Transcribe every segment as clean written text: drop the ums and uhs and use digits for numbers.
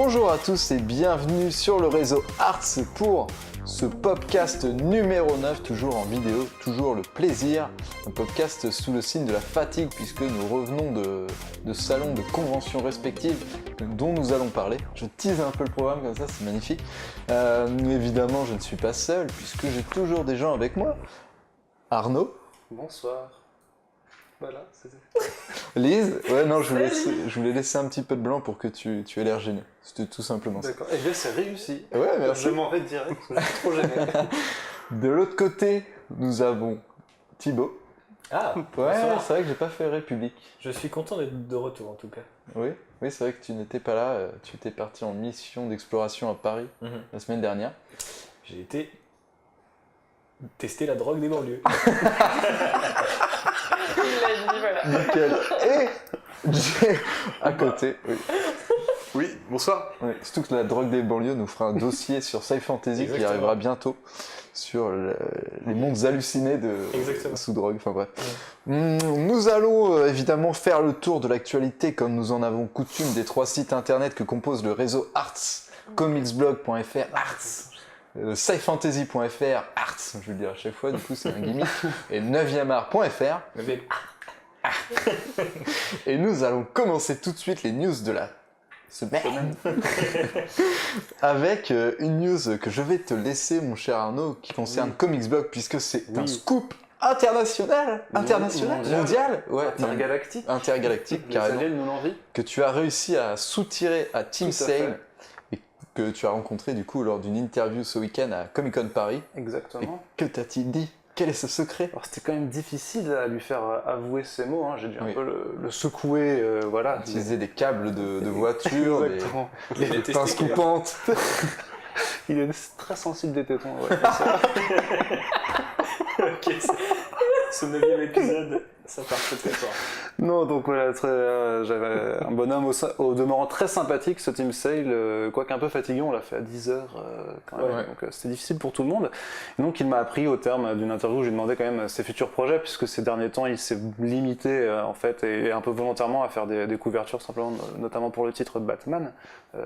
Bonjour à tous et bienvenue sur le réseau Arts pour ce podcast numéro 9, toujours en vidéo, toujours le plaisir. Un podcast sous le signe de la fatigue puisque nous revenons de salons de conventions respectives dont nous allons parler. Je tease un peu le programme comme ça, c'est magnifique. Évidemment, je ne suis pas seul puisque j'ai toujours des gens avec moi. Arnaud. Bonsoir. Voilà, c'était... Lise. Ouais, non, je voulais laisser un petit peu de blanc pour que tu aies l'air gêné. C'était tout simplement ça. D'accord. Et bien, c'est réussi. Ouais, merci. Je m'en vais direct parce que je suis trop gêné. De l'autre côté, nous avons Thibaut. Ah, Ouais, bonsoir. c'est vrai que j'ai pas fait République. Je suis content d'être de retour en tout cas. Oui, c'est vrai que tu n'étais pas là. Tu étais parti en mission d'exploration à Paris la semaine dernière. J'ai été tester la drogue des banlieues. Il l'a dit, voilà. Nickel. Et j'ai à côté. Oui. Oui, bonsoir. Oui, surtout que la drogue des banlieues nous fera un dossier sur Sci Fantasy qui Exactement. arrivera bientôt sur les mondes hallucinés de Exactement. sous drogue. Enfin bref. Nous allons évidemment faire le tour de l'actualité comme nous en avons coutume des 3 sites internet que compose le réseau Arts, comicsblog.fr Arts, scifantasy.fr Arts, je vais le dire à chaque fois, du coup c'est un gimmick, et 9eart.fr. Mais Et nous allons commencer tout de suite les news de la semaine avec une news que je vais te laisser, mon cher Arnaud, qui concerne Comicsblog, puisque c'est un scoop international, mondial, ouais, Intergalactique. intergalactique, Les carrément, aliens nous l'envient. que tu as réussi à soutirer à Team Tout à Sale fait. et que tu as rencontré du coup lors d'une interview ce week-end à Comic Con Paris. Et Exactement. que t'a-t-il dit? Quel est ce secret? Alors c'était quand même difficile à lui faire avouer ces mots, hein. J'ai dû Oui. un peu le secouer, voilà. Utiliser des câbles de voiture, Exactement. des pinces coupantes. Il est très sensible des tétons, ouais. C'est ça. ok, ce 9e épisode, ça part très fort. Non, donc voilà, j'avais un bonhomme au demeurant très sympathique, ce Team Sale, quoique un peu fatigué, on l'a fait à 10h quand même, Ouais. donc c'était difficile pour tout le monde. Et donc il m'a appris au terme d'une interview où je lui demandais quand même ses futurs projets, puisque ces derniers temps il s'est limité en fait, et un peu volontairement à faire des couvertures simplement, notamment pour le titre de Batman,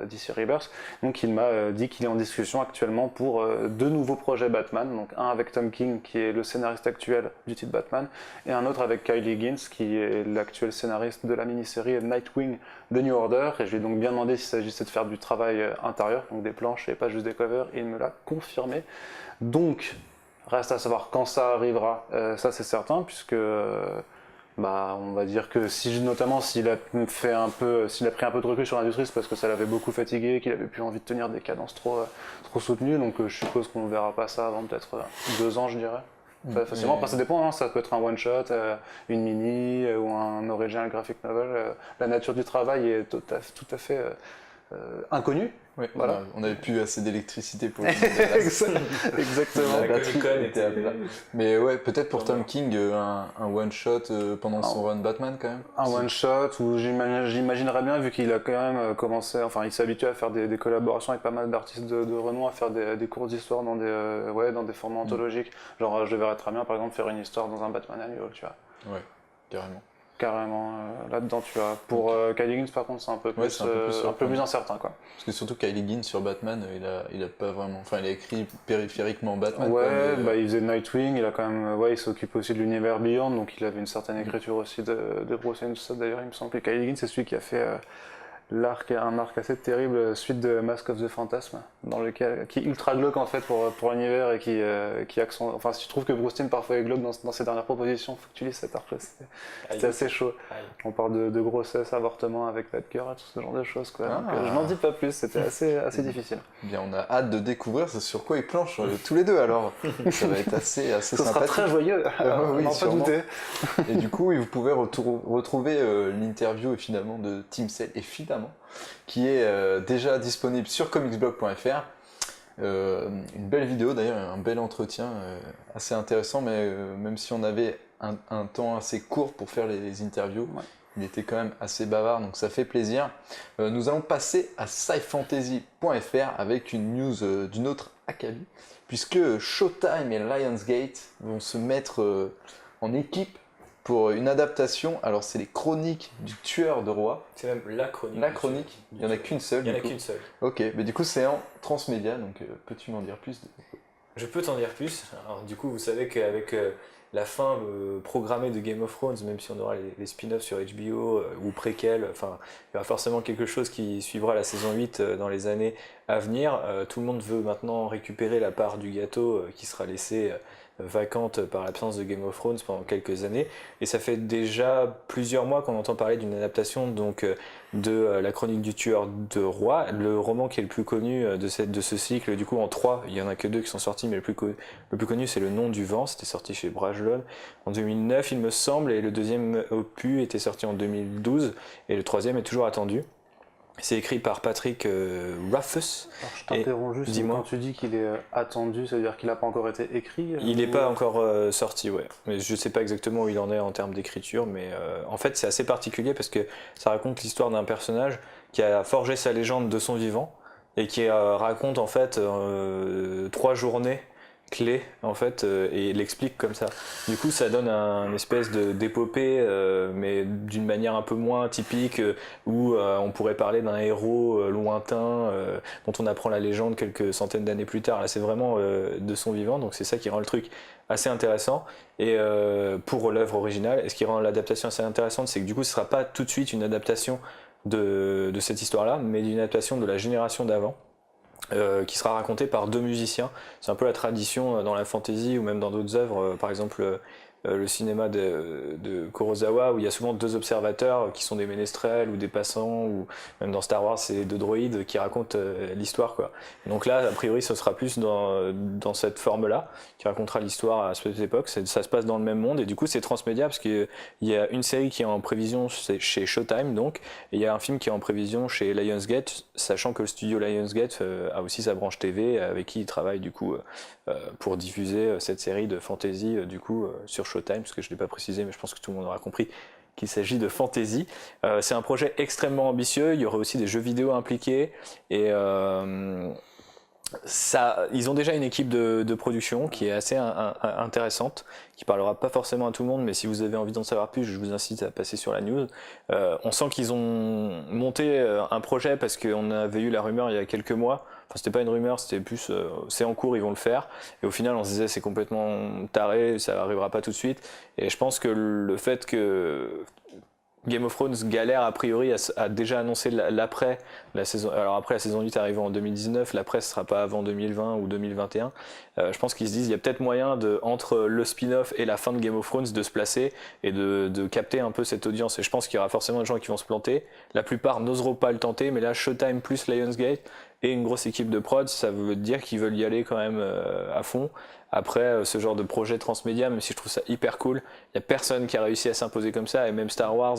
DC Rebirth. Donc il m'a dit qu'il est en discussion actuellement pour 2 nouveaux projets Batman, donc un avec Tom King qui est le scénariste actuel du titre Batman, et un autre avec Kyle Higgins qui est l'actuel scénariste de la mini-série Nightwing The New Order, et je lui ai donc bien demandé s'il s'agissait de faire du travail intérieur, donc des planches et pas juste des covers, et il me l'a confirmé. Donc, reste à savoir quand ça arrivera, ça c'est certain, puisque on va dire que notamment s'il a pris un peu de recul sur l'industrie, c'est parce que ça l'avait beaucoup fatigué, qu'il avait plus envie de tenir des cadences trop soutenues, donc je suppose qu'on ne verra pas ça avant peut-être 2 ans, je dirais. Facilement, après ça dépend, hein, ça peut être un one-shot, une mini ou un original graphic novel. La nature du travail est tout à fait inconnue. Ouais, Voilà. on n'avait plus assez d'électricité pour le Exactement. La batterie Comic-Con était à plat. Mais ouais, peut-être pour Tom King, un one-shot pendant son run Batman quand même. Un one-shot où j'imaginerais bien, vu qu'il a quand même commencé, enfin il s'est habitué à faire des collaborations avec pas mal d'artistes de renom, à faire des cours d'histoire dans des formats anthologiques. Genre je verrais très bien par exemple faire une histoire dans un Batman annual, tu vois. Ouais, carrément. Carrément là-dedans, tu vois. Pour Kyle Higgins par contre c'est un peu plus, c'est un peu plus incertain quoi. Parce que surtout Kyle Higgins sur Batman, il a pas vraiment. Enfin, il a écrit périphériquement Batman. Ouais, quoi, mais, il faisait Nightwing, il a quand même, il s'occupe aussi de l'univers Beyond, donc il avait une certaine écriture aussi de Bruce Wayne, tout ça. D'ailleurs, il me semble que Kyle Higgins, c'est celui qui a fait un arc assez terrible, suite de Mask of the Phantasm, qui est ultra glauque en fait pour l'univers et qui accent. Enfin, si tu trouves que Bruce Timm parfois est glauque dans ses dernières propositions, faut que tu lises cet arc-là. C'était assez chaud. Aïe. On parle de grossesse, avortement avec Batgirl et tout ce genre de choses, quoi. Ah. Donc, je n'en dis pas plus, c'était assez difficile. bien, on a hâte de découvrir ce sur quoi ils planchent tous les deux alors. Ça va être assez Ce sera sympathique. très joyeux, oui, n'en pas sûrement. douter. Et du coup, vous pouvez retrouver l'interview finalement de Team Cell, qui est déjà disponible sur comicsblog.fr. Une belle vidéo d'ailleurs, un bel entretien assez intéressant, mais même si on avait un temps assez court pour faire les interviews, il était quand même assez bavard, donc ça fait plaisir. Nous allons passer à scifantasy.fr avec une news d'une autre acabit, puisque Showtime et Lionsgate vont se mettre en équipe pour une adaptation. Alors c'est les Chroniques du tueur de roi. C'est même la chronique. La chronique, il n'y en a qu'une seule. Il n'y en a qu'une seule. Ok, mais du coup c'est en transmédia, donc peux-tu m'en dire plus Je peux t'en dire plus. Alors, du coup, vous savez qu'avec la fin programmée de Game of Thrones, même si on aura les spin-offs sur HBO ou préquels, enfin, il y aura forcément quelque chose qui suivra la saison 8 dans les années à venir. Tout le monde veut maintenant récupérer la part du gâteau qui sera laissée vacante par l'absence de Game of Thrones pendant quelques années. Et ça fait déjà plusieurs mois qu'on entend parler d'une adaptation donc, de la chronique du tueur de roi, le roman qui est le plus connu de ce cycle, du coup en 3, il n'y en a que 2 qui sont sortis, mais le plus connu c'est Le Nom du Vent, c'était sorti chez Brajlon en 2009 il me semble, et le deuxième opus était sorti en 2012, et le troisième est toujours attendu. C'est écrit par Patrick Rothfuss. Alors, je t'interromps juste, dis-moi. quand tu dis qu'il est attendu, ça veut dire qu'il n'a pas encore été écrit Il n'est pas encore sorti, ouais. Mais je ne sais pas exactement où il en est en termes d'écriture, mais en fait c'est assez particulier parce que ça raconte l'histoire d'un personnage qui a forgé sa légende de son vivant et qui raconte en fait 3 journées clés en fait et l'explique comme ça. Du coup ça donne un espèce d'épopée mais d'une manière un peu moins typique où on pourrait parler d'un héros lointain dont on apprend la légende quelques centaines d'années plus tard. Là c'est vraiment de son vivant, donc c'est ça qui rend le truc assez intéressant et pour l'œuvre originale. Et ce qui rend l'adaptation assez intéressante, c'est que du coup ce sera pas tout de suite une adaptation de cette histoire là, mais d'une adaptation de la génération d'avant. Qui sera raconté par 2 musiciens. C'est un peu la tradition dans la fantasy ou même dans d'autres œuvres, par exemple le cinéma de Kurosawa, où il y a souvent 2 observateurs qui sont des ménestrels ou des passants, ou même dans Star Wars c'est 2 droïdes qui racontent l'histoire, quoi. Donc là a priori ce sera plus dans cette forme là qui racontera l'histoire à cette époque. Ça se passe dans le même monde et du coup c'est transmédia parce qu'il y a une série qui est en prévision chez Showtime, donc, et il y a un film qui est en prévision chez Lionsgate, sachant que le studio Lionsgate a aussi sa branche TV avec qui il travaille du coup pour diffuser cette série de fantasy du coup sur Showtime, parce que je ne l'ai pas précisé mais je pense que tout le monde aura compris qu'il s'agit de fantasy. C'est un projet extrêmement ambitieux, il y aurait aussi des jeux vidéo impliqués et ils ont déjà une équipe de production qui est assez intéressante, qui parlera pas forcément à tout le monde, mais si vous avez envie d'en savoir plus, je vous incite à passer sur la news. On sent qu'ils ont monté un projet parce qu'on avait eu la rumeur il y a quelques mois. Enfin, c'était pas une rumeur, c'était plus c'est en cours, ils vont le faire. Et au final, on se disait c'est complètement taré, ça arrivera pas tout de suite. Et je pense que le fait que Game of Thrones galère a priori a déjà annoncé l'après la saison. Alors après la saison 8 arrivant en 2019, l'après ce sera pas avant 2020 ou 2021. Je pense qu'ils se disent il y a peut-être moyen entre le spin-off et la fin de Game of Thrones de se placer et de capter un peu cette audience. Et je pense qu'il y aura forcément des gens qui vont se planter. La plupart n'oseront pas le tenter, mais là Showtime plus Lionsgate et une grosse équipe de prod, ça veut dire qu'ils veulent y aller quand même à fond. Après, ce genre de projet transmédia, même si je trouve ça hyper cool, il n'y a personne qui a réussi à s'imposer comme ça, et même Star Wars,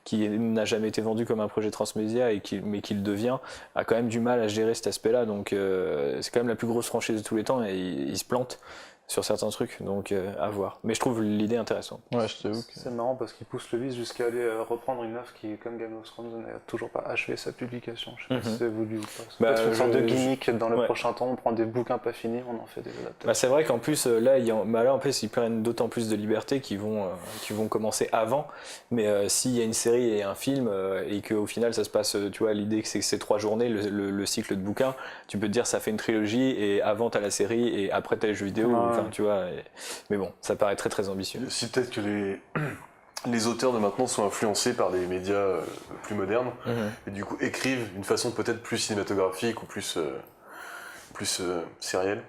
qui n'a jamais été vendu comme un projet transmédia, mais qui le devient, a quand même du mal à gérer cet aspect-là. Donc c'est quand même la plus grosse franchise de tous les temps, et il se plante sur certains trucs, donc à voir. Mais je trouve l'idée intéressante. Ouais, je t'avoue que... C'est marrant parce qu'il pousse le vice jusqu'à aller reprendre une œuvre qui, comme Game of Thrones, n'a toujours pas achevé sa publication. Je sais pas si c'est voulu ou pas. C'est peut-être une sorte de gimmick dans le prochain temps, on prend des bouquins pas finis, on en fait des adaptations. Bah, c'est vrai qu'en plus, là, en plus, ils prennent d'autant plus de liberté qu'ils vont commencer avant. Mais s'il y a une série et un film, et qu'au final, ça se passe, tu vois, l'idée que c'est 3 journées, le cycle de bouquins, tu peux te dire ça fait une trilogie, et avant t'as la série, et après t'as les jeux vidéo. Tu vois, mais bon, ça paraît très très ambitieux. Si peut-être que les auteurs de maintenant sont influencés par des médias plus modernes et du coup écrivent d'une façon peut-être plus cinématographique ou plus sérielle.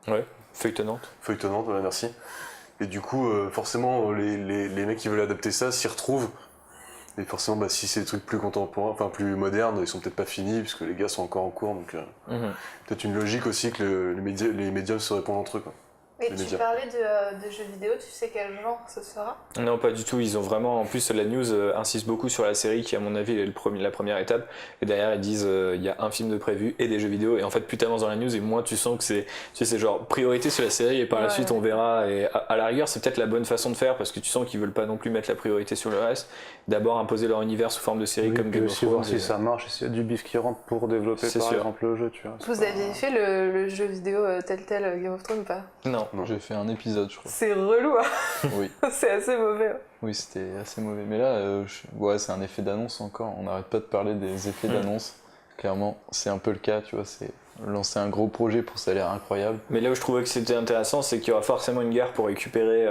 Ouais, feuilletonnante. Feuilletonnante, voilà, merci. Et du coup, forcément, les mecs qui veulent adapter ça s'y retrouvent. Et forcément, si c'est des trucs plus contemporains, enfin plus modernes, ils sont peut-être pas finis puisque les gars sont encore en cours, donc peut-être une logique aussi que les médias se répondent entre eux, quoi. Et tu parlais de jeux vidéo, tu sais quel genre ce sera ? Non, pas du tout. Ils ont vraiment, en plus, la news insiste beaucoup sur la série qui, à mon avis, est la première étape. Et derrière, ils disent il y a un film de prévu et des jeux vidéo. Et en fait, plus t'avances dans la news, et moins tu sens que c'est genre priorité sur la série et par la suite on verra. Et à la rigueur, c'est peut-être la bonne façon de faire parce que tu sens qu'ils veulent pas non plus mettre la priorité sur le reste. D'abord imposer leur univers sous forme de série comme Game of Thrones. Voir si ça marche, s'il y a du bif qui rentre pour développer par exemple le jeu, tu vois. Vous aviez fait le jeu vidéo tel Game of Thrones ou pas ? Non, Non. J'ai fait un épisode, je crois. C'est relou, hein. Oui, C'est assez mauvais. oui, c'était assez mauvais. Mais là, ouais, c'est un effet d'annonce encore. On n'arrête pas de parler des effets d'annonce. Clairement, c'est un peu le cas, tu vois. C'est lancer un gros projet pour ça a l'air incroyable. Mais là où je trouvais que c'était intéressant, c'est qu'il y aura forcément une guerre pour récupérer,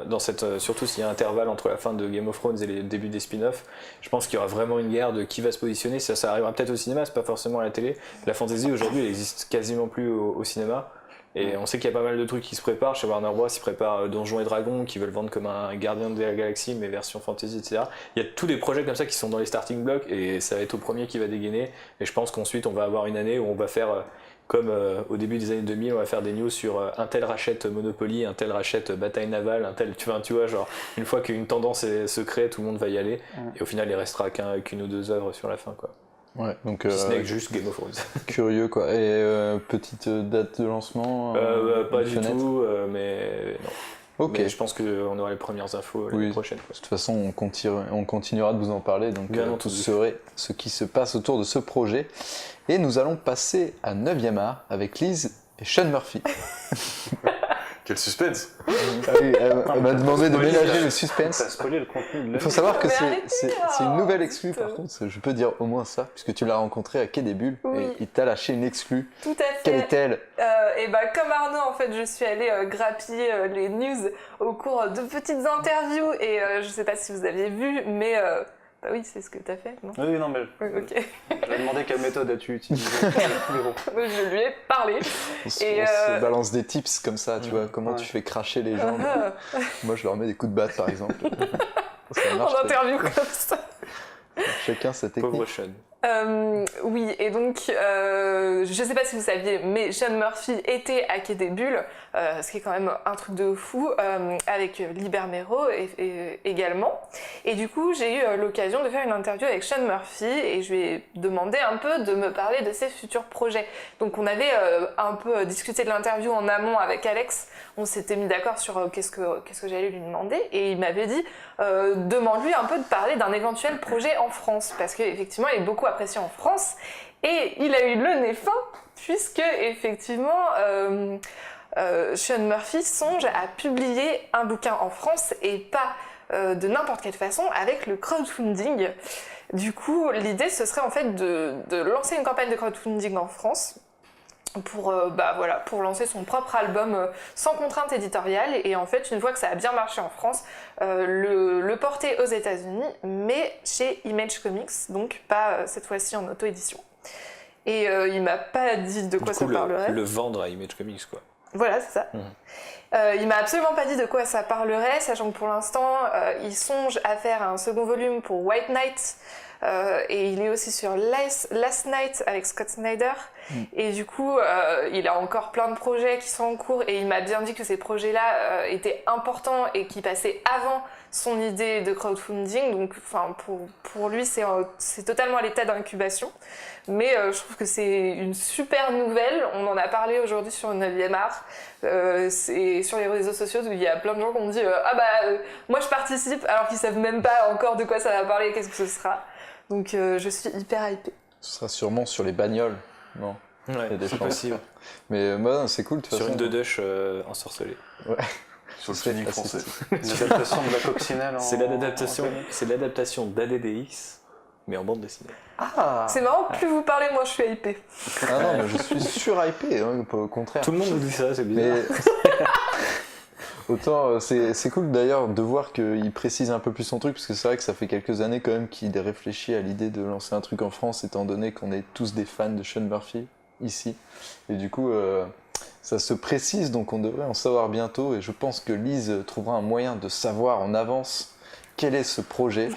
dans cette, surtout s'il y a un intervalle entre la fin de Game of Thrones et les débuts des spin-offs. Je pense qu'il y aura vraiment une guerre de qui va se positionner. Ça arrivera peut-être au cinéma, c'est pas forcément à la télé. La fantasy aujourd'hui, elle existe quasiment plus au cinéma. Et on sait qu'il y a pas mal de trucs qui se préparent. Chez Warner Bros, ils préparent Donjons et Dragons, qui veulent vendre comme un gardien de la galaxie, mais version fantasy, etc. Il y a tous des projets comme ça qui sont dans les starting blocks, et ça va être au premier qui va dégainer. Et je pense qu'ensuite, on va avoir une année où on va faire, comme au début des années 2000, on va faire des news sur un tel rachète Monopoly, un tel rachète Bataille Navale, un tel. Tu vois, genre, une fois qu'une tendance se crée, tout le monde va y aller. Et au final, il restera qu'une ou deux œuvres sur la fin, quoi. Ouais, donc Si ce n'est que juste Game of Thrones. curieux quoi. Et petite date de lancement Pas une du fenêtre tout, mais non. Ok. Mais je pense qu'on aura les premières infos l'année Oui. prochaine. De toute façon, on continuera de vous en parler, donc Bien vous entendu. saurez ce qui se passe autour de ce projet. Et nous allons passer à 9e art avec Liz et Sean Murphy. Quel suspense! Ah oui, elle m'a demandé de ménager le T'as suspense. spoilé le contenu de Il faut savoir que Mais c'est arrêtez, une nouvelle oh, exclue putain. par contre, je peux dire au moins ça, puisque tu l'as rencontré à Quai des Bulles Oui. et il t'a lâché une exclue. Tout à fait. Quelle est-elle? Et bah, comme Arnaud, en fait, je suis allée grappiller les news au cours de petites interviews et je sais pas si vous aviez vu, mais bah oui, c'est ce que t'as fait, non? Oui, non, mais Oui, ok. je vais demander quelle méthode as-tu utilisée. Je lui ai parlé. On se Et, balance des tips comme ça, tu vois, comment Ouais. tu fais cracher les gens. Moi je leur mets des coups de batte par exemple. Ça marche. En interview comme ça. Chacun sa technique. Pauvre Sean. Oui, et donc, je sais pas si vous saviez, mais Sean Murphy était à Quai des Bulles, ce qui est quand même un truc de fou, avec Liber Mero également. Et du coup, j'ai eu l'occasion de faire une interview avec Sean Murphy et je lui ai demandé un peu de me parler de ses futurs projets. Donc, on avait un peu discuté de l'interview en amont avec Alex. On s'était mis d'accord sur qu'est-ce que j'allais lui demander et il m'avait dit demande-lui un peu de parler d'un éventuel projet en France parce qu'effectivement, il est beaucoup apprécié en France et il a eu le nez fin puisque effectivement Sean Murphy songe à publier un bouquin en France et pas de n'importe quelle façon avec le crowdfunding. Du coup, l'idée ce serait en fait de lancer une campagne de crowdfunding en France pour lancer son propre album sans contrainte éditoriale et en fait une fois que ça a bien marché en France le porter aux États-Unis mais chez Image Comics, donc pas cette fois-ci en auto-édition. Et il m'a pas dit de quoi ça parlerait. Le vendre à Image Comics, quoi. Voilà, c'est ça. Il m'a absolument pas dit de quoi ça parlerait, sachant que pour l'instant, il songe à faire un second volume pour White Knight, et il est aussi sur Last Night avec Scott Snyder. Et du coup, il a encore plein de projets qui sont en cours, et il m'a bien dit que ces projets-là étaient importants et qui passaient avant son idée de crowdfunding. Donc, pour lui, c'est totalement à l'état d'incubation. Mais je trouve que c'est une super nouvelle. On en a parlé aujourd'hui sur 9e art. C'est sur les réseaux sociaux où il y a plein de gens qui ont dit moi je participe alors qu'ils savent même pas encore de quoi ça va parler et qu'est-ce que ce sera. Donc je suis hyper hypée. Ce sera sûrement sur les bagnoles. Non. Ouais, Il y a des c'est chances. possible. Mais moi, c'est cool de toute Sur façon. une Dedush ensorcelée. Sur le C'est feeling assez français. stylé. Une adaptation de la coccinelle en... C'est l'adaptation d'ADDX, mais en bande dessinée. Ah, C'est marrant, plus vous parlez, moi je suis hypée. ah non, mais je suis surhypé, hein, au contraire. Tout le monde nous dit ça, c'est bizarre. Mais autant c'est cool d'ailleurs de voir qu'il précise un peu plus son truc parce que c'est vrai que ça fait quelques années quand même qu'il réfléchit à l'idée de lancer un truc en France étant donné qu'on est tous des fans de Sean Murphy ici et du coup ça se précise donc on devrait en savoir bientôt et je pense que Lise trouvera un moyen de savoir en avance quel est ce projet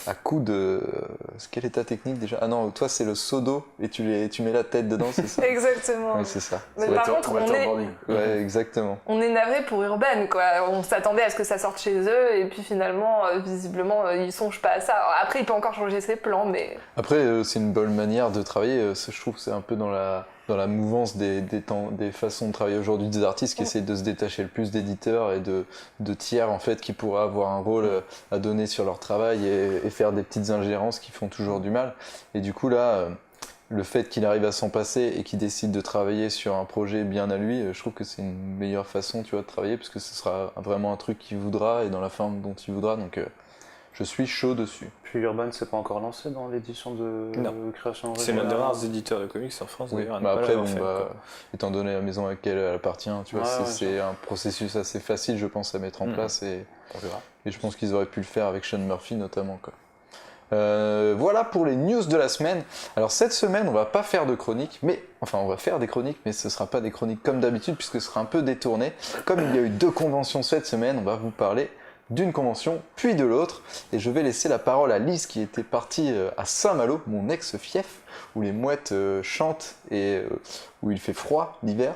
à coup de... Quelle est ta technique déjà? Ah non, toi c'est le seau d'eau et tu mets la tête dedans, c'est ça? Exactement. Oui, c'est ça. Mais par contre, Ouais, exactement. on est navré pour Urban, quoi. On s'attendait à ce que ça sorte chez eux, et puis finalement, visiblement, ils songent pas à ça. Alors, après, il peut encore changer ses plans, mais... Après, c'est une bonne manière de travailler. Je trouve que c'est un peu dans la mouvance des façons de travailler aujourd'hui des artistes qui essayent de se détacher le plus d'éditeurs et de tiers en fait qui pourraient avoir un rôle à donner sur leur travail et faire des petites ingérences qui font toujours du mal. Et du coup là, le fait qu'il arrive à s'en passer et qu'il décide de travailler sur un projet bien à lui, je trouve que c'est une meilleure façon, tu vois, de travailler, parce que ce sera vraiment un truc qu'il voudra et dans la forme dont il voudra, donc je suis chaud dessus. Puis Urban s'est pas encore lancé dans l'édition de création C'est originale. l'un des rares éditeurs de comics en France, Oui. d'ailleurs. à ne Bah pas après, l'avoir fait, quoi. étant donné la maison à laquelle elle appartient, tu vois, Ouais, c'est un processus assez facile, je pense, à mettre en place, et On verra. je pense qu'ils auraient pu le faire avec Sean Murphy notamment, quoi. Voilà pour les news de la semaine. Alors cette semaine, on va pas faire de chroniques, on va faire des chroniques, mais ce sera pas des chroniques comme d'habitude, puisque ce sera un peu détourné. Comme il y a eu 2 conventions cette semaine, on va vous parler d'une convention, puis de l'autre. Et je vais laisser la parole à Lise, qui était partie à Saint-Malo, mon ex-fief, où les mouettes chantent et où il fait froid l'hiver,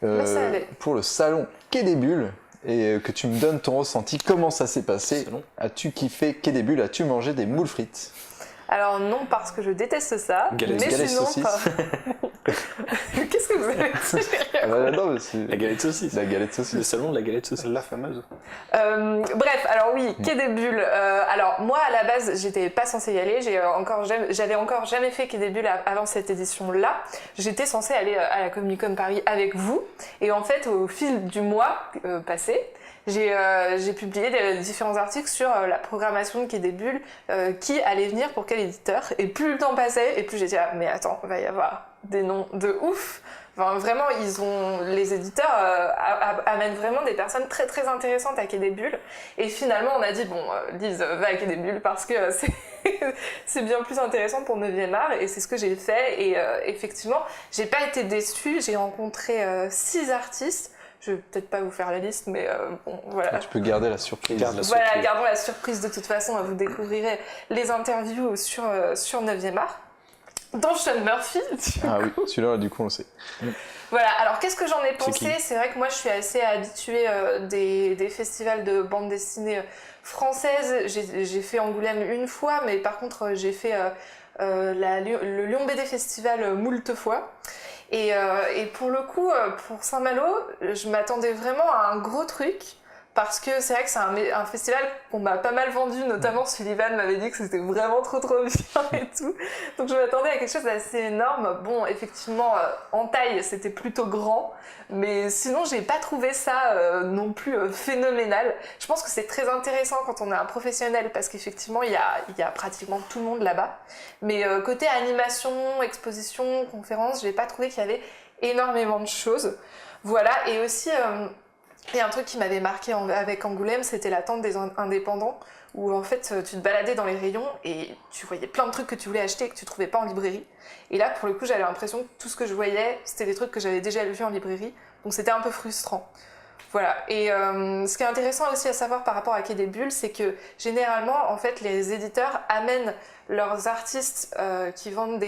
Mais ça allait. pour le salon Quai des Bulles. Et que tu me donnes ton ressenti, comment ça s'est passé? Salon. As-tu kiffé Quai des Bulles? As-tu mangé des moules frites? Alors non, parce que je déteste ça. Galette- mais galette sinon, saucisse. Qu'est-ce que vous avez dit? Ah bah, non, mais c'est La galette saucisse. la galette Le saucisse. salon de la galette saucisse. La fameuse. Bref, alors oui, Quai des Bulles. Alors moi, à la base, j'étais pas censée y aller. J'avais encore jamais fait Quai des Bulles avant cette édition-là. J'étais censée aller à la Comic Con Paris avec vous. Et en fait, au fil du mois passé, j'ai publié des différents articles sur la programmation de Quai des Bulles, qui allait venir pour quel éditeur. Et plus le temps passait, et plus j'ai dit ah, mais attends, il va y avoir des noms de ouf. Enfin, vraiment, les éditeurs amènent vraiment des personnes très très intéressantes à Quai des Bulles. Et finalement, on a dit bon, Lise, va à Quai des Bulles parce que c'est bien plus intéressant pour 9e art. Et c'est ce que j'ai fait. Et effectivement, j'ai pas été déçue. J'ai rencontré 6 artistes. Je vais peut-être pas vous faire la liste, mais bon, voilà. Tu peux garder la surprise. Garde la Voilà, surprise. gardons la surprise de toute façon. Vous découvrirez les interviews sur 9e art. Dans Sean Murphy. Ah oui, celui-là, du coup, on le sait. Voilà, alors qu'est-ce que j'en ai C'est pensé? C'est vrai que moi je suis assez habituée des festivals de bande dessinée française. J'ai fait Angoulême une fois, mais par contre j'ai fait le Lyon BD Festival moult fois. Et pour le coup, pour Saint-Malo, je m'attendais vraiment à un gros truc. Parce que c'est vrai que c'est un festival qu'on m'a pas mal vendu, notamment Sullivan m'avait dit que c'était vraiment trop bien et tout. Donc je m'attendais à quelque chose d'assez énorme. Bon, effectivement, en taille, c'était plutôt grand, mais sinon, j'ai pas trouvé ça non plus phénoménal. Je pense que c'est très intéressant quand on est un professionnel, parce qu'effectivement, il y a pratiquement tout le monde là-bas. Mais côté animation, exposition, conférence, j'ai pas trouvé qu'il y avait énormément de choses. Voilà, et aussi... Et un truc qui m'avait marqué avec Angoulême, c'était la tente des indépendants, où en fait tu te baladais dans les rayons et tu voyais plein de trucs que tu voulais acheter et que tu trouvais pas en librairie. Et là, pour le coup, j'avais l'impression que tout ce que je voyais, c'était des trucs que j'avais déjà vus en librairie, donc c'était un peu frustrant. Voilà. Et ce qui est intéressant aussi à savoir par rapport à Quai des Bulles, c'est que généralement, en fait, les éditeurs amènent leurs artistes qui vendent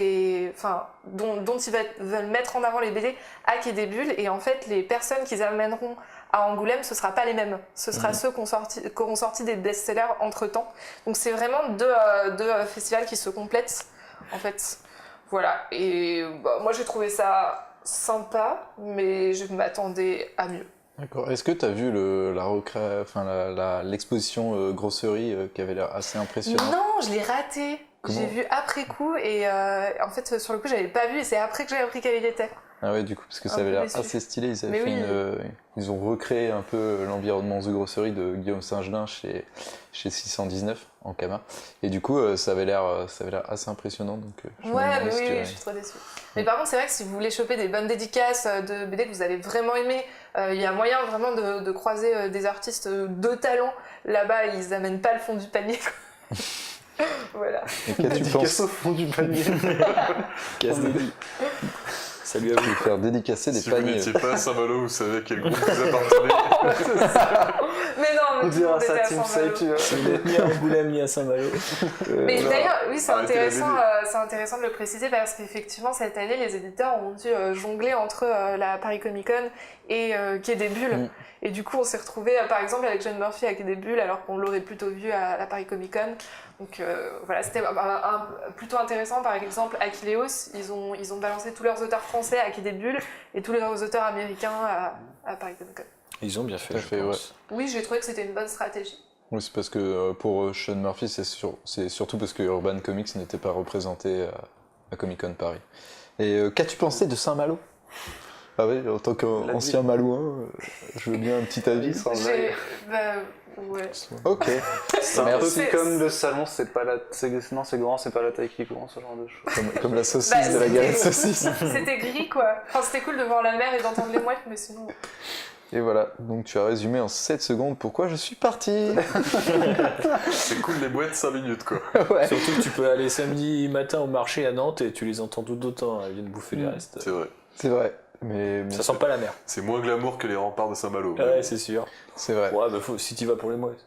dont ils veulent mettre en avant les BD à Quai des Bulles, et en fait, les personnes qu'ils amèneront à Angoulême, ce ne sera pas les mêmes. Ce sera ceux qui auront sorti des best-sellers entre-temps. Donc c'est vraiment deux festivals qui se complètent, en fait. Voilà. Et moi, j'ai trouvé ça sympa, mais je m'attendais à mieux. D'accord. Est-ce que tu as vu l'exposition grosserie qui avait l'air assez impressionnante? Non, je l'ai raté. Comment? J'ai vu après coup, et en fait, sur le coup, j'avais pas vu, et c'est après que j'ai appris quel il était. Ah ouais, du coup, parce que ça Un avait peu l'air déçu. assez stylé. Mais oui. Ils ont recréé un peu l'environnement The Grossery de Guillaume Singelin chez 619 en Kama. Et du coup, ça avait l'air assez impressionnant. Donc, je me Ouais, demandais mais si tu oui, avais- je suis trop déçue. Mais par contre, c'est vrai que si vous voulez choper des bonnes dédicaces de BD que vous avez vraiment aimé, il y a moyen vraiment de croiser des artistes de talent. Là-bas, ils amènent pas le fond du panier, quoi. Voilà. Et qu'as-tu Dédicace pensé au fond du panier. Salut à de vous. faire dédicacer des Si vous paniers? n'étiez pas à Saint-Malo, vous savez à quel groupe vous appartenez. Mais non, mais On tout le monde dira était ça, à Team Saint-Malo. Say, tu vois. Vous n'êtes ni à Angoulême ni à Saint-Malo. Mais voilà. d'ailleurs, oui, c'est Arrêtez la intéressant de le préciser, parce qu'effectivement, cette année, les éditeurs ont dû jongler entre la Paris Comic Con et Quai des Bulles. Mm. Et du coup, on s'est retrouvés, par exemple, avec Sean Murphy à Quai des Bulles, alors qu'on l'aurait plutôt vu à la Paris Comic Con. Donc voilà, c'était plutôt intéressant. Par exemple, Aquileos, ils ont balancé tous leurs auteurs français à Quai des Bulles et tous leurs auteurs américains à Paris Comic Con. Ils ont bien fait, Tout à je fait, pense. Oui, j'ai trouvé que c'était une bonne stratégie. Oui, c'est parce que pour Sean Murphy, c'est surtout parce que Urban Comics n'était pas représenté à Comic Con Paris. Et qu'as-tu pensé de Saint-Malo? Ah oui, en tant qu'ancien Malouin, je veux bien un petit avis. Ouais. Ok. C'est un peu Merci. comme le salon, c'est pas la... non, c'est grand, c'est pas la taille qui compte, ce genre de choses. Comme la saucisse Bah, de la galette saucisse. C'était gris quoi. Enfin, c'était cool de voir la mer et d'entendre les mouettes, mais sinon. Et voilà, donc tu as résumé en 7 secondes pourquoi je suis parti. C'est cool les boîtes 5 minutes quoi. Ouais. Surtout que tu peux aller samedi matin au marché à Nantes et tu les entends tout autant, elles viennent bouffer les restes. C'est vrai. C'est vrai. Mais Ça sent pas la mer. C'est moins glamour que les remparts de Saint-Malo. Ouais, c'est sûr. c'est vrai. Ouais, bah si tu vas pour les mouettes.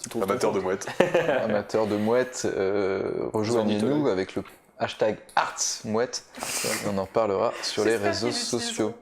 Tu trouves Amateur ton de mouettes. Amateurs de mouettes, rejoignez-nous avec le hashtag ArtsMouette. On en parlera sur les J'espère réseaux qu'ils sociaux.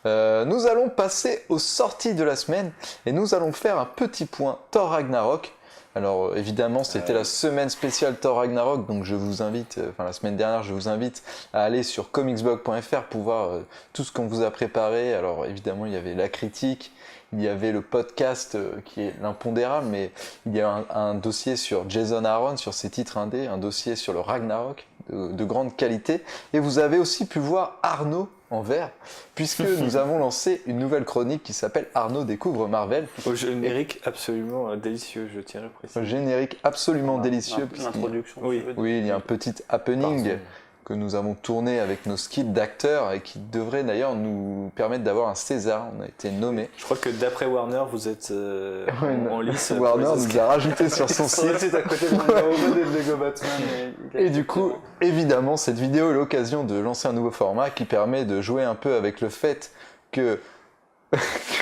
Nous allons passer aux sorties de la semaine et nous allons faire un petit point Thor Ragnarok. Alors évidemment c'était la semaine spéciale Thor Ragnarok, donc je vous invite, la semaine dernière je vous invite à aller sur comicsblog.fr pour voir tout ce qu'on vous a préparé. Alors évidemment il y avait la critique, il y avait le podcast qui est l'impondérable, mais il y a un dossier sur Jason Aaron, sur ses titres indés, un dossier sur le Ragnarok de grande qualité, et vous avez aussi pu voir Arnaud en vert, puisque nous avons lancé une nouvelle chronique qui s'appelle Arnaud découvre Marvel. Au générique absolument délicieux, je tiens à le préciser. Un générique absolument délicieux. L'introduction. Oui. Oui, il y a un petit happening que nous avons tourné avec nos skills d'acteurs et qui devrait d'ailleurs nous permettre d'avoir un César. On a été nommés. Je crois que d'après Warner, vous êtes en lice. pour Warner les nous a rajouté sur son Sur le site. site à côté de numéro 2 des Lego Batman. Et du coup, évidemment, cette vidéo est l'occasion de lancer un nouveau format qui permet de jouer un peu avec le fait que,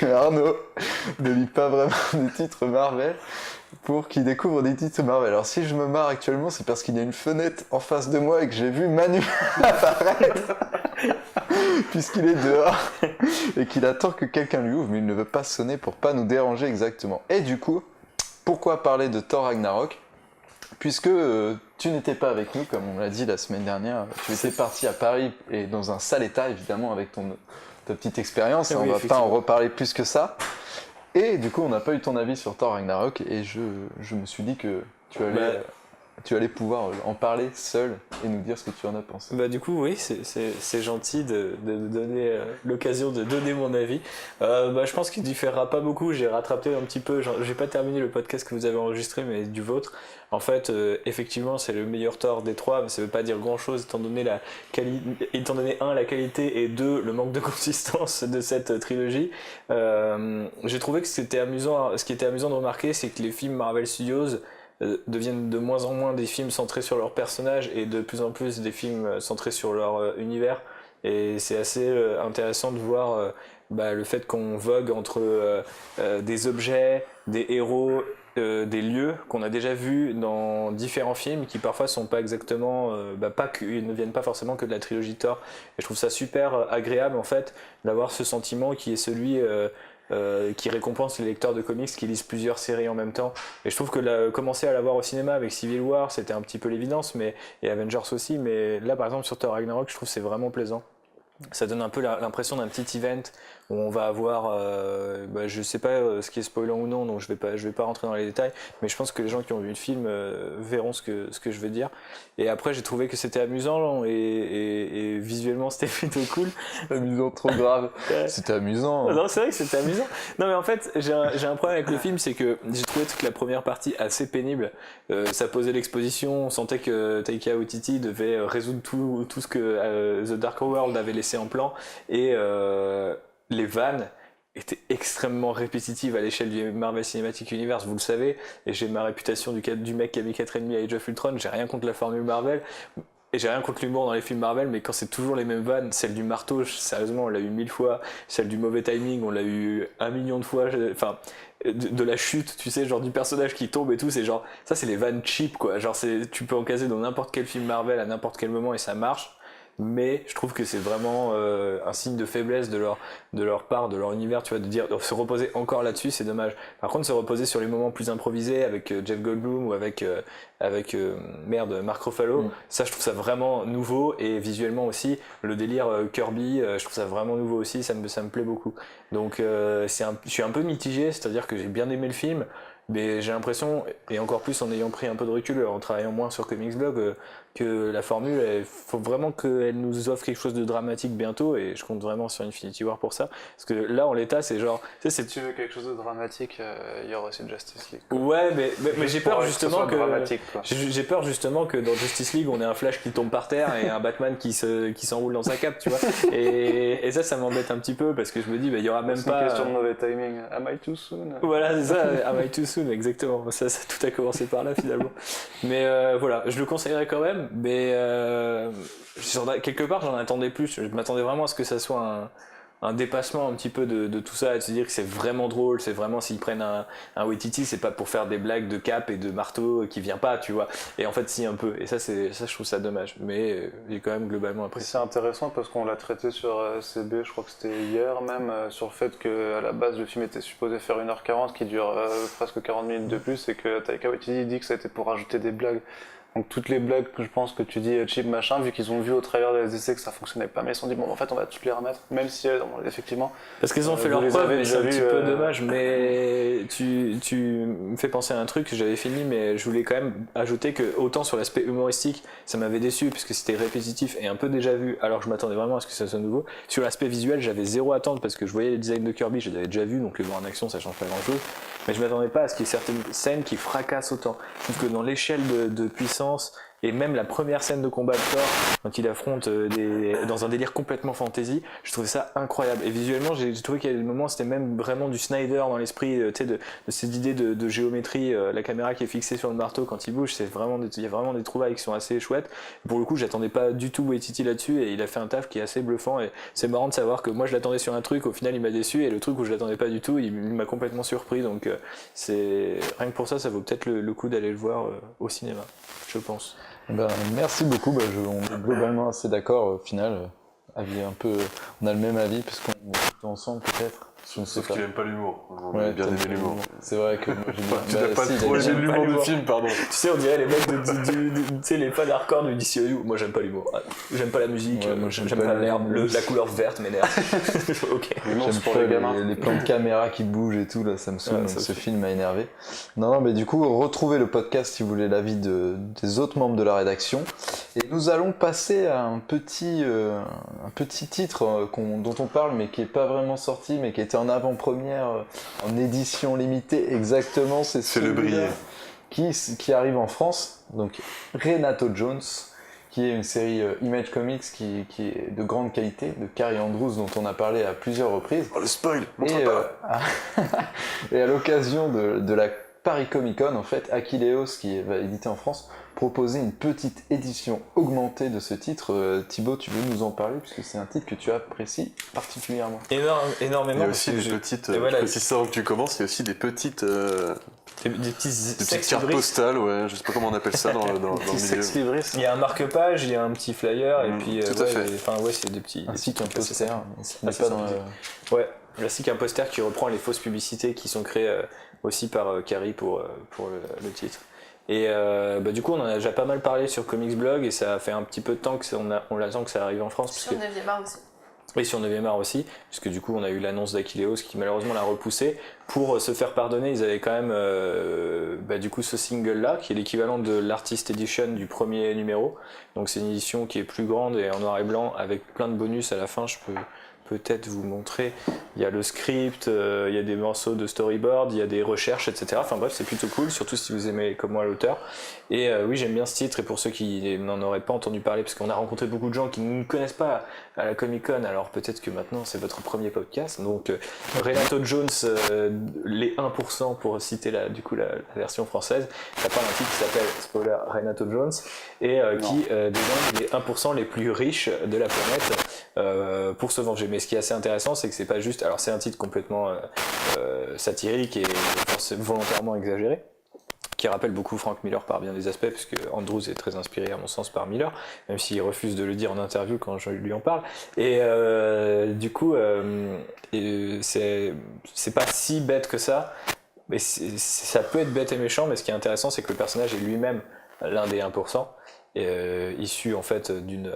que Arnaud ne lit pas vraiment des titres Marvel pour qu'il découvre des titres Marvel. Alors si je me marre actuellement, c'est parce qu'il y a une fenêtre en face de moi et que j'ai vu Manu apparaître puisqu'il est dehors et qu'il attend que quelqu'un lui ouvre, mais il ne veut pas sonner pour pas nous déranger exactement. Et du coup, pourquoi parler de Thor Ragnarok? Puisque tu n'étais pas avec nous, comme on l'a dit la semaine dernière, tu étais parti à Paris et dans un sale état, évidemment, avec ta petite expérience. Oui, On va pas en effectivement. reparler plus que ça. Et du coup, on n'a pas eu ton avis sur Thor Ragnarok et je me suis dit que tu allais pouvoir en parler seul et nous dire ce que tu en as pensé. Bah du coup oui, c'est gentil de donner l'occasion de donner mon avis. Je pense qu'il différera pas beaucoup, j'ai rattrapé un petit peu, j'ai pas terminé le podcast que vous avez enregistré mais du vôtre. En fait, effectivement c'est le meilleur Thor des trois, mais ça veut pas dire grand chose étant donné la qualité et 2 le manque de consistance de cette trilogie. J'ai trouvé que ce qui était amusant de remarquer, c'est que les films Marvel Studios deviennent de moins en moins des films centrés sur leurs personnages et de plus en plus des films centrés sur leur univers. Et c'est assez intéressant de voir le fait qu'on vogue entre des objets, des héros, des lieux qu'on a déjà vus dans différents films qui parfois sont pas exactement, ils ne viennent pas forcément que de la trilogie Thor. Et je trouve ça super agréable en fait d'avoir ce sentiment qui est celui qui récompense les lecteurs de comics qui lisent plusieurs séries en même temps. Et je trouve que commencer à l'avoir au cinéma avec Civil War, c'était un petit peu l'évidence, et Avengers aussi, mais là par exemple sur Thor Ragnarok, je trouve que c'est vraiment plaisant. Ça donne un peu l'impression d'un petit event où on va avoir, je sais pas ce qui est spoilant ou non, donc je vais pas rentrer dans les détails, mais je pense que les gens qui ont vu le film verront ce que je veux dire. Et après j'ai trouvé que c'était amusant et visuellement c'était plutôt cool. Amusant, trop grave. C'était amusant. Non, c'est vrai que c'était amusant. Non, mais en fait, j'ai un problème avec le film, c'est que j'ai trouvé toute la première partie assez pénible. Ça posait l'exposition, on sentait que Taika Waititi devait résoudre tout ce que The Dark World avait laissé en plan, et les vannes étaient extrêmement répétitives à l'échelle du Marvel Cinematic Universe, vous le savez, et j'ai ma réputation du mec qui a mis 4,5 à Age of Ultron, j'ai rien contre la formule Marvel, et j'ai rien contre l'humour dans les films Marvel, mais quand c'est toujours les mêmes vannes, celle du marteau, sérieusement, on l'a eu 1000 fois, celle du mauvais timing, on l'a eu 1 million de fois, enfin, de la chute, tu sais, genre du personnage qui tombe et tout, c'est genre, ça c'est les vannes cheap, quoi, genre tu peux en caser dans n'importe quel film Marvel à n'importe quel moment et ça marche. Mais je trouve que c'est vraiment un signe de faiblesse de leur part, de leur univers, tu vois, de se reposer encore là-dessus, c'est dommage. Par contre, se reposer sur les moments plus improvisés avec Jeff Goldblum ou avec Mark Ruffalo, ça je trouve ça vraiment nouveau, et visuellement aussi, le délire Kirby, je trouve ça vraiment nouveau aussi, ça me plaît beaucoup. Donc je suis un peu mitigé, c'est-à-dire que j'ai bien aimé le film, Mais j'ai l'impression, et encore plus en ayant pris un peu de recul, en travaillant moins sur Comics Blog, que la formule, il faut vraiment qu'elle nous offre quelque chose de dramatique bientôt, et je compte vraiment sur Infinity War pour ça. Parce que là, en l'état, c'est genre... Si tu veux quelque chose de dramatique, il y aura aussi Justice League. Ouais, mais j'ai peur justement que... dramatique, quoi. J'ai peur justement que dans Justice League, on ait un Flash qui tombe par terre et un Batman qui s'enroule dans sa cape, tu vois. Et ça m'embête un petit peu, parce que je me dis, il y aura même C'est pas... une question de mauvais timing. Am I too soon? Voilà, c'est ça, Am I Too Soon, exactement. Ça, tout a commencé par là, finalement. Mais voilà, je le conseillerais quand même, mais quelque part, j'en attendais plus. Je m'attendais vraiment à ce que ça soit un dépassement un petit peu de tout ça, et de se dire que c'est vraiment drôle, c'est vraiment, s'ils prennent un Waititi, c'est pas pour faire des blagues de cap et de marteau qui vient pas, tu vois. Et en fait, si, un peu. Et ça, je trouve ça dommage. Mais j'ai quand même globalement apprécié. C'est intéressant parce qu'on l'a traité sur CB, je crois que c'était hier même, sur le fait qu'à la base, le film était supposé faire 1h40, qui dure presque 40 minutes de plus, et que Taika Waititi dit que ça a été pour rajouter des blagues. Donc toutes les blagues que je pense que tu dis cheap machin, vu qu'ils ont vu au travers des essais que ça fonctionnait pas, mais ils se sont dit bon en fait on va toutes les remettre, même si effectivement... Parce qu'ils ont fait leur preuve, mais c'est un petit peu dommage. Mais tu me fais penser à un truc que j'avais fini, mais je voulais quand même ajouter que autant sur l'aspect humoristique, ça m'avait déçu puisque c'était répétitif et un peu déjà vu, alors que je m'attendais vraiment à ce que ça soit nouveau. Sur l'aspect visuel, j'avais zéro attente parce que je voyais les designs de Kirby, je les avais déjà vus, donc les voir en action ça change pas grand chose. Mais je m'attendais pas à ce qu'il y ait certaines scènes qui fracassent autant. Je trouve que dans l'échelle de puissance, et même la première scène de combat de Thor, quand il affronte dans un délire complètement fantasy, je trouvais ça incroyable. Et visuellement, j'ai trouvé qu'il y a des moments, c'était même vraiment du Snyder dans l'esprit, tu sais, de cette idée de géométrie, la caméra qui est fixée sur le marteau quand il bouge, il y a vraiment des trouvailles qui sont assez chouettes. Pour le coup, j'attendais pas du tout Waititi là-dessus, et il a fait un taf qui est assez bluffant, et c'est marrant de savoir que moi je l'attendais sur un truc, au final il m'a déçu, et le truc où je l'attendais pas du tout, il m'a complètement surpris, donc rien que pour ça, ça vaut peut-être le coup d'aller le voir au cinéma, je pense. Ben, merci beaucoup, on est globalement assez d'accord au final. Avis un peu, on a le même avis parce qu'on est ensemble peut-être. Je ne sais Sauf pas. qu'il aime pas l'humour. On Ouais, a bien aimé l'humour. C'est vrai que moi j'ai bien. Tu n'as pas si, trop il a- aimé l'humour du film, pardon. Tu sais, on dirait les mecs tu sais, les fans hardcore du DCU. Moi, j'aime pas l'humour. J'aime pas la musique. Ouais, moi, j'aime j'aime pas pas l'herbe. l'humour. La couleur verte m'énerve. Ok. J'aime pour pas les gamins. les plans de caméra qui bougent et tout, là, ça me saoule, Ouais, donc ça ce aussi. film m'a énervé. Non, mais du coup, retrouvez le podcast si vous voulez l'avis des autres membres de la rédaction. Et nous allons passer à un petit titre dont on parle, mais qui est pas vraiment sorti, mais qui était en avant-première, en édition limitée, exactement, c'est Fais-le celui-là briller. qui arrive en France, donc Renato Jones, qui est une série Image Comics qui est de grande qualité, de Carrie Andrews, dont on a parlé à plusieurs reprises. Oh le spoil, montre Et, pas. et à l'occasion de la Paris Comic Con, en fait, Achilleos, qui va éditer en France, proposait une petite édition augmentée de ce titre. Thibaut, tu veux nous en parler, puisque c'est un titre que tu apprécies particulièrement. Énormément. Il y a parce aussi que des j'ai- petites, et voilà, je précise ça avant que tu commences, il y a aussi des petites des petits cartes sex-libris. postales, ouais, je sais pas comment on appelle ça dans le Petit milieu. sex libris. Il y a un marque-page, il y a un petit flyer, et puis tout à fait. c'est des petits. Ainsi qu'un poster, ce qui n'est c'est pas ça, dans c'est Ouais, là c'est qu'un poster qui reprend les fausses publicités qui sont créées aussi par Carrie pour le titre. Et du coup on en a déjà pas mal parlé sur Comics Blog, et ça fait un petit peu de temps on l'attend que ça arrive en France. Sur 9e art aussi. Et sur 9e art aussi, puisque du coup on a eu l'annonce d'Achilleos qui malheureusement l'a repoussé. Pour se faire pardonner, ils avaient quand même du coup ce single-là, qui est l'équivalent de l'Artist Edition du premier numéro. Donc c'est une édition qui est plus grande et en noir et blanc, avec plein de bonus à la fin. Je peux peut-être vous montrer. Il y a le script, il y a des morceaux de storyboard, il y a des recherches, etc. Enfin bref, c'est plutôt cool, surtout si vous aimez comme moi l'auteur. Et oui, j'aime bien ce titre, et pour ceux qui n'en auraient pas entendu parler, parce qu'on a rencontré beaucoup de gens qui ne connaissent pas à la Comic Con, alors peut-être que maintenant c'est votre premier podcast. Donc Renato Jones, les 1% pour citer la version française, ça parle d'un titre qui s'appelle, spoiler, Renato Jones, et qui désigne les 1% les plus riches de la planète pour se venger. Mais ce qui est assez intéressant, c'est que c'est pas juste, alors c'est un titre complètement satirique et volontairement exagéré, qui rappelle beaucoup Frank Miller par bien des aspects, puisque Andrews est très inspiré à mon sens par Miller, même s'il refuse de le dire en interview quand je lui en parle. Et du coup, c'est pas si bête que ça, mais ça peut être bête et méchant, mais ce qui est intéressant, c'est que le personnage est lui-même l'un des 1%. issu en fait d'une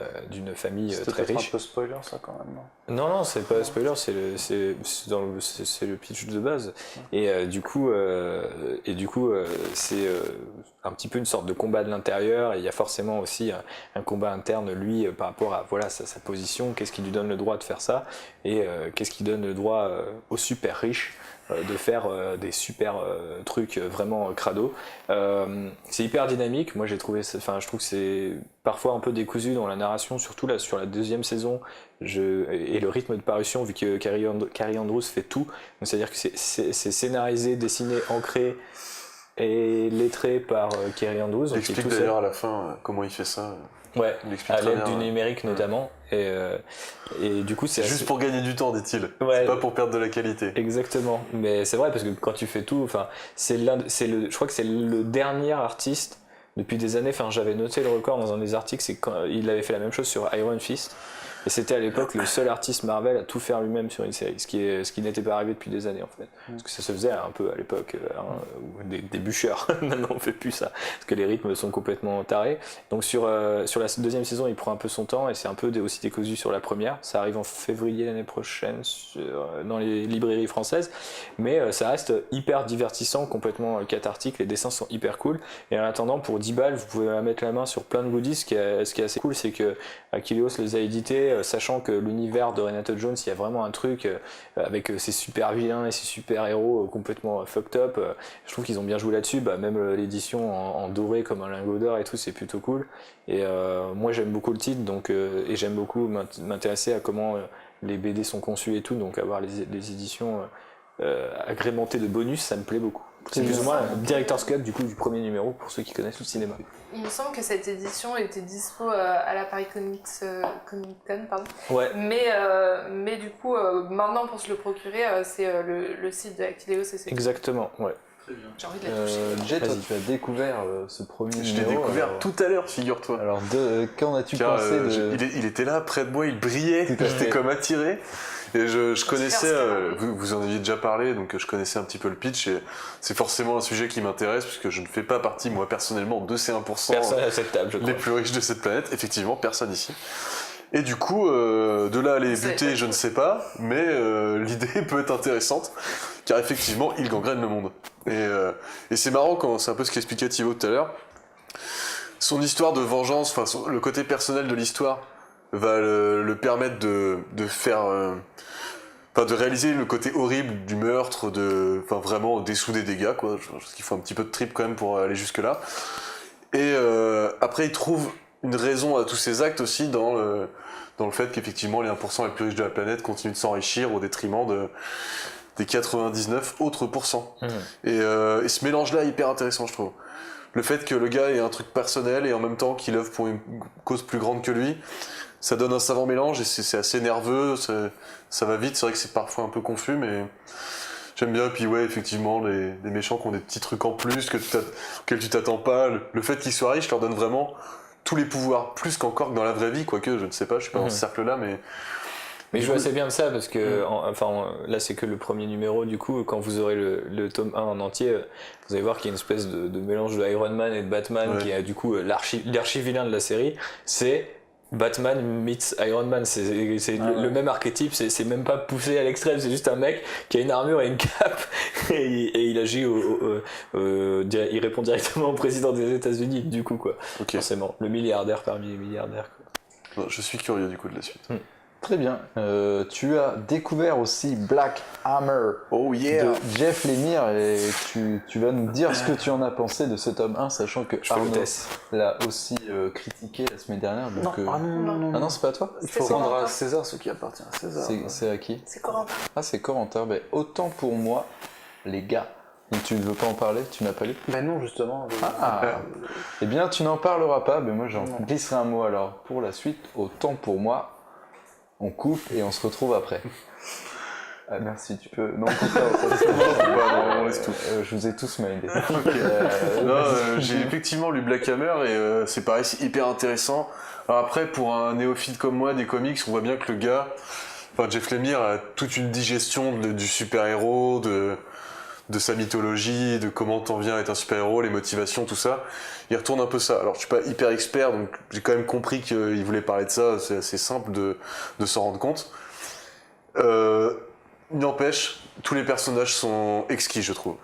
famille C'était très peut-être riche. un peu spoiler ça quand même, non? Non, c'est pas spoiler, c'est le pitch de base. Et du coup, c'est un petit peu une sorte de combat de l'intérieur. Et il y a forcément aussi un combat interne, lui, par rapport à voilà, sa position, qu'est-ce qui lui donne le droit de faire ça, et qu'est-ce qui donne le droit aux super riches de faire des super trucs vraiment crado. C'est hyper dynamique. Moi, je trouve que c'est parfois un peu décousu dans la narration, surtout là sur la deuxième saison. Et le rythme de parution, vu que Carrie Andrews fait tout, c'est-à-dire que c'est scénarisé, dessiné, ancré et lettré par Carrie Andrews. Il explique d'ailleurs à la fin comment il fait ça. Ouais, Il explique à très l'aide bien, du numérique notamment. Et du coup, C'est juste pour gagner du temps, dit-il. Ouais. C'est pas pour perdre de la qualité. Exactement, mais c'est vrai parce que quand tu fais tout, enfin, je crois que c'est le dernier artiste depuis des années. Enfin, j'avais noté le record dans un des articles, c'est quand il avait fait la même chose sur Iron Fist. Et c'était à l'époque le seul artiste Marvel à tout faire lui-même sur une série, ce qui n'était pas arrivé depuis des années en fait. Parce que ça se faisait un peu à l'époque, où des bûcheurs, maintenant on fait plus ça, parce que les rythmes sont complètement tarés. Donc sur la deuxième saison, il prend un peu son temps, et c'est un peu aussi décousu sur la première. Ça arrive en février l'année prochaine dans les librairies françaises, mais ça reste hyper divertissant, complètement cathartique, les dessins sont hyper cool. Et en attendant, pour 10 balles, vous pouvez mettre la main sur plein de goodies. Ce qui est assez cool, c'est que Achilleos les a édités, sachant que l'univers de Renata Jones, il y a vraiment un truc avec ses super vilains et ses super héros complètement fucked up. Je trouve qu'ils ont bien joué là-dessus. Même l'édition en doré comme un lingot d'or et tout, c'est plutôt cool. Et moi j'aime beaucoup le titre, donc et j'aime beaucoup m'intéresser à comment les BD sont conçus et tout, donc avoir les éditions agrémentées de bonus, ça me plaît beaucoup. C'est plus ou moins le director's cut du coup du premier numéro pour ceux qui connaissent le cinéma. Il me semble que cette édition était dispo à la Paris Comic Con, pardon. Ouais. Mais du coup, maintenant pour se le procurer, c'est le site de Achilleos et c'est Exactement, ouais. J'ai envie de la toucher. Jay, toi Vas-y. tu as découvert ce premier Je l'ai numéro. découvert alors- tout à l'heure, figure-toi. Alors, qu'en as-tu Car, pensé de... il était là près de moi, il brillait, Tout à j'étais fait. comme attiré. Et je connaissais, Super, vous en aviez déjà parlé, donc je connaissais un petit peu le pitch, et c'est forcément un sujet qui m'intéresse, puisque je ne fais pas partie, moi personnellement, de ces 1% Personne à cette table, je crois. les plus riches de cette planète, effectivement, personne ici. Et du coup, de là à les Vous savez buter, pas je ne sais pas, mais l'idée peut être intéressante, car effectivement, il gangrène le monde. Et c'est marrant, quand c'est un peu ce qu'expliquait Thibaut tout à l'heure, son histoire de vengeance, enfin le côté personnel de l'histoire, va le permettre de faire... Enfin, de réaliser le côté horrible du meurtre, enfin vraiment dessous des dégâts, quoi. Je pense qu'il faut un petit peu de trip quand même pour aller jusque-là. Et après, il trouve une raison à tous ces actes aussi dans le fait qu'effectivement les 1% les plus riches de la planète continuent de s'enrichir au détriment des 99 autres pourcents. Et ce mélange-là est hyper intéressant, je trouve. Le fait que le gars ait un truc personnel et en même temps qu'il œuvre pour une cause plus grande que lui, ça donne un savant mélange et c'est assez nerveux, ça va vite, c'est vrai que c'est parfois un peu confus, mais j'aime bien. Puis ouais, effectivement, les méchants qui ont des petits trucs en plus auxquels tu t'attends pas, le fait qu'ils soient riches leur donne vraiment tous les pouvoirs, plus qu'encore que dans la vraie vie, quoique je ne sais pas, je suis pas dans ce cercle-là, mais... Mais je vois assez bien de ça parce que là c'est que le premier numéro, du coup quand vous aurez le tome 1 en entier, vous allez voir qu'il y a une espèce de mélange de Iron Man et de Batman qui est du coup l'archi-vilain de la série. C'est Batman meets Iron Man, c'est le même archétype, c'est même pas poussé à l'extrême, c'est juste un mec qui a une armure et une cape et il agit il répond directement au président des États-Unis du coup quoi. Ok. Forcément, le milliardaire parmi les milliardaires quoi. Je suis curieux du coup de la suite. Très bien. Tu as découvert aussi Black Hammer Oh yeah! de Jeff Lemire et tu vas nous dire ce que tu en as pensé de ce tome 1, sachant que Je fais le Arnaud test. l'a aussi critiqué la semaine dernière. Donc, non. Ah non, c'est pas à toi? Il faut C'est rendre Corentin. à César ce qui appartient à César. C'est à qui? C'est Corentin. Ah, c'est Corentin. Ben, autant pour moi, les gars. Donc, tu ne veux pas en parler? Tu n'as pas lu? Ben non, justement. Eh bien, tu n'en parleras pas. Mais moi, j'en Non. glisserai un mot alors pour la suite. Autant pour moi, on coupe et on se retrouve après. Ah, merci, tu peux. Non, coupe pas. on laisse tout. Je vous ai tous mailé. J'ai effectivement lu Black Hammer et c'est pareil, c'est hyper intéressant. Alors après, pour un néophyte comme moi des comics, on voit bien que le gars, enfin Jeff Lemire a toute une digestion du super-héros, de de sa mythologie, de comment t'en viens à être un super-héros, les motivations, tout ça. Il retourne un peu ça. Alors je suis pas hyper expert, donc j'ai quand même compris qu'il voulait parler de ça, c'est assez simple de s'en rendre compte. N'empêche, tous les personnages sont exquis, je trouve.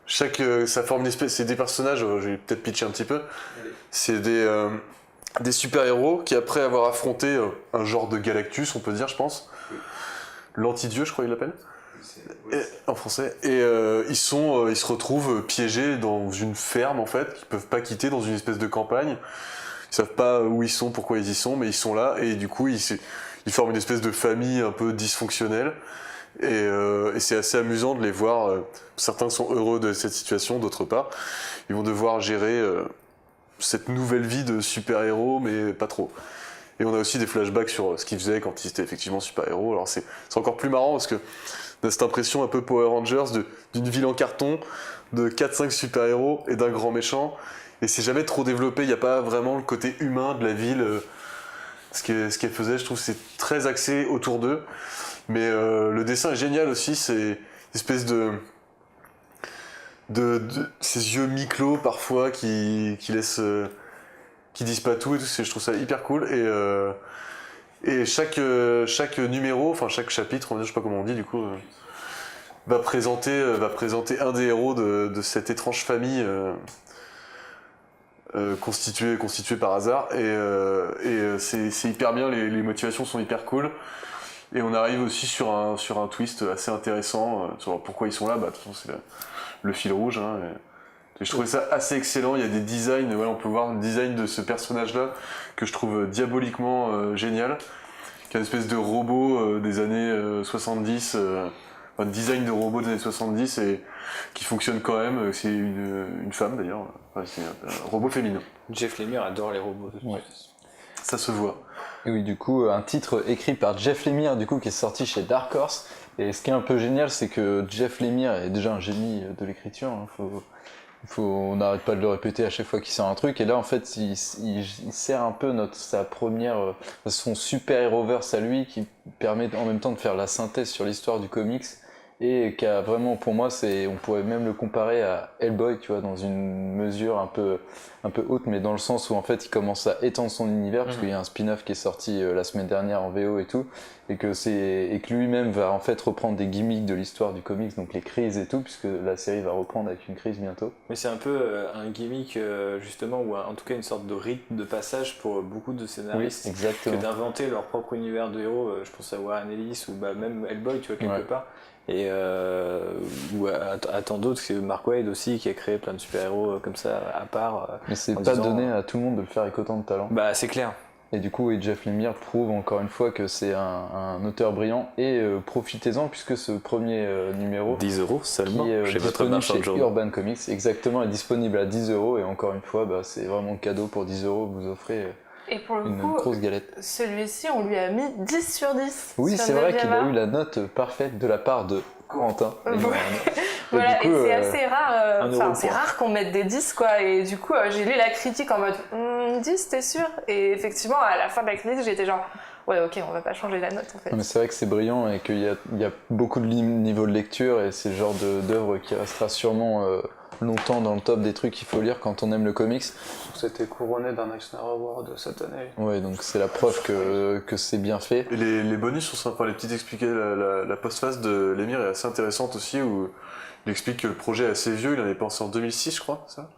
Ça forme une espèce, c'est des personnages, je vais peut-être pitcher un petit peu, c'est des super-héros qui, après avoir affronté un genre de Galactus, on peut dire, je pense, l'anti-dieu, je crois qu'il l'appelle, en français, et ils se retrouvent piégés dans une ferme, en fait, qu'ils peuvent pas quitter, dans une espèce de campagne. Ils savent pas où ils sont, pourquoi ils y sont, mais ils sont là, et du coup, ils forment une espèce de famille un peu dysfonctionnelle. Et c'est assez amusant de les voir. Certains sont heureux de cette situation, d'autres pas. Ils vont devoir gérer cette nouvelle vie de super-héros, mais pas trop. Et on a aussi des flashbacks sur ce qu'ils faisaient quand ils étaient effectivement super-héros. Alors c'est encore plus marrant parce que on a cette impression un peu Power Rangers d'une ville en carton, de 4-5 super-héros et d'un grand méchant. Et c'est jamais trop développé, il n'y a pas vraiment le côté humain de la ville. Ce qu'elle faisait, je trouve, c'est très axé autour d'eux. Mais le dessin est génial aussi, c'est une espèce de ces yeux mi-clos parfois qui laissent, qui disent pas tout et tout. Je trouve ça hyper cool. Et chaque numéro, enfin chaque chapitre, on va dire, je sais pas comment on dit du coup, va présenter un des héros de cette étrange famille constituée par hasard. Et c'est hyper bien, les motivations sont hyper cool. Et on arrive aussi sur un twist assez intéressant sur pourquoi ils sont là. Bah, de toute façon, c'est le fil rouge. Hein, et je trouvais ça assez excellent. Il y a des designs, ouais, on peut voir le design de ce personnage-là que je trouve diaboliquement génial. Qui est une espèce de robot des années 70, un design de robot des années 70 et qui fonctionne quand même. C'est une femme d'ailleurs. Enfin, c'est un robot féminin. Jeff Lemire adore les robots. Ouais. Ça se voit. Et oui, du coup, un titre écrit par Jeff Lemire, du coup, qui est sorti chez Dark Horse. Et ce qui est un peu génial, c'est que Jeff Lemire est déjà un génie de l'écriture. Hein. On n'arrête pas de le répéter à chaque fois qu'il sort un truc. Et là, en fait, il sert un peu son super-héroverse à lui, qui permet en même temps de faire la synthèse sur l'histoire du comics. Et qui a vraiment, pour moi, on pourrait même le comparer à Hellboy, tu vois, dans une mesure un peu haute, mais dans le sens où en fait il commence à étendre son univers, parce qu'il y a un spin-off qui est sorti la semaine dernière en VO et tout, et que lui-même va en fait reprendre des gimmicks de l'histoire du comics, donc les crises et tout, puisque la série va reprendre avec une crise bientôt. Mais c'est un peu un gimmick justement, ou en tout cas une sorte de rythme de passage pour beaucoup de scénaristes, oui, exactement, que d'inventer leur propre univers de héros. Je pense à Warren Ellis ou même Hellboy, tu vois, quelque part. Et ou à tant d'autres, c'est Mark Waid aussi qui a créé plein de super-héros comme ça à part. Mais c'est pas donné à tout le monde de le faire avec autant de talent. Bah c'est clair. Et du coup, Jeff Lemire prouve encore une fois que c'est un auteur brillant et profitez-en puisque ce premier numéro 10 € seulement qui est chez votre disponible marchand chez de journaux. Urban Comics, exactement, est disponible à 10 € et encore une fois, bah, c'est vraiment cadeau pour 10 €, vous offrez Et pour le une coup, grosse galette. celui-ci, on lui a mis 10 sur 10. Oui, sur c'est vrai qu'il a 9e eu la note parfaite de la part de Corentin. Voilà, du coup, et c'est assez rare, un euro c'est point. rare qu'on mette des 10 quoi, et du coup j'ai lu la critique en mode 10 t'es sûr? Et effectivement à la fin de la critique j'étais genre ouais ok on va pas changer la note en fait. Non, mais c'est vrai que c'est brillant et qu'il y a beaucoup de niveaux de lecture et c'est le genre d'œuvre qui restera sûrement longtemps dans le top des trucs qu'il faut lire quand on aime le comics. C'était couronné d'un Eisner Award cette année. Ouais, donc c'est la preuve que c'est bien fait. Et les bonus sont sympas, les petites expliquées, la postface de Lemire est assez intéressante aussi, où il explique que le projet est assez vieux, il en avait pensé en 2006 je crois, ça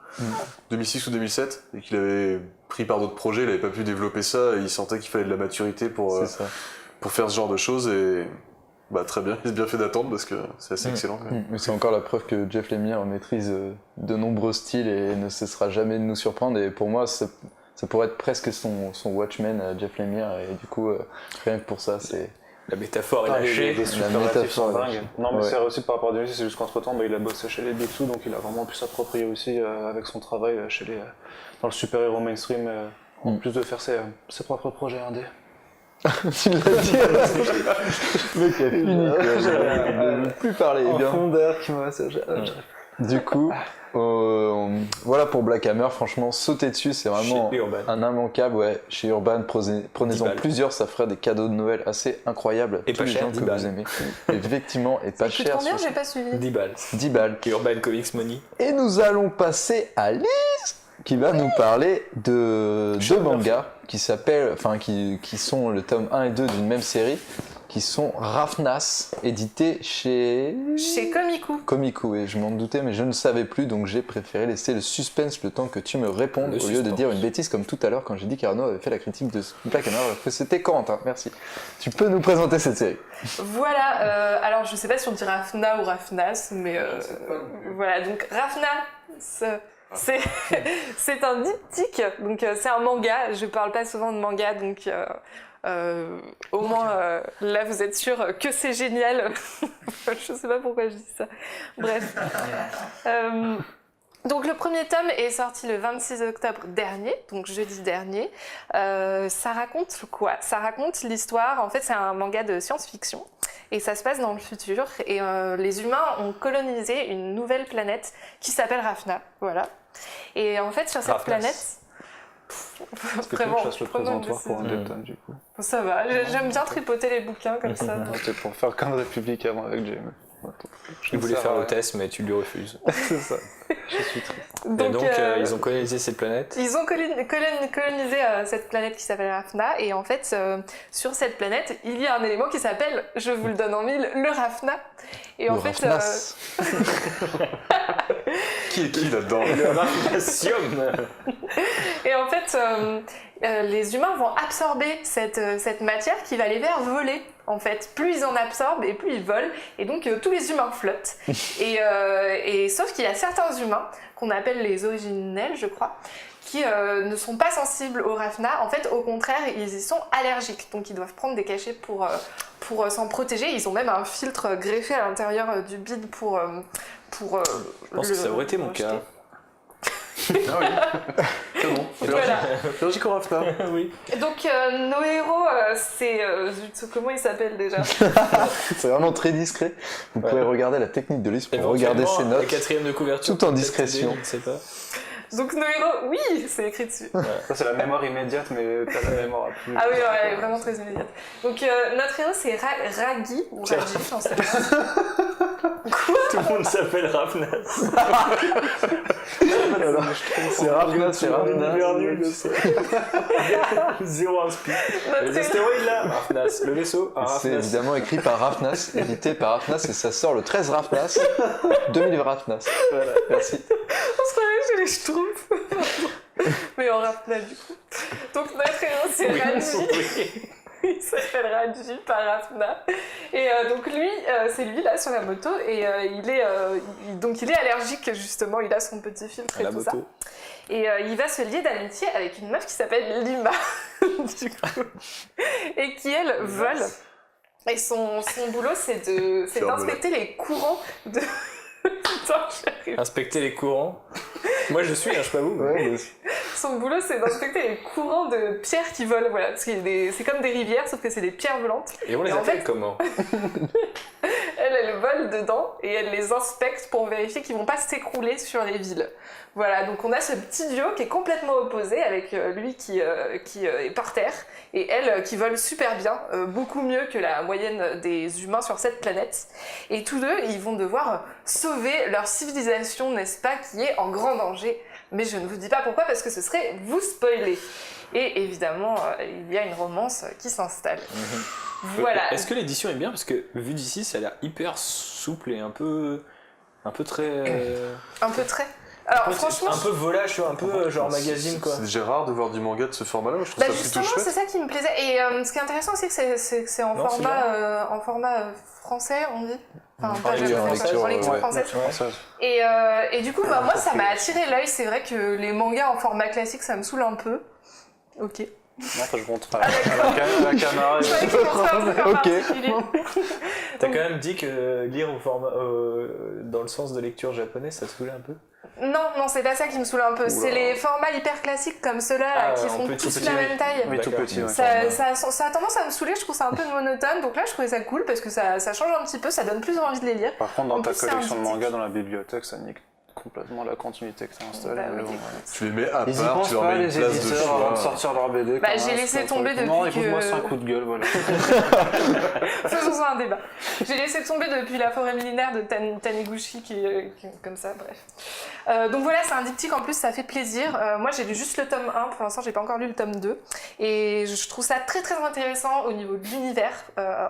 2006 ou 2007, et qu'il avait pris par d'autres projets, il avait pas pu développer ça, et il sentait qu'il fallait de la maturité pour faire ce genre de choses, et bah très bien, il a bien fait d'attendre parce que c'est assez excellent quand même. Mais c'est encore la preuve que Jeff Lemire maîtrise de nombreux styles et ne cessera jamais de nous surprendre, et pour moi ça pourrait être presque son Watchmen à Jeff Lemire, et du coup rien que pour ça c'est... La métaphore est lâchée. Les superlatifs sont métaphore, dingues. Non, mais ouais. c'est aussi par rapport à Denis, c'est juste qu'entre temps, il a bossé chez les Bixou, donc il a vraiment pu s'approprier aussi avec son travail dans le super-héros mainstream, en plus de faire ses propres projets indés. Tu l'as dit. Le mec a fini, il ne veut plus parler. En bien. fond d'air qui m'a Du coup, voilà pour Black Hammer, franchement, sauter dessus, c'est vraiment Chez Urban. un immanquable. Ouais, chez Urban, prenez-en 10 balles. plusieurs, ça ferait des cadeaux de Noël assez incroyables à Et tous pas les cher, gens 10 que balles. vous aimez. Effectivement, et pas Ça coûte cher. combien? sur- J'ai pas suivi. 10 balles. 10 balles. Urban Comics Money. Et nous allons passer à Lise qui va nous parler de deux mangas qui s'appellent, enfin qui sont le tome 1 et 2 d'une même série, qui sont Rafnas, édités chez Comico. Comico. Et je m'en doutais, mais je ne savais plus, donc j'ai préféré laisser le suspense le temps que tu me répondes, Le au lieu de suspense. dire une bêtise comme tout à l'heure quand j'ai dit qu'Arnaud avait fait la critique de Black Hammer, alors que c'était Corentin. Merci. Tu peux nous présenter cette série? Voilà, alors je sais pas si on dit Rafna ou Rafnas, mais voilà, donc Rafna, c'est un diptyque, donc c'est un manga, je parle pas souvent de manga, donc au moins là vous êtes sûr que c'est génial. Je sais pas pourquoi je dis ça. Bref. Donc le premier tome est sorti le 26 octobre dernier, donc jeudi dernier. Ça raconte quoi? Ça raconte l'histoire, en fait c'est un manga de science-fiction, et ça se passe dans le futur, et les humains ont colonisé une nouvelle planète qui s'appelle Rafna, voilà. Et en fait sur cette Rafnas. planète... Est-ce que tu veux que je fasse le vraiment présentoir pour un décidé. Depton du coup? Ça va, j'aime bien tripoter les bouquins comme ça. C'était pour faire comme République avant avec James. Il voulait faire l'hôtesse, mais tu lui refuses. C'est ça. Je suis triste. Et donc, ils ont colonisé cette planète. Ils ont colonisé cette planète qui s'appelle Rafna, et en fait, sur cette planète, il y a un élément qui s'appelle, je vous le donne en mille, le Rafna. Et en Le fait, Rafnas. Qui est qui là-dedans? Le Rafnasium. et en fait les humains vont absorber cette matière qui va les faire voler. En fait, plus ils en absorbent et plus ils volent, et donc tous les humains flottent. Et sauf qu'il y a certains humains qu'on appelle les originels, je crois, qui ne sont pas sensibles au Rafna. En fait, au contraire, ils y sont allergiques, donc ils doivent prendre des cachets pour s'en protéger. Ils ont même un filtre greffé à l'intérieur du bide pour Je pense que ça aurait été mon cas. Ah oui. C'est bon. Voilà. Logique au Rafna. Oui. Et donc nos héros, c'est comment ils s'appellent déjà? C'est vraiment très discret. Vous pouvez regarder la technique de Lise pour regarder ses Éventuellement, notes. La quatrième de couverture. tout en peut-être discrétion. aider, je ne sais pas. Donc nos héros, oui, c'est écrit dessus. Ça, c'est la mémoire immédiate, mais t'as la mémoire à plus. Ah oui, ouais, vraiment très immédiate. Donc notre héros c'est Ragi, ou Raji, j'en sais pas. Tout le monde s'appelle Rafnas. C'est Rafnas, c'est Rafnas. Zéro inspi. Notre Les héros- astéroïdes là, Rafnas. Le vaisseau, un C'est Rafnas. évidemment écrit par Rafnas, édité par Rafnas, et ça sort le 13 Rafnas 2000 Rafnas. Voilà, merci. On se croirait chez les Schtroumpfs. Mais en Rafna du coup. Donc notre héros c'est Raji. Il s'appelle Raji par Rafna. Et donc lui, c'est lui là sur la moto, et il est allergique justement, il a son petit filtre À et la tout ça. moto. Et il va se lier d'amitié avec une meuf qui s'appelle Lima, du coup, et qui elle vole. Et son boulot c'est d'inspecter les courants de... Putain, j'arrive. Inspecter les courants. Moi je suis, hein, je sais pas vous. Ouais, Son boulot c'est d'inspecter les courants de pierres qui volent, voilà, parce que c'est comme des rivières, sauf que c'est des pierres volantes. Et on les Et en appelle fait- comment? Elle vole dedans et elle les inspecte pour vérifier qu'ils vont pas s'écrouler sur les villes. Voilà, donc on a ce petit duo qui est complètement opposé, avec lui qui est par terre et elle qui vole super bien, beaucoup mieux que la moyenne des humains sur cette planète. Et tous deux, ils vont devoir sauver leur civilisation, n'est-ce pas, qui est en grand danger. Mais je ne vous dis pas pourquoi, parce que ce serait vous spoiler. Et évidemment, il y a une romance qui s'installe. Voilà. Est-ce que l'édition est bien? Parce que vu d'ici, ça a l'air hyper souple et un peu très. Un peu très... Alors franchement... un peu volage, tu vois, un peu genre magazine quoi. C'est déjà rare de voir du manga de ce format-là. Je trouve Bah ça plutôt justement, c'est chouette. ça qui me plaisait. Et ce qui est intéressant aussi, c'est que c'est en Non, c'est format français, on dit. Enfin, En pas lecture, japonais, en en lecture ouais. française. Française. Et du coup, bah, moi, ça m'a attiré l'œil. C'est vrai que les mangas en format classique, ça me saoule un peu. Ok. Non, je montre à la caméra. Je croyais qu'il montrait un truc en Ok. particulier. T'as quand même dit que lire au format, dans le sens de lecture japonais, ça te saoulait un peu? Non, c'est pas ça qui me saoule un peu. C'est les formats hyper classiques comme ceux-là là, qui font tous la même taille. Oui, tout petit, ouais. Ça a tendance à me saouler, je trouve ça un peu monotone. Donc là, je trouvais ça cool parce que ça change un petit peu, ça donne plus envie de les lire. Par contre, dans En ta plus, c'est collection de un mangas dans la bibliothèque, ça nique complètement la continuité que tu as installée. Bah, mais oui, bon, écoute. ouais. Tu les mets à Ils y part, pensent tu leur pas, mets une les place de éditeurs, avant de choix. sortir leur BD. Bah, comme j'ai un, laissé c'est un tomber truc. depuis Non, écoute-moi, que- c'est un coup de gueule, voilà. Faisons un débat. J'ai laissé tomber depuis La forêt millénaire de Taniguchi, qui est comme ça, bref. Donc voilà, c'est un diptyque en plus, ça fait plaisir. Moi j'ai lu juste le tome 1, pour l'instant j'ai pas encore lu le tome 2. Et je trouve ça très très intéressant au niveau de l'univers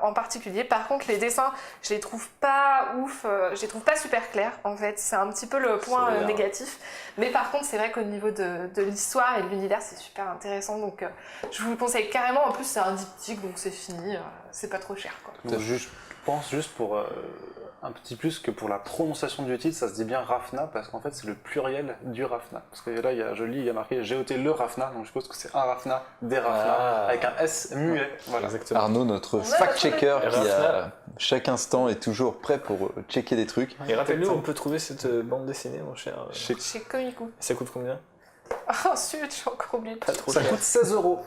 en particulier. Par contre, les dessins, je les trouve pas ouf, je les trouve pas super clairs en fait. C'est un petit peu le point négatif. Mais par contre, c'est vrai qu'au niveau de l'histoire et de l'univers, c'est super intéressant. Donc je vous le conseille carrément. En plus, c'est un diptyque, donc c'est fini. C'est pas trop cher quoi. Donc, je pense juste pour un petit plus que pour la prononciation du titre, ça se dit bien Rafna parce qu'en fait c'est le pluriel du Rafna. Parce que là, je lis, il y a marqué j'ai ôté le Rafna, donc je suppose que c'est un Rafna, des Rafna, avec un S muet. Voilà. Exactement. Arnaud, notre On a fact-checker notre qui Rafna. à chaque instant est toujours prêt pour checker des trucs. Et rappelle-nous, on peut trouver cette bande dessinée, mon cher. Chez Komiku. Ça coûte combien? Ah, ensuite, j'ai encore oublié. Pas trop Ça cher. coûte 16 €.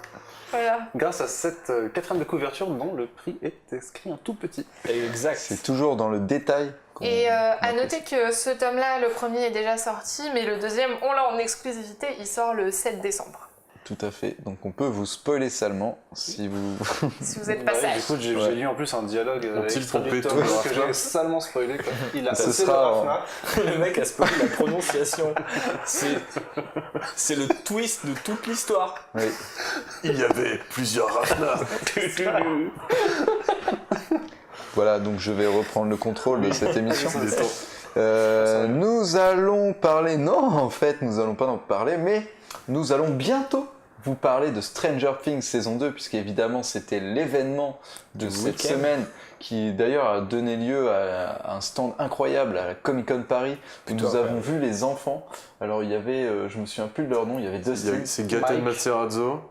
Voilà. Grâce à cette quatrième de couverture dont le prix est inscrit en tout petit. Exact. C'est toujours dans le détail. Et à apprécie. noter que ce tome-là, le premier est déjà sorti, mais le deuxième, on l'a en exclusivité, il sort le 7 décembre. Tout à fait. Donc on peut vous spoiler salement si vous. Si vous êtes Bah pas oui, sage. du coup, j'ai Ouais. lu en plus un dialogue Ont-ils trompé extra-victor tout le que Rafna j'ai salement spoilé. Quoi. Il a Ce sauté sera le en- Rafna. Le mec a spoilé la prononciation. C'est le twist de toute l'histoire. Oui. Il y avait plusieurs Rafna. Voilà, donc je vais reprendre le contrôle de cette émission. Il est temps. Nous allons parler, non en fait nous allons pas en parler, mais nous allons bientôt vous parler de Stranger Things saison 2, puisqu'évidemment c'était l'événement de Du cette week-end. semaine, qui d'ailleurs a donné lieu à un stand incroyable à la Comic Con Paris, où Putain, nous avons ouais. vu les enfants. Alors il y avait, je me souviens plus de leur nom, il y avait Dustin, C'est Gaten Mike. Materazzo.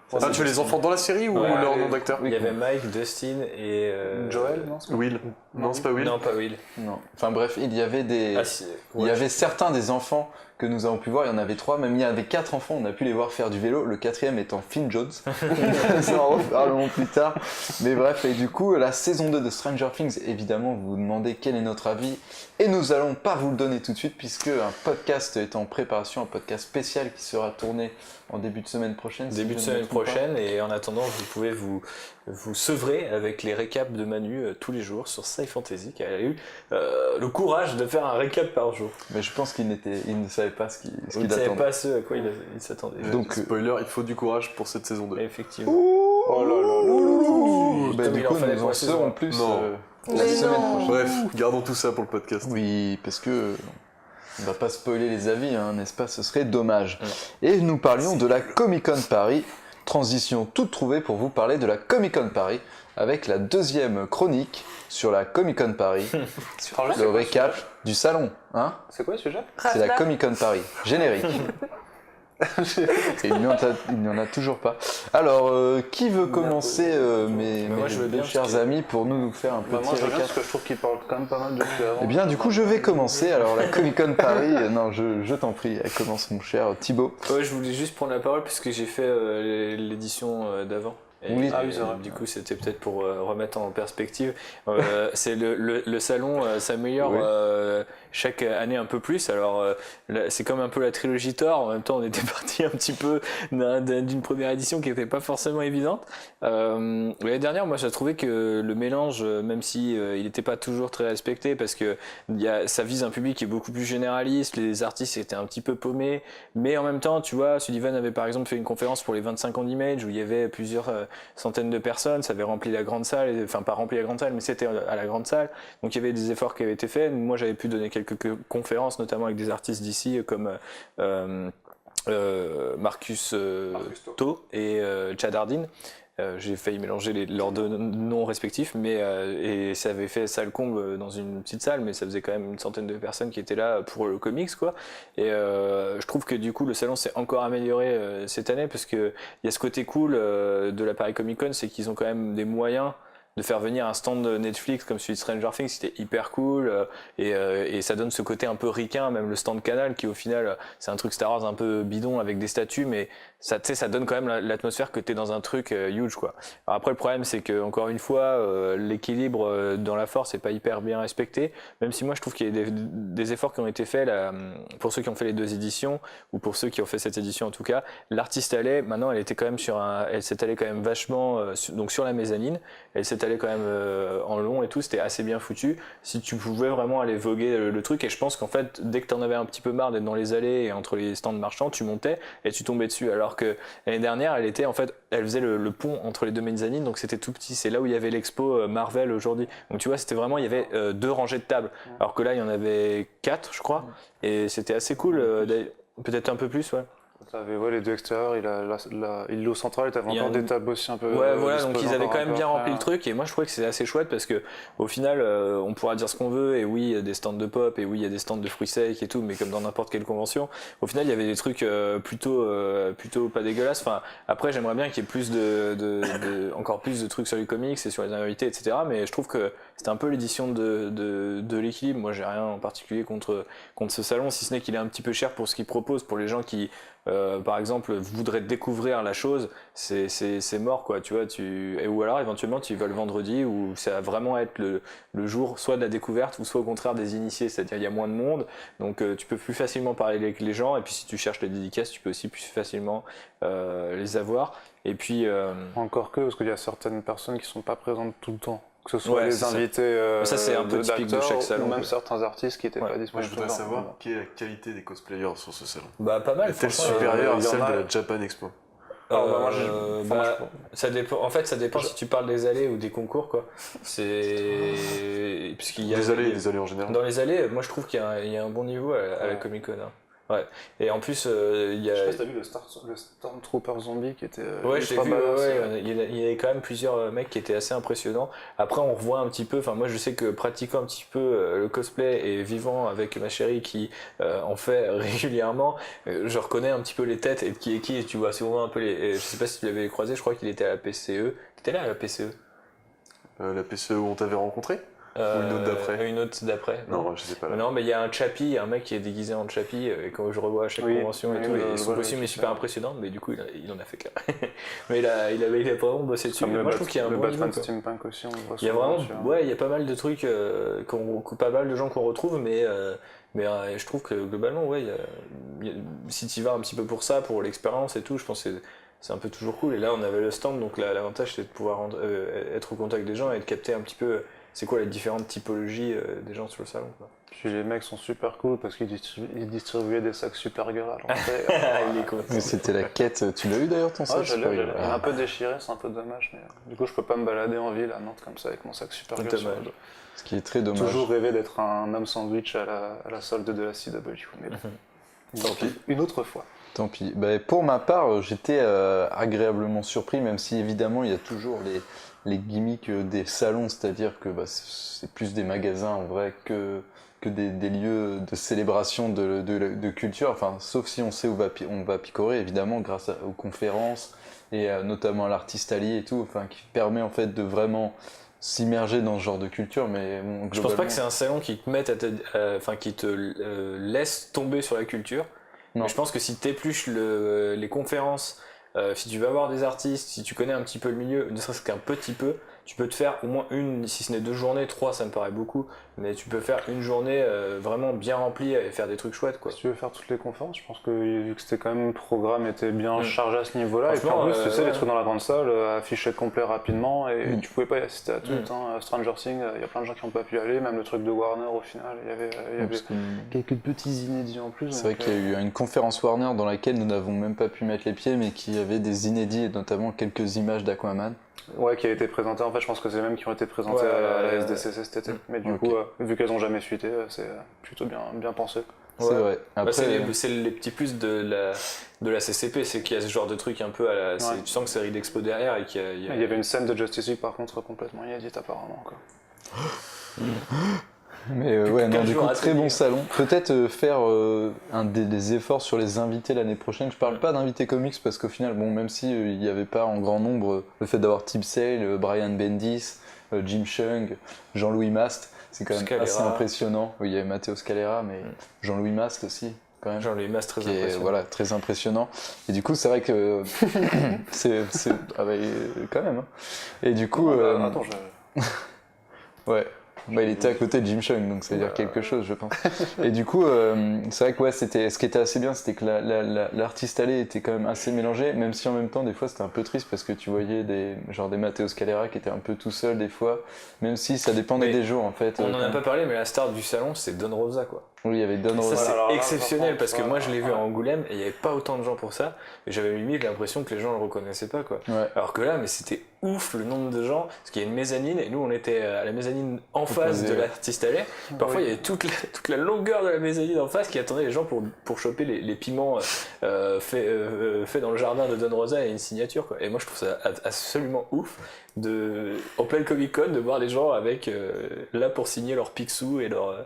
Ça, Ah, c'est tu veux les enfants dans la série ou Ouais, leur les- nom d'acteur? Il y avait Mike, Dustin et. Joel, non c'est pas- Will. Non, c'est pas Will. Non, pas Will. Non. Enfin bref, il y avait des... Ah, si. Il y avait certains des enfants que nous avons pu voir, il y en avait 3, même il y avait 4 enfants, on a pu les voir faire du vélo, le 4e étant Finn Jones. Nous en reparlerons plus tard. Mais bref, et du coup, la saison 2 de Stranger Things, évidemment, vous vous demandez quel est notre avis, et nous allons pas vous le donner tout de suite, puisque un podcast est en préparation, un podcast spécial qui sera tourné en début de semaine prochaine. si Début de je ne me semaine trompe pas. prochaine, et en attendant, vous pouvez vous sevrer avec les récaps de Manu tous les jours sur Sci Fantasy, qui a eu le courage de faire un récap par jour. Mais je pense qu'il ne savait pas ce Vous qu'il ne savez attendait. pas ce à quoi il s'attendait. Donc, Spoiler, il faut du courage pour cette saison 2. Effectivement. Oh là là là. Bah, Comme du il en coup, fallait nous pour en la saison saurons un. plus Non. la Mais semaine non. prochaine. Bref, gardons tout ça pour le podcast. Oui, parce que on va pas spoiler les avis, hein, n'est-ce pas? Ce serait dommage. Non. Et nous parlions de la Comic Con Paris. Transition toute trouvée pour vous parler de la Comic Con Paris avec la deuxième chronique sur la Comic Con Paris, Alors, le récap du salon. Hein? C'est quoi le sujet? C'est la Rafna. Comic Con Paris. Générique. Et il n'y en a toujours pas. Alors, qui veut commencer, mes moi, je veux bien, chers parce que- amis, pour nous faire un Bah, petit moi je veux bien récap? parce que je trouve qu'il parle quand même pas mal depuis avant. Eh bien, du coup, je vais commencer. Alors, la Comic Con Paris, non, je t'en prie, elle commence, mon cher Thibaut. Ouais, je voulais juste prendre la parole parce que j'ai fait l'édition d'avant. Et, Oui. Ah oui, c'est vrai. Du coup, c'était peut-être pour remettre en perspective. C'est le salon s'améliore Oui. chaque année un peu plus. Alors, c'est comme un peu la trilogie Thor. En même temps, on était parti un petit peu d'une première édition qui n'était pas forcément évidente. L'année dernière, moi, j'ai trouvé que le mélange, même si il n'était pas toujours très respecté, parce que ça vise un public qui est beaucoup plus généraliste. Les artistes étaient un petit peu paumés, mais en même temps, tu vois, Sullivan avait par exemple fait une conférence pour les 25 ans d'Image où il y avait plusieurs centaines de personnes, ça avait rempli la grande salle, enfin pas rempli la grande salle, mais c'était à la grande salle, donc il y avait des efforts qui avaient été faits. Moi j'avais pu donner quelques conférences, notamment avec des artistes d'ici comme Marcus To et Chad Hardin. J'ai failli mélanger leurs deux noms respectifs, mais et ça avait fait salle comble dans une petite salle, mais ça faisait quand même une centaine de personnes qui étaient là pour le comics, quoi. Et je trouve que du coup le salon s'est encore amélioré cette année parce que il y a ce côté cool de la Paris Comic Con, c'est qu'ils ont quand même des moyens de faire venir un stand de Netflix comme celui de Stranger Things, c'était hyper cool, et ça donne ce côté un peu ricain, même le stand Canal qui au final c'est un truc Star Wars un peu bidon avec des statues, mais ça, tu sais, ça donne quand même l'atmosphère que t'es dans un truc huge, quoi. Alors après le problème c'est que encore une fois l'équilibre dans la Force est pas hyper bien respecté, même si moi je trouve qu'il y a des efforts qui ont été faits là, pour ceux qui ont fait les 2 éditions ou pour ceux qui ont fait cette édition en tout cas. L'artiste allait, maintenant elle était quand même elle s'étalait quand même vachement donc sur la mezzanine, elle s'étalait quand même en long et tout, c'était assez bien foutu. Si tu pouvais vraiment aller voguer le truc, et je pense qu'en fait dès que t'en avais un petit peu marre d'être dans les allées et entre les stands marchands, tu montais et tu tombais dessus. Alors que l'année dernière, elle faisait le pont entre les 2 mezzanines, donc c'était tout petit. C'est là où il y avait l'expo Marvel aujourd'hui. Donc tu vois, c'était vraiment, il y avait 2 rangées de tables, alors que là il y en avait 4, je crois, et c'était assez cool. Peut-être un peu plus, ouais. T'avais les 2 extérieurs, l'îlot central, t'avais encore des tables aussi un peu. Ouais, voilà, donc ils disposant avaient par quand même bien rapport rempli le truc, et moi je trouvais que c'est assez chouette parce que au final, on pourra dire ce qu'on veut, et oui, il y a des stands de pop, et oui, il y a des stands de fruits secs et tout, mais comme dans n'importe quelle convention, au final, il y avait des trucs plutôt pas dégueulasses. Enfin, après, j'aimerais bien qu'il y ait plus encore plus de trucs sur les comics et sur les invités, etc. Mais je trouve que c'était un peu l'édition de l'équilibre. Moi, j'ai rien en particulier contre ce salon, si ce n'est qu'il est un petit peu cher pour ce qu'il propose, pour les gens qui par exemple voudraient découvrir la chose, c'est mort, quoi, tu vois, ou alors éventuellement tu y vas le vendredi où ça va vraiment être le jour soit de la découverte ou soit au contraire des initiés, c'est-à-dire il y a moins de monde, donc tu peux plus facilement parler avec les gens, et puis si tu cherches les dédicaces tu peux aussi plus facilement les avoir, et puis Encore que, parce qu'il y a certaines personnes qui sont pas présentes tout le temps, que ce soit Ouais, les c'est ça. invités Ça, c'est un peu typique de chaque salon, ou même quoi. certains artistes qui étaient pas Moi, disponibles. je voudrais tout le temps. savoir quelle est la qualité des cosplayers sur ce salon. bah pas mal, Est-elle franchement, supérieure à il y en celle a- de la Japan Expo? Moi, Ça dépend. En fait, ça dépend si tu parles des allées ou des concours, quoi. C'est puisqu'il y a Les allées en général. dans les allées. Moi, je trouve qu'il y a un bon niveau à la Comic Con, hein. Ouais. Et en plus, il y Je sais a. pas si t'as vu le Stormtrooper zombie qui était. Ouais, je l'ai ultra vu. badass, Il y avait quand même plusieurs mecs qui étaient assez impressionnants. Après, on revoit un petit peu. Enfin, moi, je sais que pratiquant un petit peu le cosplay et vivant avec ma chérie qui en fait régulièrement, je reconnais un petit peu les têtes et qui est qui. Tu vois souvent un peu les. Je sais pas si tu l'avais croisé. Je crois qu'il était à la PCE. T'étais là à la PCE? La PCE où on t'avait rencontré? Ou une autre d'après? Une autre d'après. Non, je sais pas là. Non, mais il y a un Chappie, un mec qui est déguisé en Chappie, et quand je revois à chaque convention et tout, et son costume est super impressionnant, mais du coup, il en a fait qu'un. Mais il a vraiment bossé dessus. Comme Moi, je trouve qu'il y a un le bon Batman niveau, quoi. Steampunk aussi, on le voit Il y a souvent vraiment, dessus, hein. ouais, il y a pas mal de trucs, pas mal de gens qu'on retrouve, mais je trouve que globalement, ouais, si tu y vas un petit peu pour ça, pour l'expérience et tout, je pense que c'est un peu toujours cool. Et là, on avait le stand, donc l'avantage c'est de pouvoir être au contact des gens et de capter un petit peu c'est quoi les différentes typologies des gens sur le salon, quoi. Puis les mecs sont super cool parce qu'ils distribuaient des sacs Supergirl à l'entrée. Il est con. Mais c'était la quête. Tu l'as eu d'ailleurs ton sac? Je l'ai. Il est Ah. un peu déchiré, c'est un peu dommage. Mais du coup, je peux pas me balader en ville à Nantes comme ça avec mon sac Supergirl sur le Dommage. dos. Ce qui est très dommage. Toujours rêvé d'être un homme sandwich à la solde de la CW. Mais bon. Tant pis. Une autre fois. Tant pis. Bah, pour ma part, j'étais agréablement surpris, même si évidemment il y a toujours les gimmicks des salons, c'est-à-dire que c'est plus des magasins en vrai que des lieux de célébration de culture, enfin, sauf si on sait où on va picorer, évidemment, grâce aux conférences et notamment à l'artiste allié et tout, enfin, qui permet en fait de vraiment s'immerger dans ce genre de culture, mais bon, Je pense pas que c'est un salon qui te mette qui te laisse tomber sur la culture. Non. Mais je pense que si tu épluches les conférences, si tu vas voir des artistes, si tu connais un petit peu le milieu, ne serait-ce qu'un petit peu, tu peux te faire au moins une, si ce n'est 2 journées, 3 ça me paraît beaucoup, mais tu peux faire une journée vraiment bien remplie et faire des trucs chouettes, quoi. Si tu veux faire toutes les conférences, je pense que vu que c'était quand même le programme était bien chargé à ce niveau-là, et puis Franchement, en plus, tu sais, ouais. les trucs dans la grande salle affichaient complet rapidement, et Mm. tu pouvais pas y assister à toutes. Hein. Stranger Things, il y a plein de gens qui n'ont pas pu y aller, même le truc de Warner au final, il y avait Parce que quelques petits inédits en plus. c'est vrai qu'il y a eu une conférence Warner dans laquelle nous n'avons même pas pu mettre les pieds, mais qui avait des inédits, et notamment quelques images d'Aquaman. Ouais, qui a été présenté, en fait, je pense que c'est les mêmes qui ont été présentés Ouais, à la SDCC cet été. Mais du Ok. coup, vu qu'elles ont jamais fuité, c'est plutôt bien pensé. C'est Ouais. vrai. Bah, Après, c'est les petits plus de la CCP, c'est qu'il y a ce genre de truc un peu tu sens que c'est Read Expo derrière et qu'il y a- Il y avait une scène de Justice League par contre complètement inédite apparemment. Quoi. mais ouais, non, 15 du jours coup, à très tenir. bon salon. Peut-être faire des efforts sur les invités l'année prochaine. Je parle pas d'invités comics parce qu'au final, bon, même si il n'y avait pas en grand nombre le fait d'avoir Tim Sale, Brian Bendis, Jim Chung, Jean-Louis Mast, c'est quand même Scalera. assez impressionnant. Oui, il y avait Matteo Scalera, mais Jean-Louis Mast aussi, quand même. Jean-Louis Mas, très Qui est, impressionnant. voilà, très impressionnant. Et du coup, c'est vrai que ah bah, quand même. Hein. Et du coup, Attends, ouais. Bah, il était à côté de Jim Chung, donc ça veut dire quelque chose, je pense. Et du coup, c'est vrai que ouais, ce qui était assez bien, c'était que l'artiste allé était quand même assez mélangé, même si en même temps, des fois, c'était un peu triste parce que tu voyais des Matteo Scalera qui étaient un peu tout seul des fois, même si ça dépendait Mais des jours en fait. On n'en a pas parlé, mais la star du salon, c'est Don Rosa, quoi. Oui, il y avait Don Ça, Rosa. c'est alors là, exceptionnel par parce que contre, moi, je l'ai vu ouais. à Angoulême et il n'y avait pas autant de gens pour ça. Et j'avais limite l'impression que les gens le reconnaissaient pas, quoi. Ouais. Alors que là, mais c'était ouf le nombre de gens, parce qu'il y a une mezzanine et nous, on était à la mezzanine en face de ouais. l'artiste allé. Parfois, il y avait toute la longueur de la mezzanine en face qui attendait les gens pour choper les piments faits dans le jardin de Don Rosa et une signature, quoi. Et moi, je trouve ça absolument ouf en pleine Comic Con de voir les gens avec là pour signer leur Picsou et leur.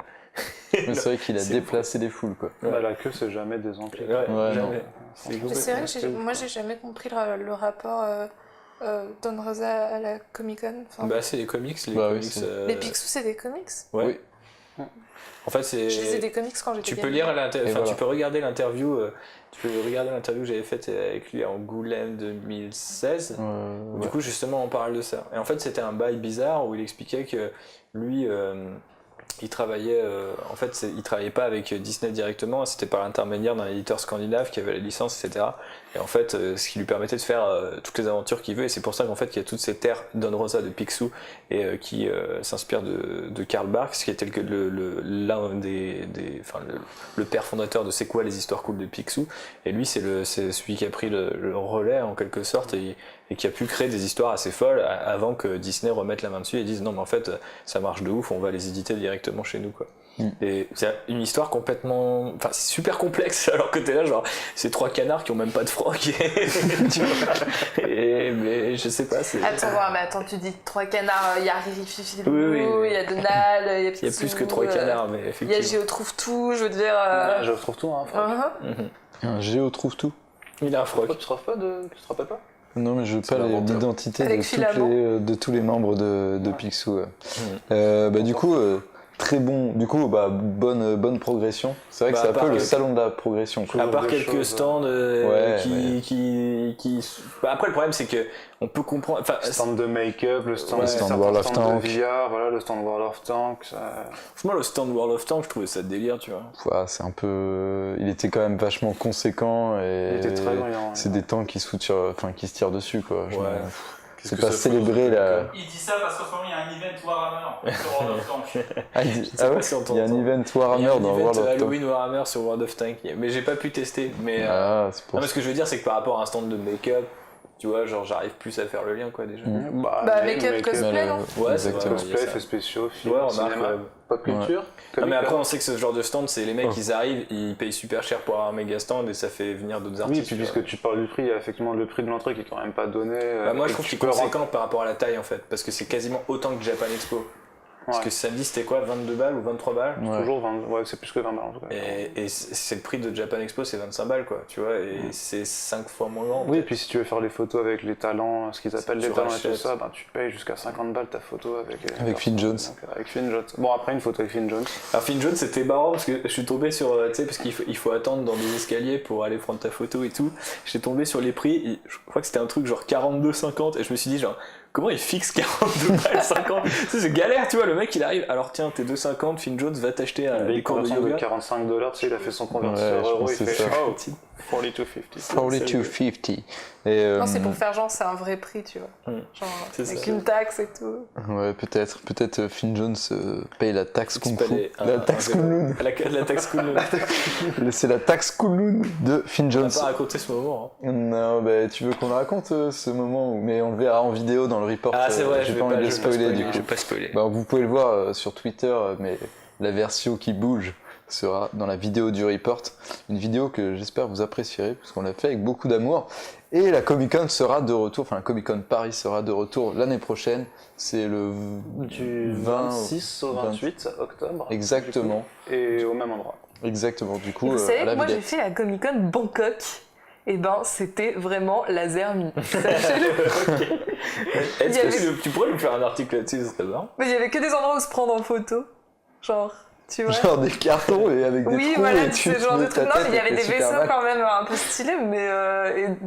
Mais c'est vrai qu'il a C'est déplacé des foules, quoi. Bah, la queue, c'est jamais des amplis. Ouais, Ouais, jamais. non. C'est Mais complètement- c'est vrai que moi j'ai jamais compris le rapport Don Rosa à la Comic Con. Enfin, Bah, c'est les comics, Bah oui, comics. c'est- les Picsou c'est des comics. Ouais. Oui. En fait, c'est. Je lisais des comics quand j'étais Tu peux gamine. lire Et voilà. tu peux regarder l'interview. Tu peux regarder l'interview que j'avais faite avec lui à Angoulême 2016. Du Ouais. coup, justement, on parle de ça. Et en fait, c'était un bail bizarre où il expliquait que lui, il travaillait. En fait, il travaillait pas avec Disney directement. C'était par l'intermédiaire d'un éditeur scandinave qui avait la licence, etc. Et en fait, ce qui lui permettait de faire toutes les aventures qu'il veut. Et c'est pour ça qu'en fait, qu'il y a toutes ces terres Don Rosa de Picsou et qui s'inspire de Karl Barks, qui était l'un le père fondateur de C'est quoi les histoires cool de Picsou. Et lui, c'est celui qui a pris le relais en quelque sorte et qui a pu créer des histoires assez folles avant que Disney remette la main dessus et dise non mais en fait ça marche de ouf, on va les éditer directement chez nous, quoi. Et c'est une histoire complètement, enfin c'est super complexe alors que t'es là genre c'est 3 canards qui ont même pas de froc tu vois. Mais je sais pas, c'est Attends, tu dis 3 canards, il y a Riri Fifi Oui, oui. il y a Donald, il y a il y a plus que 3 canards, mais il y a effectivement Géo trouve tout, je veux dire. Je retrouve tout, hein. frère. Un Géo trouve tout. il a un froc. Tu te rappelles pas Non, mais je veux C'est pas l'inventeur. l'identité Avec de tous les membres de Picsou. Bah, du coup, très bon. Du coup, bah, bonne progression. C'est vrai que Bah, c'est à un part peu le quelques- salon de la progression, quoi. À part des quelques choses, stands ouais. qui... Bah, après le problème c'est que on peut comprendre, enfin Le stand de make-up, le stand, Ouais, certains stand World of stands Tanks. de VR, voilà, le stand World of Tanks. franchement le stand World of Tanks je trouvais ça délire, tu vois. Ouais, c'est un peu. Il était quand même vachement conséquent et. Il était très brillant. C'est des tanks qui se tirent dessus, quoi. Ouais. C'est pas célébrer la. Il dit ça parce qu'en ce moment il y a un event Warhammer sur World of Tanks. Ah, sais pas si on il y a un t'entend. event Il y a Warhammer un dans event World of Tanks. Halloween Warhammer sur World of Tanks, mais j'ai pas pu tester. Mais Ah, c'est pour non, mais ce que je veux dire, c'est que par rapport à un stand de make-up, tu vois, genre j'arrive plus à faire le lien, quoi, déjà. Bah, make-up, cosplay, Mais, non Ouais, c'est exactement. vrai. il y a Cosplay, ça. effets spéciaux, films, Ouais, remarque, cinéma, ouais. pop culture. Non, mais après, Comic-Con. on sait que ce genre de stand, c'est les mecs, Oh. ils arrivent, ils payent super cher pour avoir un méga stand et ça fait venir d'autres Oui, et artistes. puis tu vois. puisque tu parles du prix, il y a effectivement le prix de l'entrée qui est quand même pas donné. Bah, moi, je et trouve tu qu'il est peux conséquent par rapport à la taille, en fait, parce que c'est quasiment autant que Japan Expo. Parce Ouais. que samedi, c'était quoi, 22 balles ou 23 balles Ouais. Toujours 20, ouais, c'est plus que 20 balles en tout cas. Et c'est le prix de Japan Expo, c'est 25 balles, quoi, tu vois, et c'est 5 fois moins grand. Oui, et puis si tu veux faire les photos avec les talents, ce qu'ils appellent Tu les talents et rachètes. tout ça, ben, tu payes jusqu'à 50 balles ta photo avec Finn Jones. Donc, avec Finn Jones. Bon, après une photo avec Finn Jones. Alors Finn Jones, c'était marrant parce que je suis tombé sur, tu sais, parce il faut attendre dans des escaliers pour aller prendre ta photo et tout. J'étais tombé sur les prix, et je crois que c'était un truc genre 42,50 et je me suis dit genre, comment il fixe 42 balles 50 Tu sais, c'est galère, tu vois, le mec il arrive, alors tiens, t'es 2,50, Finn Jones va t'acheter Les des cours de conversions de yoga. 45 $, tu sais, il a fait son Ouais, convertisseur je euro, pense il que fait c'est ça. oh, 42,50. 42,50. Et, Non, c'est pour faire genre, c'est un vrai prix, tu vois. Genre, C'est avec ça. une taxe et tout. Ouais, peut-être Finn Jones paye la taxe C'est Kung pas Fu. des- La taxe Kunlun. La taxe Kunlun. C'est la taxe Kunlun de Finn On Jones. n'a pas raconté ce moment. Hein. Non, bah, tu veux qu'on le raconte ce moment où... Mais on le verra en vidéo dans le report. Ah, c'est vrai, j'ai je pas vais envie pas de spoiler du coup. Je vais pas spoiler. Bah, vous pouvez le voir sur Twitter, mais la version qui bouge sera dans la vidéo du report. Une vidéo que j'espère vous apprécierez, parce qu'on l'a fait avec beaucoup d'amour. Et la Comic Con sera de retour, enfin la Comic Con Paris sera de retour l'année prochaine. C'est le Du 20 26 au 28 octobre. Exactement, du coup, et au même endroit. exactement. Du Et coup, vous à savez la que moi j'ai Villette. fait la Comic Con Bangkok Et ben c'était vraiment la Zermie. Est-ce y que avait- tu pourrais nous faire un article là-dessus, ce serait marrant. Mais il y avait que des endroits où se prendre en photo. Genre, tu vois. Genre des cartons et avec des Oui, trous voilà, et c'est tu ce genre mets de ta truc. Non, tête mais il y et avait t'es des super vaisseaux mal. quand même un peu stylés, mais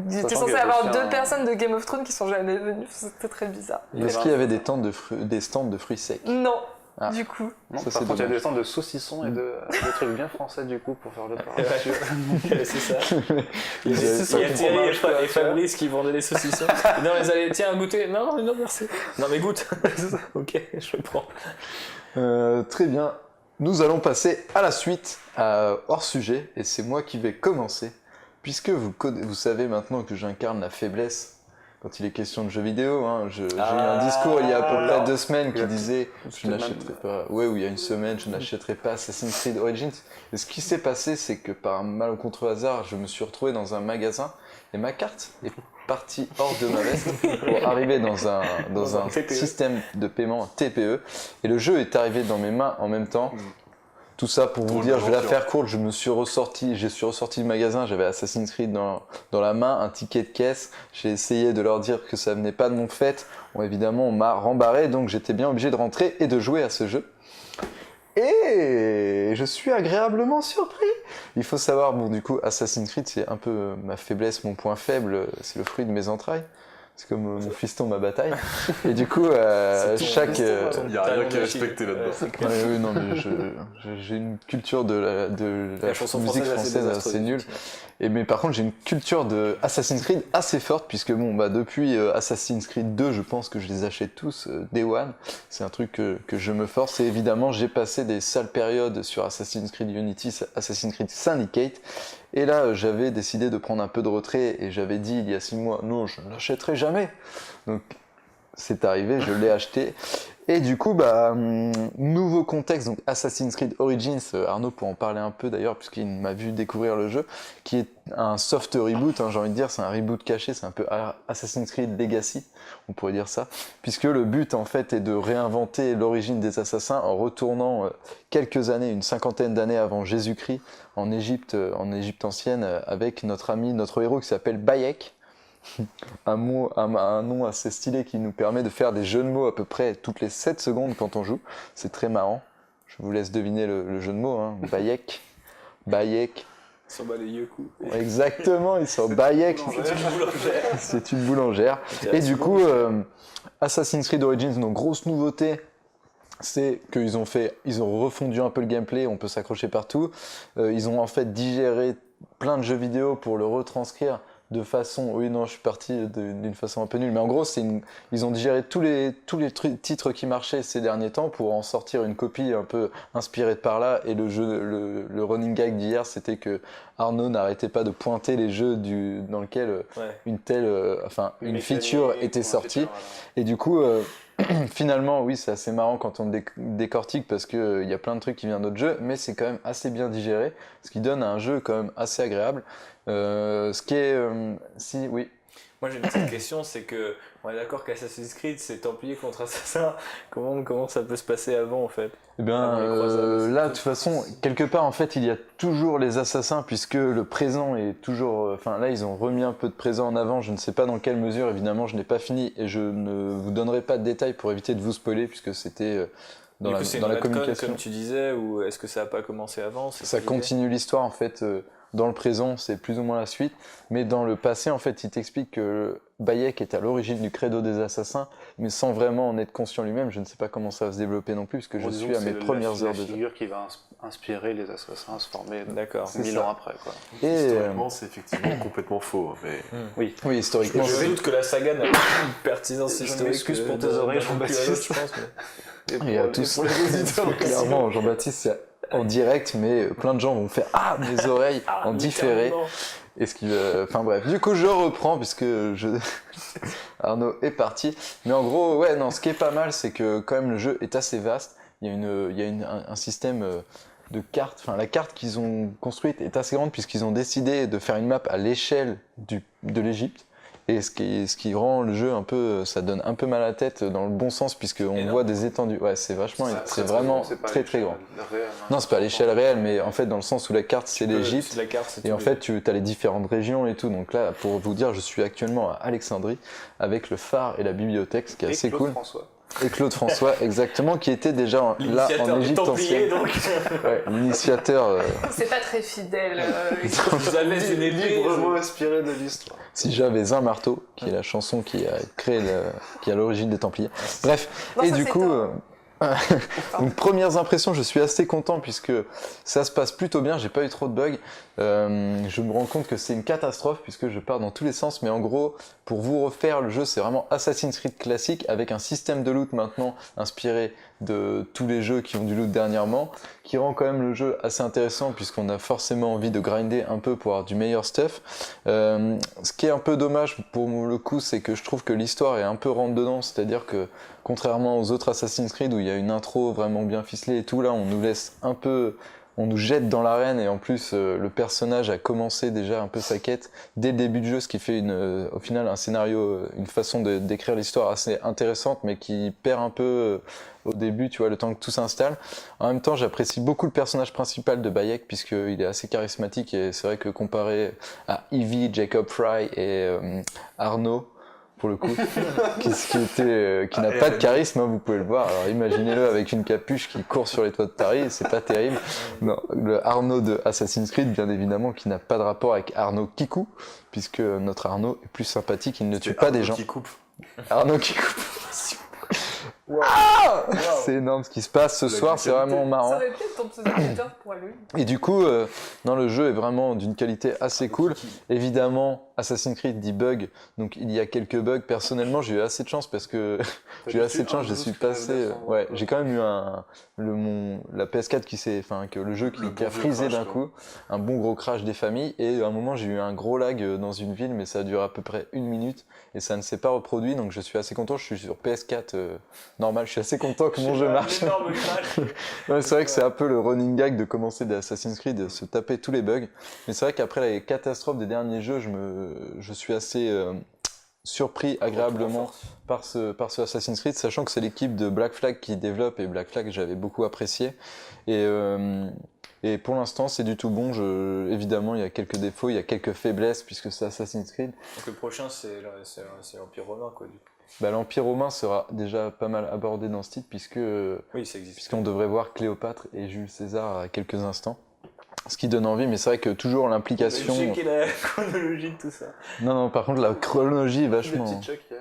il était Sachant censé qu'il y a avoir aussi 2 un- personnes de Game of Thrones qui sont jamais venues. C'était très bizarre. Est-ce qu'il y avait des stands de fruits secs? Non, Ah. du coup. Non, Ça, par c'est contre, il y a dommage. des stands de saucissons et de trucs bien français du coup pour faire le pain. C'est ça. Il y a Ils avaient- Thierry et Fabrice qui vendaient les saucissons. Non, ils allaient, tiens, goûter. Non, non, merci. Non, mais goûte. Ok, je prends. Très bien. Nous allons passer à la suite, hors sujet, et c'est moi qui vais commencer, puisque vous savez maintenant que j'incarne la faiblesse quand il est question de jeux vidéo. Hein. J'ai eu un discours il y a à peu près 2 semaines qui disait je n'achèterai pas. Ouais, ou il y a une semaine, je n'achèterai pas Assassin's Creed Origins. Et ce qui s'est passé, c'est que par un malencontreux hasard, je me suis retrouvé dans un magasin et ma carte est partie hors de ma veste pour arriver dans un TPE. système de paiement TPE. Et le jeu est arrivé dans mes mains en même temps. Tout ça pour vous Drôle dire, je vais la d'aventure. faire courte, je suis ressorti du magasin, j'avais Assassin's Creed dans la main, un ticket de caisse, j'ai essayé de leur dire que ça venait pas de mon fait, bon, évidemment on m'a rembarré, donc j'étais bien obligé de rentrer et de jouer à ce jeu. Et je suis agréablement surpris. Il faut savoir, bon du coup Assassin's Creed c'est un peu ma faiblesse, mon point faible, c'est le fruit de mes entrailles. C'est comme mon fiston, ma bataille. Et du coup, chaque... Il n'y a rien qui est respecté là-dedans. oui, non, mais j'ai une culture de la chanson musique française assez nulle. Mais par contre, j'ai une culture de Assassin's Creed assez forte, puisque bon, bah, depuis Assassin's Creed 2, je pense que je les achète tous Day One. C'est un truc que je me force. Et évidemment, j'ai passé des sales périodes sur Assassin's Creed Unity, Assassin's Creed Syndicate. Et là, j'avais décidé de prendre un peu de retrait et j'avais dit il y a 6 mois, non, je ne l'achèterai jamais. Donc, c'est arrivé, je l'ai acheté. Et du coup, bah, nouveau contexte, donc Assassin's Creed Origins, Arnaud pour en parler un peu d'ailleurs, puisqu'il m'a vu découvrir le jeu, qui est un soft reboot, hein, j'ai envie de dire, c'est un reboot caché, c'est un peu Assassin's Creed Legacy, on pourrait dire ça, puisque le but en fait est de réinventer l'origine des assassins en retournant quelques années, une 50aine d'années avant Jésus-Christ, en Égypte ancienne, avec notre héros qui s'appelle Bayek. Un nom assez stylé qui nous permet de faire des jeux de mots à peu près toutes les 7 secondes quand on joue. C'est très marrant. Je vous laisse deviner le jeu de mots. Hein. Bayek. Sans bas les yeux, coup. Exactement, ils sont Bayek. C'est une boulangère. Et du coup, Assassin's Creed Origins, nos grosses nouveautés, c'est qu'ils ont refondu un peu le gameplay, on peut s'accrocher partout. Ils ont en fait digéré plein de jeux vidéo pour le retranscrire de façon, oui non je suis parti d'une façon un peu nulle, mais en gros ils ont digéré tous les titres qui marchaient ces derniers temps pour en sortir une copie un peu inspirée de par là, et le running gag d'hier c'était que Arnaud n'arrêtait pas de pointer les jeux dans lesquels une feature était sortie, et du coup finalement oui c'est assez marrant quand on décortique parce qu'il y a plein de trucs qui viennent d'autres jeux, mais c'est quand même assez bien digéré, ce qui donne un jeu quand même assez agréable. Ce qui est oui. Moi j'ai une petite question, c'est que on est d'accord qu'Assassin's Creed c'est Templier contre Assassin. Comment ça peut se passer avant en fait? Eh bien là de toute façon quelque part en fait il y a toujours les assassins, puisque le présent est toujours, là ils ont remis un peu de présent en avant, je ne sais pas dans quelle mesure, évidemment je n'ai pas fini et je ne vous donnerai pas de détails pour éviter de vous spoiler, puisque c'était dans la communication. Comme tu disais, ou est-ce que ça n'a pas commencé avant? Ça continue l'histoire en fait. Dans le présent, c'est plus ou moins la suite, mais dans le passé, en fait, il t'explique que Bayek est à l'origine du credo des assassins, mais sans vraiment en être conscient lui-même. Je ne sais pas comment ça va se développer non plus, parce que je suis à mes premières heures de jeu. C'est la figure qui va inspirer les assassins à se former 1000 ans après, quoi. Et Historiquement, c'est effectivement complètement faux. Mais... oui, historiquement, je doute que la saga n'a pas une pertinence Je historique. m'excuse pour tes oreilles, Jean-Baptiste. Je pense, mais... il y a tous clairement, Jean-Baptiste, c'est en direct, mais plein de gens vont faire « Ah, mes oreilles !» en différé. Enfin bref, du coup je reprends puisque Arnaud est parti. Mais en gros, ouais, non, ce qui est pas mal, c'est que quand même le jeu est assez vaste. Il y a un système de cartes. Enfin, la carte qu'ils ont construite est assez grande puisqu'ils ont décidé de faire une map à l'échelle de l'Égypte. Et ce qui rend le jeu un peu, ça donne un peu mal à la tête dans le bon sens, puisqu'on Énorme. voit des étendues. Ouais, c'est vachement, c'est vraiment c'est pas à très très l'échelle grand. réelle, Non, c'est pas à l'échelle réelle, mais en fait, dans le sens où la carte, c'est l'Égypte. La carte, c'est Et tout en fait, tu as les différentes régions et tout. Donc là, pour vous dire, je suis actuellement à Alexandrie avec le phare et la bibliothèque, ce qui est Et assez Claude cool. François. Et Claude François, exactement, qui était déjà là l'initiateur en des Égypte Templiers, ancienne. donc. Ouais, l'initiateur. C'est pas très fidèle. Vous avez une épée. Librement inspiré de l'histoire. Si j'avais un marteau, qui est la chanson qui a créé, qui est à l'origine des Templiers. Bref, Non, et ça, du c'est coup, un- donc premières impressions, je suis assez content puisque ça se passe plutôt bien. J'ai pas eu trop de bugs. Je me rends compte que c'est une catastrophe puisque je pars dans tous les sens. Mais en gros, pour vous refaire le jeu, c'est vraiment Assassin's Creed classique avec un système de loot maintenant inspiré de tous les jeux qui ont du loot dernièrement, qui rend quand même le jeu assez intéressant puisqu'on a forcément envie de grinder un peu pour avoir du meilleur stuff. Ce qui est un peu dommage pour le coup, c'est que je trouve que l'histoire est un peu rentre dedans, c'est-à-dire que contrairement aux autres Assassin's Creed où il y a une intro vraiment bien ficelée et tout, là on nous laisse un peu, on nous jette dans l'arène et en plus le personnage a commencé déjà un peu sa quête dès le début du jeu, ce qui fait au final un scénario, une façon d'écrire l'histoire assez intéressante mais qui perd un peu au début, tu vois, le temps que tout s'installe. En même temps, j'apprécie beaucoup le personnage principal de Bayek puisqu'il est assez charismatique et c'est vrai que comparé à Evie, Jacob Fry et Arnaud, pour le coup, qui n'a pas de charisme, hein, vous pouvez le voir. Alors imaginez-le avec une capuche qui court sur les toits de Paris, c'est pas terrible. Non, le Arnaud de Assassin's Creed, bien évidemment, qui n'a pas de rapport avec Arnaud Kikou, puisque notre Arnaud est plus sympathique, il ne tue pas des gens. Qui coupe. Arnaud Kikou. C'est énorme ce qui se passe ce soir, c'est vraiment Ça marrant. aurait pu être ton pseudo-Twitter pour lui. Et du coup, non, le jeu est vraiment d'une qualité assez cool. Évidemment, Assassin's Creed dit bug, donc il y a quelques bugs. Personnellement, j'ai eu assez de chance parce que j'ai eu assez de chance, je suis passé. Ouais, j'ai quand même eu la PS4 que le jeu qui a frisé d'un coup, un bon gros crash des familles. Et à un moment, j'ai eu un gros lag dans une ville, mais ça a duré à peu près 1 minute et ça ne s'est pas reproduit. Donc je suis assez content. Je suis sur PS4 normal. Je suis assez content que mon jeu marche. Ouais, c'est vrai que c'est un peu le running gag de commencer des Assassin's Creed, de se taper tous les bugs. Mais c'est vrai qu'après les catastrophes des derniers jeux, je suis assez surpris agréablement par ce Assassin's Creed, sachant que c'est l'équipe de Black Flag qui développe, et Black Flag j'avais beaucoup apprécié. Et pour l'instant c'est du tout bon. Évidemment il y a quelques défauts, il y a quelques faiblesses puisque c'est Assassin's Creed. Donc le prochain, c'est l'Empire romain, quoi. Du coup. Bah, l'Empire romain sera déjà pas mal abordé dans ce titre Oui, ça existe. puisqu'on devrait voir Cléopâtre et Jules César à quelques instants. Ce qui donne envie, mais c'est vrai que toujours l'implication... Je sais quelle est la chronologie de tout ça. Non, par contre la chronologie est vachement...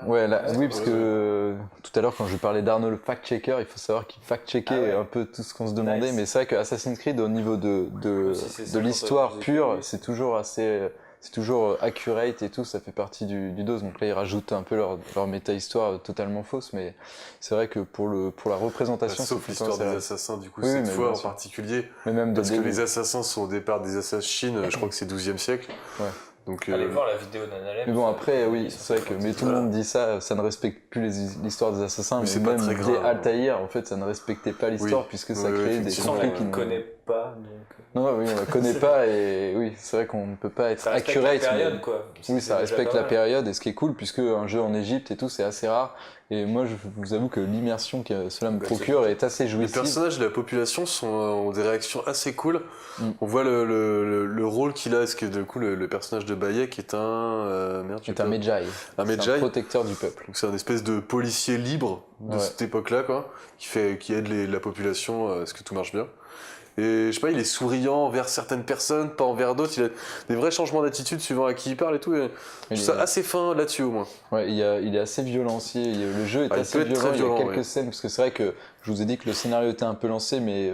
Ouais, oui, parce ouais, que tout à l'heure quand je parlais d'Arnaud le fact-checker, il faut savoir qu'il fact-checkait un peu tout ce qu'on se demandait, Nice. mais c'est vrai que Assassin's Creed au niveau de Si c'est de l'histoire 50 pure, plus. c'est toujours assez... C'est toujours accurate et tout, ça fait partie du dos. Donc là, ils rajoutent un peu leur méta-histoire totalement fausse, mais c'est vrai que pour la représentation... Sauf c'est l'histoire plutôt des intéressant. assassins, du coup, Oui, cette mais fois bien en sûr. particulier. Mais même Parce de que début. les assassins sont au départ des assassins, je crois que c'est 12e siècle. Ouais. Donc, Allez voir la vidéo d'Analem. Mais bon, après, oui, c'est vrai que mais tout le monde dit ça, ça ne respecte plus l'histoire des assassins, Mais mais c'est pas même très des grave. Altaïr, en fait, ça ne respectait pas l'histoire Oui. puisque ça Ouais, créait des effectivement, conflits on qui ne ne... connaît pas, donc... Non, oui, on la connaît pas et oui, c'est vrai qu'on ne peut pas être Ça respecte accurate. la période, mais- quoi. Oui, C'est ça déjà respecte pas la mal. période et ce qui est cool puisque un jeu en Égypte et tout, c'est assez rare. Et moi, je vous avoue que l'immersion que cela me Bah, procure est assez les jouissive. personnages de la population ont des réactions assez cool. Mm. On voit le rôle qu'il a, parce que du coup, le personnage de Bayek est C'est un Medjay. Un C'est un Medjay. protecteur du peuple. Donc c'est un espèce de policier libre de Ouais. cette époque-là, quoi, qui aide la population à ce que tout marche bien. Et je sais pas, il est souriant envers certaines personnes, pas envers d'autres. Il a des vrais changements d'attitude suivant à qui il parle et tout. Et je trouve ça assez fin là-dessus au moins. Ouais, il est assez violent aussi. Le jeu est Ah, il assez peut être violent. très violent, il y a quelques ouais. scènes, parce que c'est vrai que je vous ai dit que le scénario était un peu lancé, mais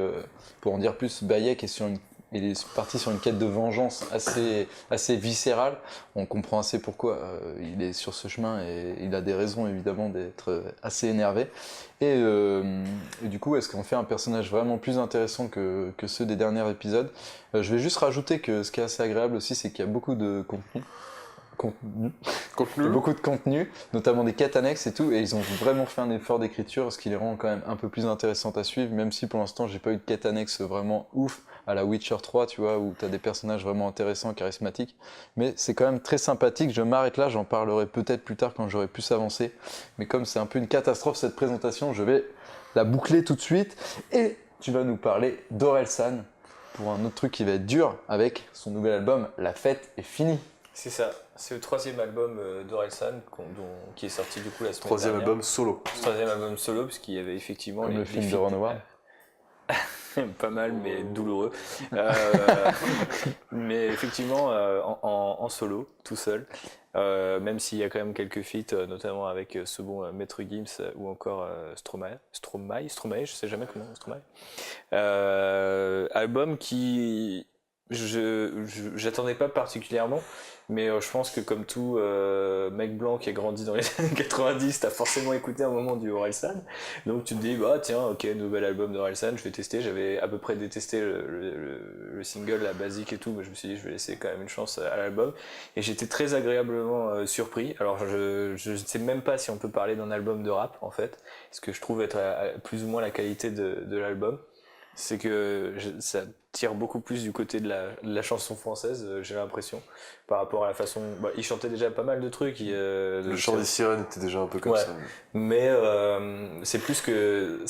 pour en dire plus, Bayek il est parti sur une quête de vengeance assez viscérale. On comprend assez pourquoi il est sur ce chemin et il a des raisons évidemment d'être assez énervé. Et du coup, est-ce qu'on fait un personnage vraiment plus intéressant que ceux des derniers épisodes? Je vais juste rajouter que ce qui est assez agréable aussi, c'est qu'il y a beaucoup de contenu. Il y a beaucoup de contenu, notamment des quêtes annexes et tout, et ils ont vraiment fait un effort d'écriture, ce qui les rend quand même un peu plus intéressantes à suivre, même si pour l'instant j'ai pas eu de quête annexe vraiment ouf, à la Witcher 3, tu vois, où tu as des personnages vraiment intéressants, charismatiques. Mais c'est quand même très sympathique. Je m'arrête là, j'en parlerai peut-être plus tard quand j'aurai pu s'avancer. Mais comme c'est un peu une catastrophe cette présentation, je vais la boucler tout de suite. Et tu vas nous parler d'Orelsan pour un autre truc qui va être dur avec son nouvel album La Fête est finie. C'est ça, c'est le 3e album d'Orelsan qui est sorti du coup la semaine 3e dernière. album solo. 3e album solo, parce qu'il y avait effectivement Comme le film de feats. Ron Howard. Pas mal, mais douloureux. Mais effectivement, en solo, tout seul. Même s'il y a quand même quelques feats, notamment avec ce bon Maître Gims ou encore Stromae, je sais jamais comment, Stromae. Album qui j'attendais pas particulièrement, mais je pense que comme tout mec blanc qui a grandi dans les années 90, t'as forcément écouté un moment du Orelsan, donc tu te dis bah tiens, ok, nouvel album d'Orelsan, je vais tester. J'avais à peu près détesté le single, la basique et tout, mais je me suis dit je vais laisser quand même une chance à l'album, et j'étais très agréablement surpris. Alors je sais même pas si on peut parler d'un album de rap en fait, ce que je trouve être plus ou moins la qualité de l'album, c'est que ça tire beaucoup plus du côté de la chanson française, j'ai l'impression, par rapport à la façon... Bah, il chantait déjà pas mal de trucs. Le chant des sirènes était déjà un peu comme ouais. ça. Mais c'est plus que...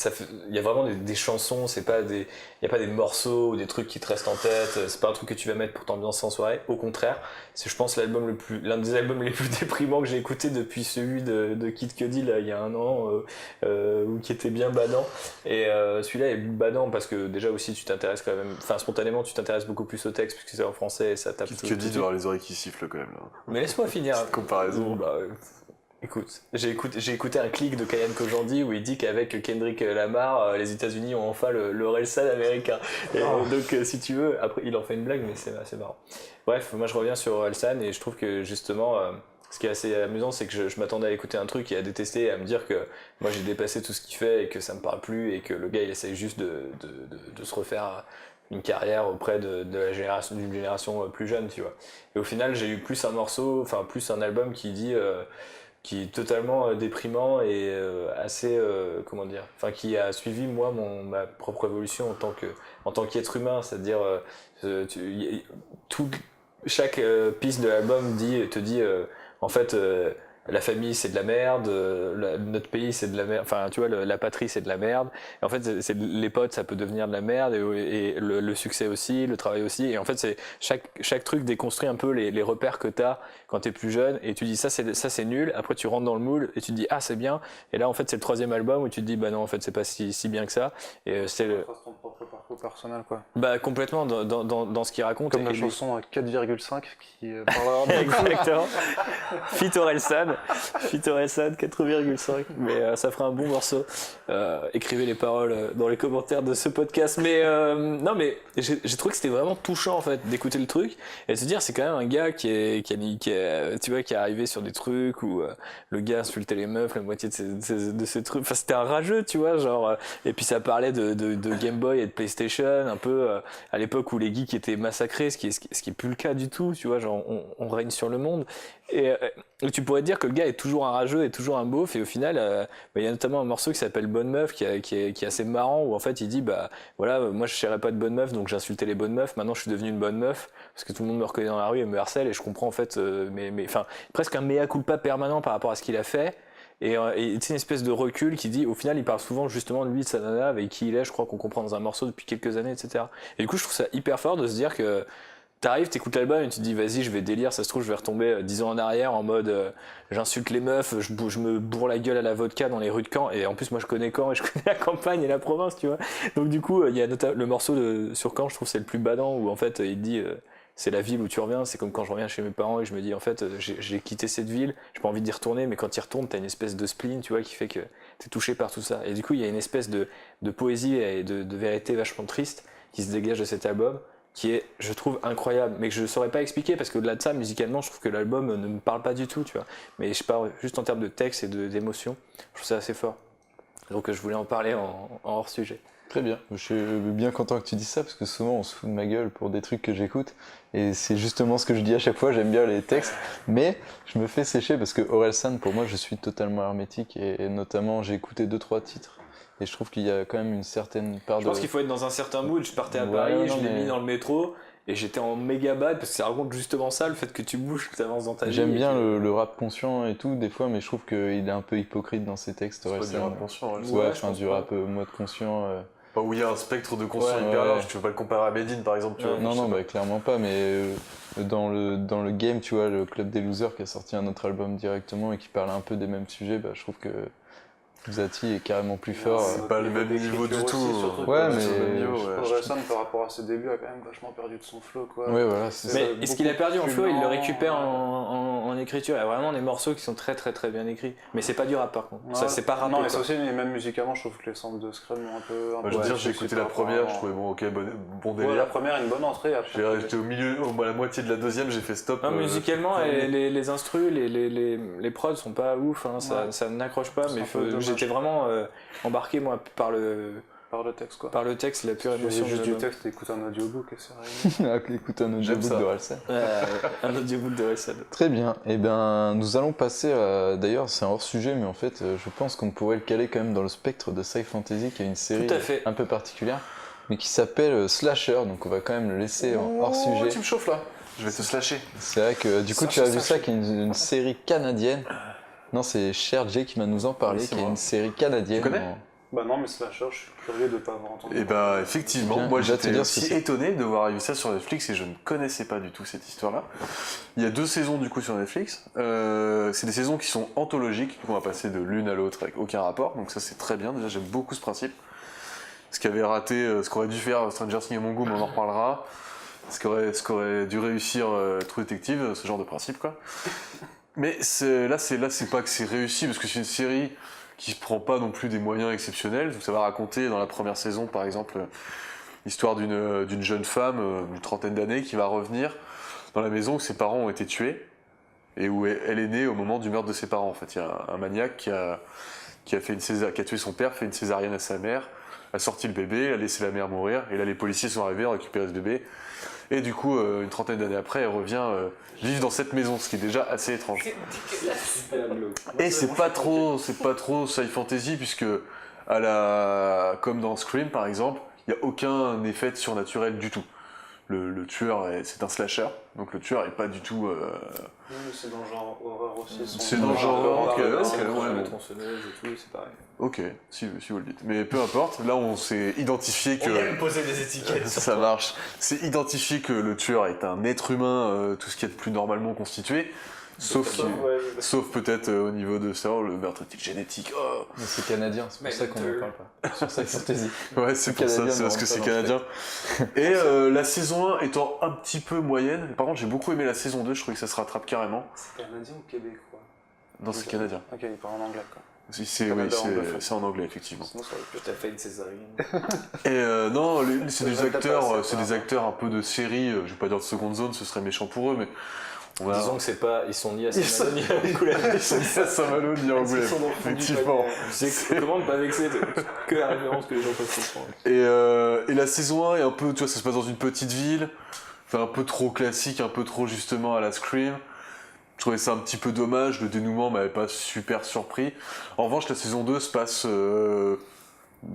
Il y a vraiment des chansons, il n'y a pas des morceaux ou des trucs qui te restent en tête, c'est pas un truc que tu vas mettre pour t'ambiancer en soirée, au contraire, c'est je pense l'un des albums les plus déprimants que j'ai écouté depuis celui de Kid Cudi là, il y a un an, qui était bien badant, et celui-là est badant parce que déjà aussi tu t'intéresses quand même, enfin spontanément tu t'intéresses beaucoup plus au texte puisque c'est en français et ça tape Kid Cudi doit avoir les oreilles qui sifflent quand même là. Mais laisse-moi finir. Cette comparaison. Écoute, j'ai écouté un clic de Kayan Kojandi où il dit qu'avec Kendrick Lamar, les États-Unis ont enfin le Orelsan américain. Et donc, si tu veux, après il en fait une blague, mais c'est assez marrant. Bref, moi je reviens sur Orelsan et je trouve que justement, ce qui est assez amusant, c'est que je m'attendais à écouter un truc et à détester, et à me dire que moi j'ai dépassé tout ce qu'il fait et que ça me parle plus et que le gars il essaye juste de se refaire une carrière auprès d'une génération plus jeune, tu vois. Et au final, j'ai eu plus un album qui est totalement déprimant et assez, comment dire, enfin qui a suivi moi ma propre évolution en tant qu'être humain, c'est-à-dire chaque piste de l'album te dit en fait la famille c'est de la merde, notre pays c'est de la merde, enfin tu vois la patrie c'est de la merde, et en fait les potes ça peut devenir de la merde, et le succès aussi, le travail aussi, et en fait c'est chaque truc déconstruit un peu les repères que t'as quand t'es plus jeune, et tu dis ça c'est nul, après tu rentres dans le moule et tu te dis ah c'est bien, et là en fait c'est le 3e album où tu te dis bah non en fait c'est pas si bien que ça, et c'est ton propre parcours personnel quoi. bah complètement dans ce qu'il raconte, comme la chanson 4,5 qui parlera exactement. Fit Orelsan 4,5, mais ça fera un bon morceau. Écrivez les paroles dans les commentaires de ce podcast, mais non, mais j'ai trouvé que c'était vraiment touchant en fait d'écouter le truc et de se dire c'est quand même un gars qui est arrivé sur des trucs où le gars insultait les meufs, la moitié de ces trucs, enfin c'était un rageux, tu vois, genre, et puis ça parlait de Game Boy et de PlayStation un peu à l'époque où les geeks étaient massacrés, ce qui est plus le cas du tout, tu vois, genre on règne sur le monde, et tu pourrais dire que le gars est toujours un rageux et toujours un beauf, et au final il y a notamment un morceau qui s'appelle Bonne Meuf qui est assez marrant, où en fait il dit bah voilà, moi je cherchais pas de bonne meuf donc j'insultais les bonnes meufs, maintenant je suis devenu une bonne meuf parce que tout le monde me reconnaît dans la rue et me harcèle, et je comprends en fait mais enfin presque un mea culpa permanent par rapport à ce qu'il a fait. Et c'est une espèce de recul qui dit, au final, il parle souvent justement de lui, de sa nana, avec qui il est, je crois qu'on comprend dans un morceau depuis quelques années, etc. Et du coup, je trouve ça hyper fort de se dire que t'arrives, t'écoutes l'album et tu te dis, vas-y, je vais délire, ça se trouve, je vais retomber 10 ans en arrière en mode j'insulte les meufs, je me bourre la gueule à la vodka dans les rues de Caen, et en plus, moi, je connais Caen et je connais la campagne et la province, tu vois. Donc, du coup, il y a le morceau sur Caen, je trouve c'est le plus badant, où en fait, il dit. C'est la ville où tu reviens, c'est comme quand je reviens chez mes parents et je me dis en fait j'ai quitté cette ville, j'ai pas envie d'y retourner, mais quand tu y retournes t'as une espèce de spleen, tu vois, qui fait que t'es touché par tout ça, et du coup il y a une espèce de poésie et de vérité vachement triste qui se dégage de cet album, qui est je trouve incroyable, mais que je saurais pas expliquer parce qu'au-delà de ça musicalement je trouve que l'album ne me parle pas du tout, tu vois, mais je parle juste en termes de texte et d'émotion, je trouve ça assez fort, donc je voulais en parler en hors sujet. Très bien, je suis bien content que tu dises ça parce que souvent on se fout de ma gueule pour des trucs que j'écoute et c'est justement ce que je dis à chaque fois, j'aime bien les textes, mais je me fais sécher parce que Orelsan, pour moi je suis totalement hermétique, et notamment j'ai écouté 2-3 titres Et je trouve qu'il y a quand même une certaine part Je de... pense qu'il faut être dans un certain mood. Je partais à Ouais, Paris, non, je l'ai mais- mis dans le métro et j'étais en méga bad parce que ça raconte justement ça, le fait que tu bouges, que tu avances dans ta vie. J'aime et bien que- le rap conscient et tout, des fois, mais je trouve qu'il est un peu hypocrite dans ses textes. C'est pas du récemment. rap conscient, ouais. Ouais, je enfin, pense du pas. rap mode conscient. Enfin, où il y a un spectre de conscience Ouais, hyper ouais. large, tu peux pas le comparer à Medine par exemple, tu Ouais. vois. Non, je sais non, pas. bah, clairement pas, mais dans le game, tu vois, le Club des Losers qui a sorti un autre album directement et qui parle un peu des mêmes sujets, bah, je trouve que Zati est carrément plus fort. C'est pas le même niveau du tout. Ouais, C'est mais- pas le même niveau, ouais. Orelsan, par rapport à ses débuts, a quand même vachement perdu de son flow, quoi. Ouais, voilà, c'est ça. Mais beaucoup est-ce qu'il a perdu en plus flow? Il le lent, récupère en écriture. Il y a vraiment des morceaux qui sont très très très bien écrits. Mais c'est pas du rap par contre. Ça, Ouais. c'est pas rappé. Non, mais quoi. ça aussi, mais même musicalement, je trouve que les samples de Scrum ont un peu. Bah, je veux ouais, dire, j'ai je sais écouté pas la première, vraiment. je trouvais bon, ok, bon Ouais, la délire. première, une bonne entrée. Après, J'étais au milieu, à la moitié de la deuxième, j'ai fait stop. Non, musicalement, premier. les instrus, les prods sont pas ouf, hein, ça, Ouais. ça n'accroche pas, C'est mais un peu dommage. j'étais vraiment embarqué moi par le texte, quoi. texte, la pure émotion. Juste de du l'album. texte, écoute un audiobook et c'est réglé. Écoute un J'aime audiobook ça. de Orelsan. Un audiobook de Orelsan. Très bien. Eh bien, nous allons passer à... D'ailleurs, c'est un hors-sujet, mais en fait, je pense qu'on pourrait le caler quand même dans le spectre de Sci Fantasy, qui est une série Tout à fait. un peu particulière, mais qui s'appelle Slasher, donc on va quand même le laisser en Oh, hors-sujet. tu me chauffes là. Je vais te slasher. C'est vrai que du coup, tu as vu ça, qui est une série canadienne. Non, c'est Cher J qui va nous en parler, Oui, c'est qui est moi. une série canadienne. Tu connais Bah non, mais Slasher, je suis curieux de pas avoir entendu. Et bah effectivement, Bien, moi je vais te j'étais dire ce que aussi c'est. étonné de voir arriver ça sur Netflix et je ne connaissais pas du tout cette histoire-là. Il y a 2 saisons du coup sur Netflix. C'est des saisons qui sont anthologiques, donc on va passer de l'une à l'autre avec aucun rapport, donc ça c'est très bien, déjà j'aime beaucoup ce principe. Ce qu'avait raté, ce qu'aurait dû faire Stranger Things et Mongo, mais on en reparlera. Ce qu'aurait dû réussir True Detective, ce genre de principe quoi. Mais là c'est pas que c'est réussi, parce que c'est une série qui se prend pas non plus des moyens exceptionnels. Donc ça va raconter dans la première saison par exemple l'histoire d'une jeune femme d'une trentaine d'années qui va revenir dans la maison où ses parents ont été tués et où elle est née au moment du meurtre de ses parents. En fait, il y a un maniaque qui a tué son père, fait une césarienne à sa mère, a sorti le bébé, a laissé la mère mourir, et là les policiers sont arrivés à récupérer ce bébé. Et du coup, une trentaine d'années après, elle revient vivre dans cette maison, ce qui est déjà assez étrange. Et c'est pas trop sci fantasy puisque comme dans Scream par exemple, il n'y a aucun effet surnaturel du tout. Le tueur c'est un slasher, donc le tueur est pas du tout. C'est dans le genre horreur aussi. C'est dans le genre horror, ok, Ouais, ok, c'est ouais, la bon. tronçonneuse et tout, c'est pareil. Ok, si vous le dites. Mais peu importe, là on s'est identifié que. poser des étiquettes. Ça marche. C'est identifié que le tueur est un être humain, tout ce qui est de plus normalement constitué, sauf peut-être au niveau de ça, le meurtre génétique. Oh. Mais c'est canadien, c'est pour ça qu'on en parle pas. Sur Sci Fantasy. Ouais, c'est pour ça, Canadien, c'est parce non, que ça c'est marche canadien. Et la saison 1 étant un petit peu moyenne, par contre j'ai beaucoup aimé la saison 2, je trouvais que ça se rattrape carrément. C'est canadien ou québécois? Non, c'est canadien. Ok, il parle en anglais, quoi. Oui, c'est en anglais, effectivement. Sinon, ça aurait pu être. T'as fait une césarienne. Et non, c'est des devrait acteurs, pas, c'est des acteurs un peu de série, je vais pas dire de seconde zone, ce serait méchant pour eux, mais on va... Disons que c'est pas. Ils sont ni à Saint-Malo ni à Angoulême. Ils sont à Saint-Malo ni à Angoulême, Ils sont dans le fond du effectivement. panier. C'est comment ne pas vexer que la référence que les gens peuvent comprendre. Et la saison 1 est un peu, tu vois, ça se passe dans une petite ville, enfin un peu trop classique, un peu trop justement à la Scream. Je trouvais ça un petit peu dommage, le dénouement m'avait pas super surpris. En revanche, la saison 2 se passe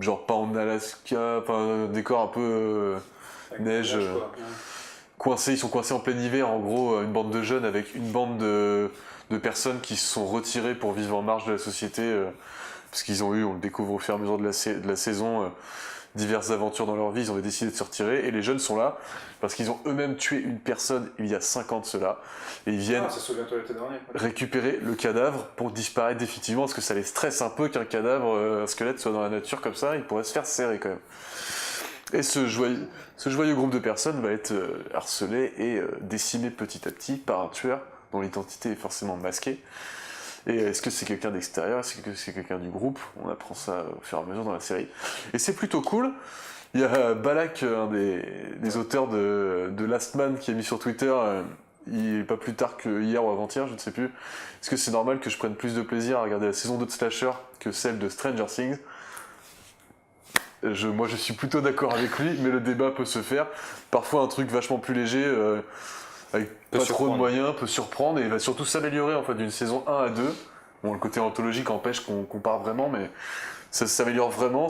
genre pas en Alaska, enfin un décor un peu neige, ils sont coincés en plein hiver, en gros une bande de jeunes avec une bande de personnes qui se sont retirées pour vivre en marge de la société, parce qu'ils ont eu, on le découvre au fur et à mesure de la saison, diverses aventures dans leur vie, ils ont décidé de se retirer, et les jeunes sont là parce qu'ils ont eux-mêmes tué une personne il y a 5 ans de cela, et ils viennent Ah, ça souviens-toi l'été dernier. récupérer le cadavre pour disparaître définitivement, parce que ça les stresse un peu qu'un cadavre, un squelette soit dans la nature comme ça, il pourrait se faire serrer quand même. Et ce joyeux groupe de personnes va être harcelé et décimé petit à petit par un tueur dont l'identité est forcément masquée. Et est-ce que c'est quelqu'un d'extérieur, est-ce que c'est quelqu'un du groupe? On apprend ça au fur et à mesure dans la série. Et c'est plutôt cool. Il y a Balak, un des auteurs de Last Man, qui a mis sur Twitter, pas plus tard que hier ou avant-hier, je ne sais plus. Est-ce que c'est normal que je prenne plus de plaisir à regarder la saison 2 de Slasher que celle de Stranger Things? Moi je suis plutôt d'accord avec lui, mais le débat peut se faire. Parfois un truc vachement plus léger, avec pas trop de moyens, peut surprendre et va surtout s'améliorer en fait d'une saison 1 à 2. Bon, le côté anthologique empêche qu'on compare vraiment, mais ça s'améliore vraiment.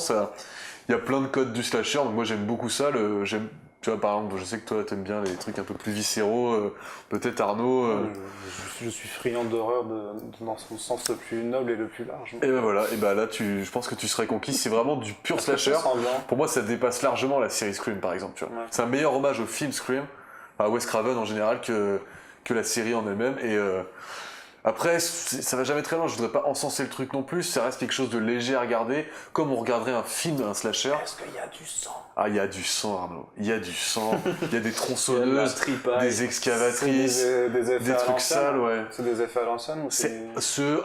Il y a plein de codes du slasher, donc moi j'aime beaucoup ça. Tu vois, par exemple, je sais que toi t'aimes bien les trucs un peu plus viscéraux, peut-être Arnaud. Je suis friand d'horreur dans son sens le plus noble et le plus large. Et ben voilà, et ben là je pense que tu serais conquis. C'est vraiment du pur slasher. Pour moi, ça dépasse largement la série Scream, par exemple. Tu vois. Ouais. C'est un meilleur hommage au film Scream, à Wes Craven en général, que la série en elle-même. Et après, ça va jamais très loin. Je voudrais pas encenser le truc non plus. Ça reste quelque chose de léger à regarder, comme on regarderait un film, un slasher. Est-ce qu'il y a du sang? Ah, il y a du sang, Arnaud. Il y a du sang. Il y a des tronçonneuses, des excavatrices, des trucs sales, ouais. C'est des effets à l'ancienne ou C'est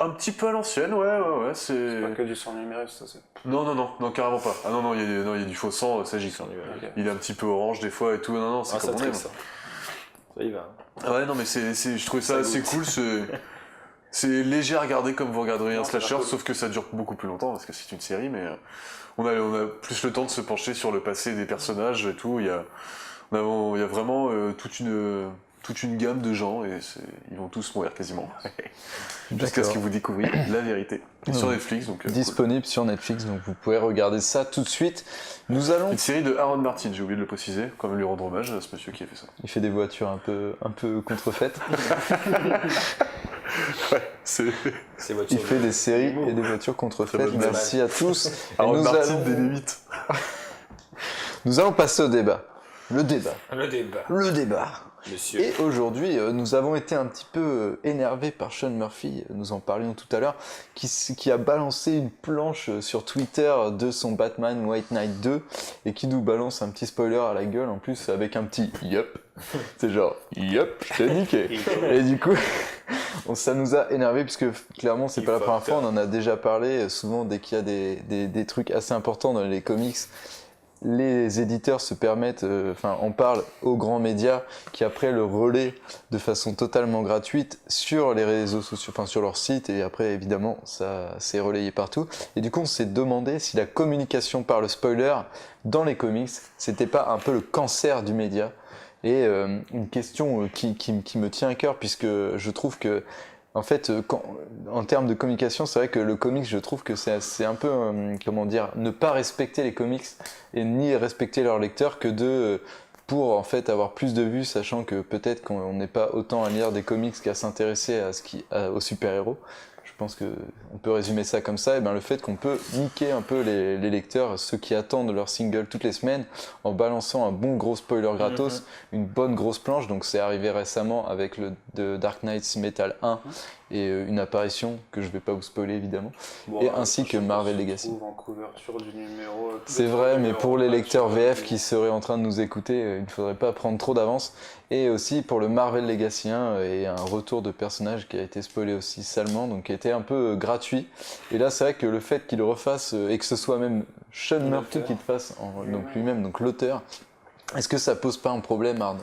un petit peu à l'ancienne, ouais. C'est pas que du sang numérique, ça c'est. Non, carrément pas. Ah non, il y a du faux sang, ça gicle. Okay. Il est un petit peu orange des fois et tout. Non, c'est comme on aime. Ça y va. Ah ouais, non, mais je trouvais ça assez cool. C'est léger à regarder comme vous regarderiez un slasher, sauf que ça dure beaucoup plus longtemps parce que c'est une série, mais on a plus le temps de se pencher sur le passé des personnages et tout. Il y a vraiment toute une gamme de gens et ils vont tous mourir quasiment. Jusqu'à ce que vous découvriez la vérité. Et sur Netflix, donc. Disponible sur Netflix, donc vous pouvez regarder ça tout de suite. Nous allons. Une série de Aaron Martin, j'ai oublié de le préciser, quand même lui rendre hommage à ce monsieur qui a fait ça. Il fait des voitures un peu contrefaites. Ouais, Il fait des séries et des voitures contrefaites. Merci à tous. Aaron Martin des limites. Nous allons passer au débat. Le débat. Monsieur. Et aujourd'hui, nous avons été un petit peu énervés par Sean Murphy, nous en parlions tout à l'heure, qui a balancé une planche sur Twitter de son Batman White Knight 2 et qui nous balance un petit spoiler à la gueule en plus avec un petit yup. C'est genre yup, je t'ai niqué. Et du coup, ça nous a énervés puisque clairement c'est pas la première fois, on en a déjà parlé. Souvent dès qu'il y a des trucs assez importants dans les comics, les éditeurs se permettent, on parle aux grands médias qui après le relaient de façon totalement gratuite sur les réseaux sociaux, sur leur site, et après évidemment ça s'est relayé partout. Et du coup on s'est demandé si la communication par le spoiler dans les comics, c'était pas un peu le cancer du média. Et une question qui me tient à cœur puisque je trouve que en fait, en termes de communication, c'est vrai que le comics, je trouve que c'est un peu, ne pas respecter les comics et ni respecter leurs lecteurs que pour en fait avoir plus de vues, sachant que peut-être qu'on n'est pas autant à lire des comics qu'à s'intéresser aux super-héros. Je pense qu'on peut résumer ça comme ça, et bien le fait qu'on peut niquer un peu les lecteurs, ceux qui attendent leur single toutes les semaines, en balançant un bon gros spoiler gratos, une bonne grosse planche. Donc c'est arrivé récemment avec le de Dark Knight Metal 1 et une apparition que je vais pas vous spoiler évidemment, et ainsi que Marvel Legacy. En couverture du numéro. C'est vrai, mais pour les lecteurs VF qui seraient en train de nous écouter, il ne faudrait pas prendre trop d'avance. Et aussi pour le Marvel Legacy 1 et un retour de personnage qui a été spoilé aussi salement, donc qui était un peu gratuit. Et là c'est vrai que le fait qu'il le refasse et que ce soit même Sean Murphy qui le fasse, donc lui-même, donc l'auteur, est-ce que ça pose pas un problème, Arnaud?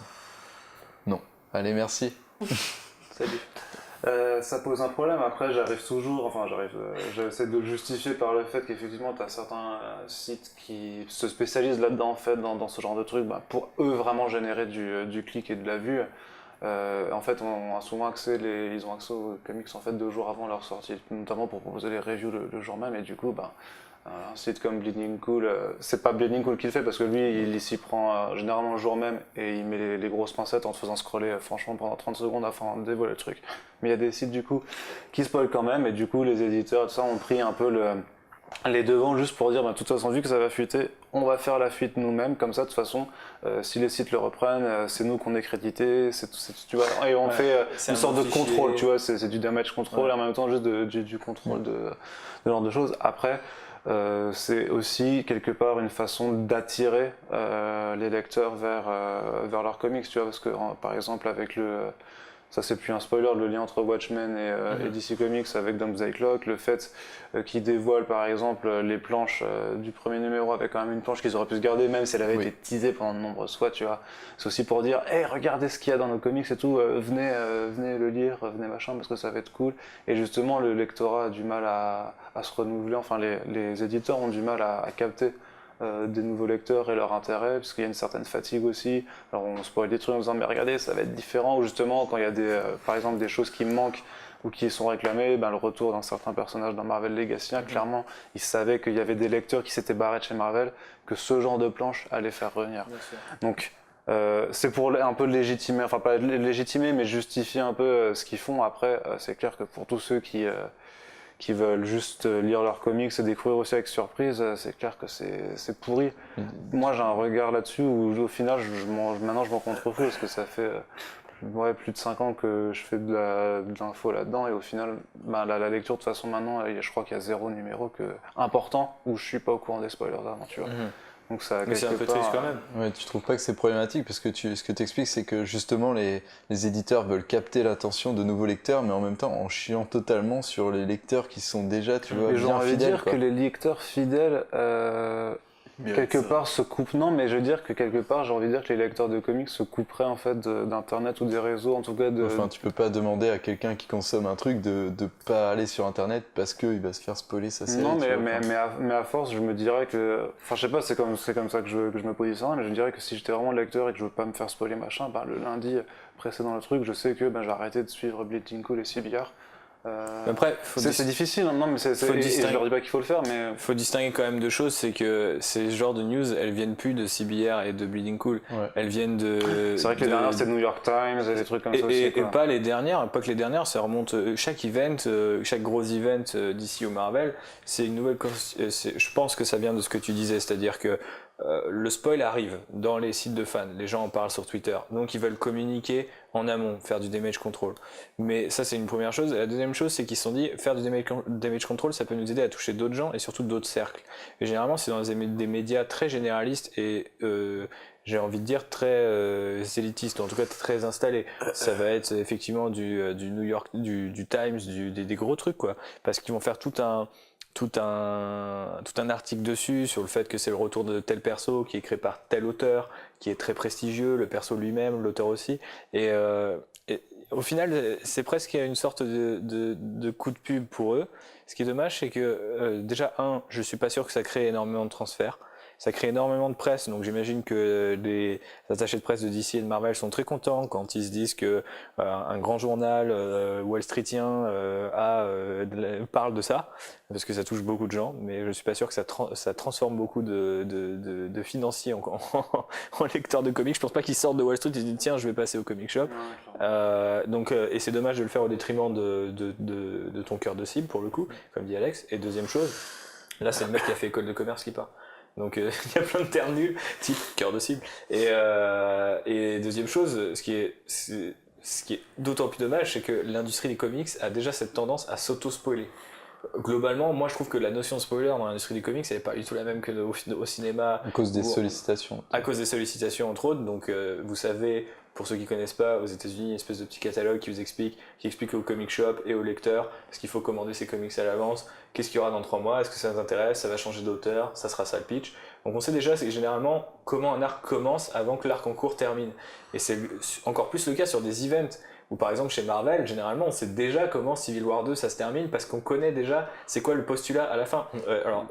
Non. Allez, merci. Salut. Ça pose un problème. Après, j'essaie de le justifier par le fait qu'effectivement, tu as certains sites qui se spécialisent là-dedans, en fait, dans ce genre de trucs, pour eux vraiment générer du clic et de la vue. En fait, on a souvent ils ont accès aux comics en fait 2 jours avant leur sortie, notamment pour proposer les reviews le jour même. Et du coup, un site comme Bleeding Cool, c'est pas Bleeding Cool qui le fait parce que lui, il s'y prend généralement le jour même et il met les grosses pincettes en te faisant scroller franchement pendant 30 secondes afin de dévoiler le truc. Mais il y a des sites du coup qui spoilent quand même, et du coup les éditeurs tout ça ont pris un peu les devants juste pour dire de toute façon vu que ça va fuiter, on va faire la fuite nous-mêmes, comme ça de toute façon si les sites le reprennent, c'est nous qu'on est crédité, tu vois, et on fait une sorte de contrôle, tu vois, c'est du damage control et en même temps juste du contrôle de ce genre de choses. Après c'est aussi quelque part une façon d'attirer les lecteurs vers leurs comics, tu vois, parce que par exemple avec ça c'est plus un spoiler, le lien entre Watchmen et DC Comics avec Doomsday Clock, le fait qu'ils dévoilent par exemple les planches du premier numéro avec quand même une planche qu'ils auraient pu se garder même si elle avait été teasée pendant de nombreuses fois, tu vois. C'est aussi pour dire hey, regardez ce qu'il y a dans nos comics et tout, venez le lire, venez machin parce que ça va être cool. Et justement le lectorat a du mal à se renouveler, enfin les éditeurs ont du mal à capter des nouveaux lecteurs et leur intérêt, parce qu'il y a une certaine fatigue aussi. Alors on spoil des trucs en disant mais regardez ça va être différent, ou justement quand il y a par exemple des choses qui manquent ou qui sont réclamés le retour d'un certain personnage dans Marvel Legacy. Clairement, ils savaient qu'il y avait des lecteurs qui s'étaient barrés de chez Marvel, que ce genre de planche allait faire revenir. Donc c'est pour un peu légitimer, enfin pas légitimer, mais justifier un peu ce qu'ils font. Après, c'est clair que pour tous ceux qui veulent juste lire leurs comics et découvrir aussi avec surprise, c'est clair que c'est pourri. Moi, j'ai un regard là-dessus où au final, maintenant je m'en contrefous parce que ça fait plus de 5 ans que je fais de l'info là-dedans et au final, la lecture de toute façon maintenant, je crois qu'il y a 0 numéro important où je suis pas au courant des spoilers avant, tu vois. Donc ça, mais c'est un peu triste quand même. Ouais, tu trouves pas que c'est problématique parce que ce que tu expliques, c'est que justement les éditeurs veulent capter l'attention de nouveaux lecteurs, mais en même temps en chiant totalement sur les lecteurs qui sont déjà, tu vois, et j'ai bien envie de fidèles. dire que les lecteurs fidèles, quelque part se coupent. Non, mais je veux dire que quelque part, j'ai envie de dire que les lecteurs de comics se couperaient en fait d'internet ou des réseaux, en tout cas de. Enfin, tu peux pas demander à quelqu'un qui consomme un truc de pas aller sur internet parce qu'il va se faire spoiler sa série. Non, tu vois, mais à force, je me dirais que. Enfin, je sais pas, c'est comme ça que je me positionne, mais je dirais que si j'étais vraiment lecteur et que je veux pas me faire spoiler machin, le lundi précédent le truc, je sais que j'ai arrêté de suivre Bleeding Cool et CBR. Après, c'est difficile, non, mais je leur dis pas qu'il faut le faire, mais. Faut distinguer quand même deux choses, c'est que ces genres de news, elles viennent plus de CBR et de Bleeding Cool, elles viennent de. C'est vrai que les dernières c'était New York Times et des trucs comme ça aussi. Et pas les dernières, pas que les dernières, ça remonte chaque event, chaque gros event d'ici ou Marvel, c'est une nouvelle. Je pense que ça vient de ce que tu disais, c'est-à-dire que le spoil arrive dans les sites de fans, les gens en parlent sur Twitter, donc ils veulent communiquer en amont, faire du damage control. Mais ça c'est une première chose. Et la deuxième chose c'est qu'ils se sont dit, faire du damage control ça peut nous aider à toucher d'autres gens et surtout d'autres cercles. Et généralement c'est dans des médias très généralistes et j'ai envie de dire très élitistes, en tout cas très installés. Ça va être effectivement du New York, du Times, des gros trucs quoi, parce qu'ils vont faire tout un article dessus sur le fait que c'est le retour de tel perso qui est créé par tel auteur qui est très prestigieux, le perso lui-même, l'auteur aussi, et au final c'est presque une sorte de coup de pub pour eux. Ce qui est dommage c'est que déjà je suis pas sûr que ça crée énormément de transferts. Ça crée énormément de presse, donc j'imagine que les attachés de presse de DC et de Marvel sont très contents quand ils se disent que un grand journal Wall Streetien parle de ça, parce que ça touche beaucoup de gens, mais je suis pas sûr que ça transforme beaucoup de financiers en lecteurs de comics. Je pense pas qu'ils sortent de Wall Street et disent tiens je vais passer au comic shop. Et c'est dommage de le faire au détriment de ton cœur de cible pour le coup, comme dit Alex. Et deuxième chose, là c'est le mec qui a fait école de commerce qui part. Donc il y a plein de termes nuls, type cœur de cible. Et deuxième chose, ce qui est d'autant plus dommage, c'est que l'industrie des comics a déjà cette tendance à s'auto-spoiler. Globalement, moi je trouve que la notion de spoiler dans l'industrie des comics, elle n'est pas du tout la même que au cinéma. À cause des sollicitations. À cause des sollicitations entre autres. Donc vous savez, pour ceux qui connaissent pas, aux États-Unis, il y a une espèce de petit catalogue qui explique au comic shop et au lecteur ce qu'il faut commander ses comics à l'avance, qu'est-ce qu'il y aura dans 3 mois, est-ce que ça nous intéresse, ça va changer d'auteur, ça sera ça le pitch. Donc on sait déjà c'est généralement comment un arc commence avant que l'arc en cours termine. Et c'est encore plus le cas sur des events. Ou par exemple chez Marvel, généralement on sait déjà comment Civil War 2 ça se termine parce qu'on connaît déjà c'est quoi le postulat à la fin.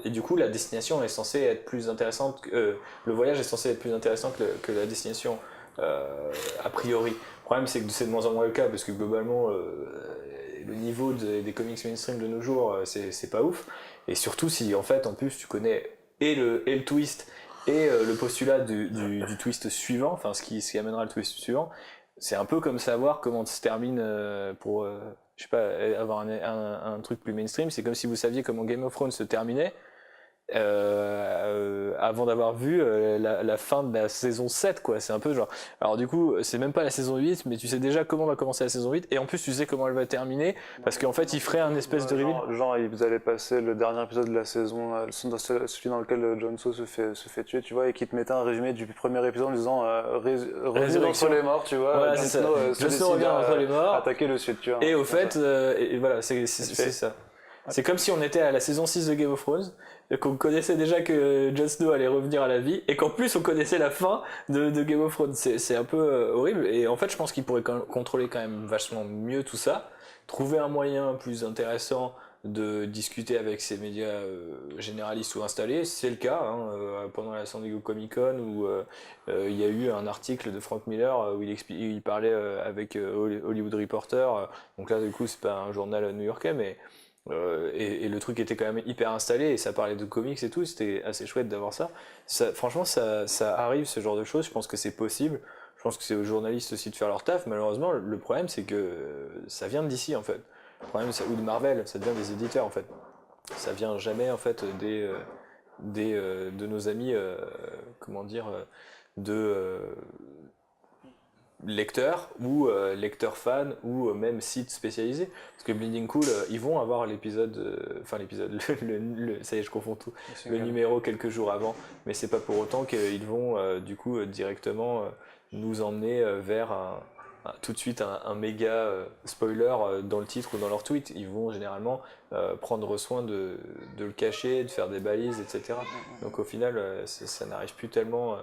Et du coup la destination est censée être plus intéressante, le voyage est censé être plus intéressant que la destination a priori. Le problème c'est que c'est de moins en moins le cas parce que globalement le niveau des comics mainstream de nos jours c'est pas ouf. Et surtout si en fait en plus tu connais et le twist et le postulat du twist suivant, enfin ce qui amènera le twist suivant. C'est un peu comme savoir comment se termine pour, je sais pas, avoir un truc plus mainstream. C'est comme si vous saviez comment Game of Thrones se terminait avant d'avoir vu la fin de la saison 7, quoi. C'est un peu genre... Alors du coup, c'est même pas la saison 8, mais tu sais déjà comment va commencer la saison 8, et en plus tu sais comment elle va terminer, parce qu'en fait, il ferait un espèce de reveal. Genre, vous allez passer le dernier épisode de la saison, celui dans lequel Jon Snow se fait tuer, tu vois, et qui te mettait un résumé du premier épisode en disant revient entre les morts, tu vois. Ouais, Jon Snow revient entre les morts, attaquer le suite, tu vois. Et au fait, et voilà, c'est ça. C'est comme si on était à la saison 6 de Game of Thrones, qu'on connaissait déjà que Jon Snow allait revenir à la vie, et qu'en plus on connaissait la fin de Game of Thrones. C'est un peu horrible, et en fait je pense qu'ils pourraient contrôler quand même vachement mieux tout ça, trouver un moyen plus intéressant de discuter avec ces médias généralistes ou installés. C'est le cas pendant la San Diego Comic Con où il y a eu un article de Frank Miller où il parlait avec Hollywood Reporter. Donc là, du coup, c'est pas un journal new-yorkais, mais et le truc était quand même hyper installé et ça parlait de comics et tout. C'était assez chouette d'avoir ça. Franchement, ça arrive, ce genre de choses. Je pense que c'est possible. Je pense que c'est aux journalistes aussi de faire leur taf. Malheureusement, le problème, c'est que ça vient d'ici, en fait. Le problème, ou de Marvel, ça devient des éditeurs, en fait. Ça vient jamais, en fait, de nos amis, lecteurs ou lecteurs fans ou même sites spécialisés. Parce que Bleeding Cool, ils vont avoir l'épisode, ça y est, je confonds tout, le numéro quelques jours avant, mais c'est pas pour autant qu'ils vont du coup directement nous emmener vers tout de suite un méga spoiler dans le titre ou dans leur tweet. Ils vont généralement prendre soin de le cacher, de faire des balises, etc. Donc au final, ça n'arrive plus tellement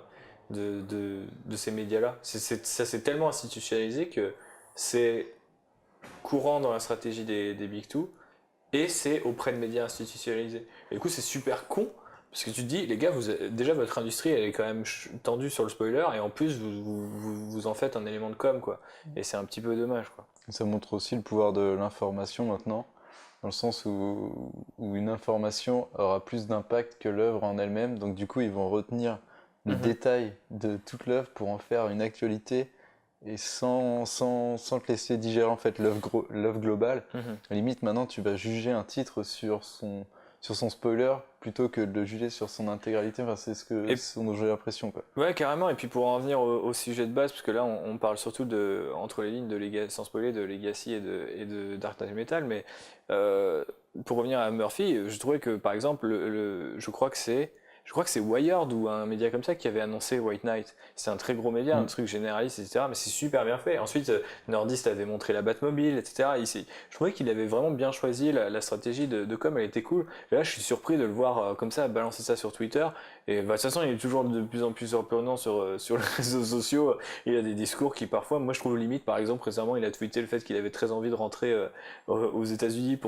de ces médias-là. Ça s'est tellement institutionnalisé que c'est courant dans la stratégie des Big Two et c'est auprès de médias institutionnalisés. Et du coup, c'est super con parce que tu te dis, les gars, déjà votre industrie elle est quand même tendue sur le spoiler et en plus vous en faites un élément de com, quoi. Et c'est un petit peu dommage, quoi. Ça montre aussi le pouvoir de l'information maintenant, dans le sens où une information aura plus d'impact que l'œuvre en elle-même. Donc du coup, ils vont retenir le détail de toute l'œuvre pour en faire une actualité et sans te laisser digérer en fait l'œuvre globale. Limite, maintenant, tu vas juger un titre sur son spoiler plutôt que de le juger sur son intégralité. Enfin, c'est ce dont j'ai l'impression, quoi. Ouais, carrément. Et puis pour en revenir au sujet de base, parce que là on parle surtout entre les lignes sans spoiler, de Legacy et de Dark Knight Metal, mais pour revenir à Murphy, je trouvais que par exemple, je crois que c'est Wired ou un média comme ça qui avait annoncé White Knight. C'est un très gros média, un truc généraliste, etc. Mais c'est super bien fait. Ensuite, Nordist avait montré la Batmobile, etc. Je trouvais qu'il avait vraiment bien choisi la stratégie de com, elle était cool. Et là, je suis surpris de le voir comme ça, balancer ça sur Twitter. Et de toute façon, il est toujours de plus en plus surprenant sur les réseaux sociaux. Il a des discours qui parfois, moi je trouve limite. Par exemple, récemment, il a tweeté le fait qu'il avait très envie de rentrer aux États-Unis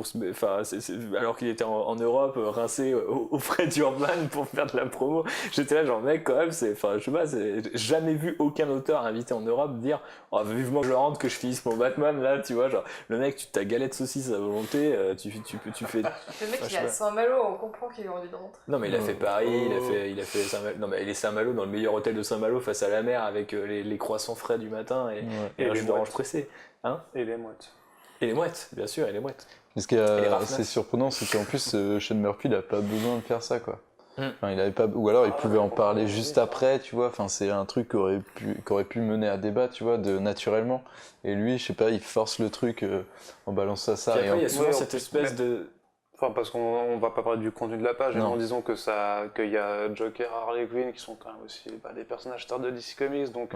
alors qu'il était en Europe, rincé au Fred Urban pour faire de la promo. J'étais là genre mec, quand même, je sais pas, j'ai jamais vu aucun auteur invité en Europe dire oh, vivement que je rentre, que je finisse mon Batman là, tu vois, genre le mec, tu ta galette saucisse à volonté, tu fais. Le mec, il a Saint-Malo, on comprend qu'il a envie de rentrer. Non mais il a fait Paris, il a fait Saint-Malo. Non mais il est Saint-Malo dans le meilleur hôtel de Saint-Malo face à la mer avec les croissants frais du matin et un jus d'orange pressé, hein. Et les mouettes. Et les mouettes, bien sûr, et les mouettes. Ce qui est assez surprenant, c'est qu'en plus, Sean Murphy, il a pas besoin de faire ça, quoi. Enfin, il avait pas, ou alors il pouvait en parler juste après, tu vois. Enfin, c'est un truc qui aurait pu mener à débat, tu vois, naturellement. Et lui, je sais pas, il force le truc en balançant ça. Puis après, il y a souvent cette espèce de. Enfin, parce qu'on va pas parler du contenu de la page, mais en disant qu'il y a Joker, Harley Quinn qui sont quand même aussi des personnages stars de DC Comics, donc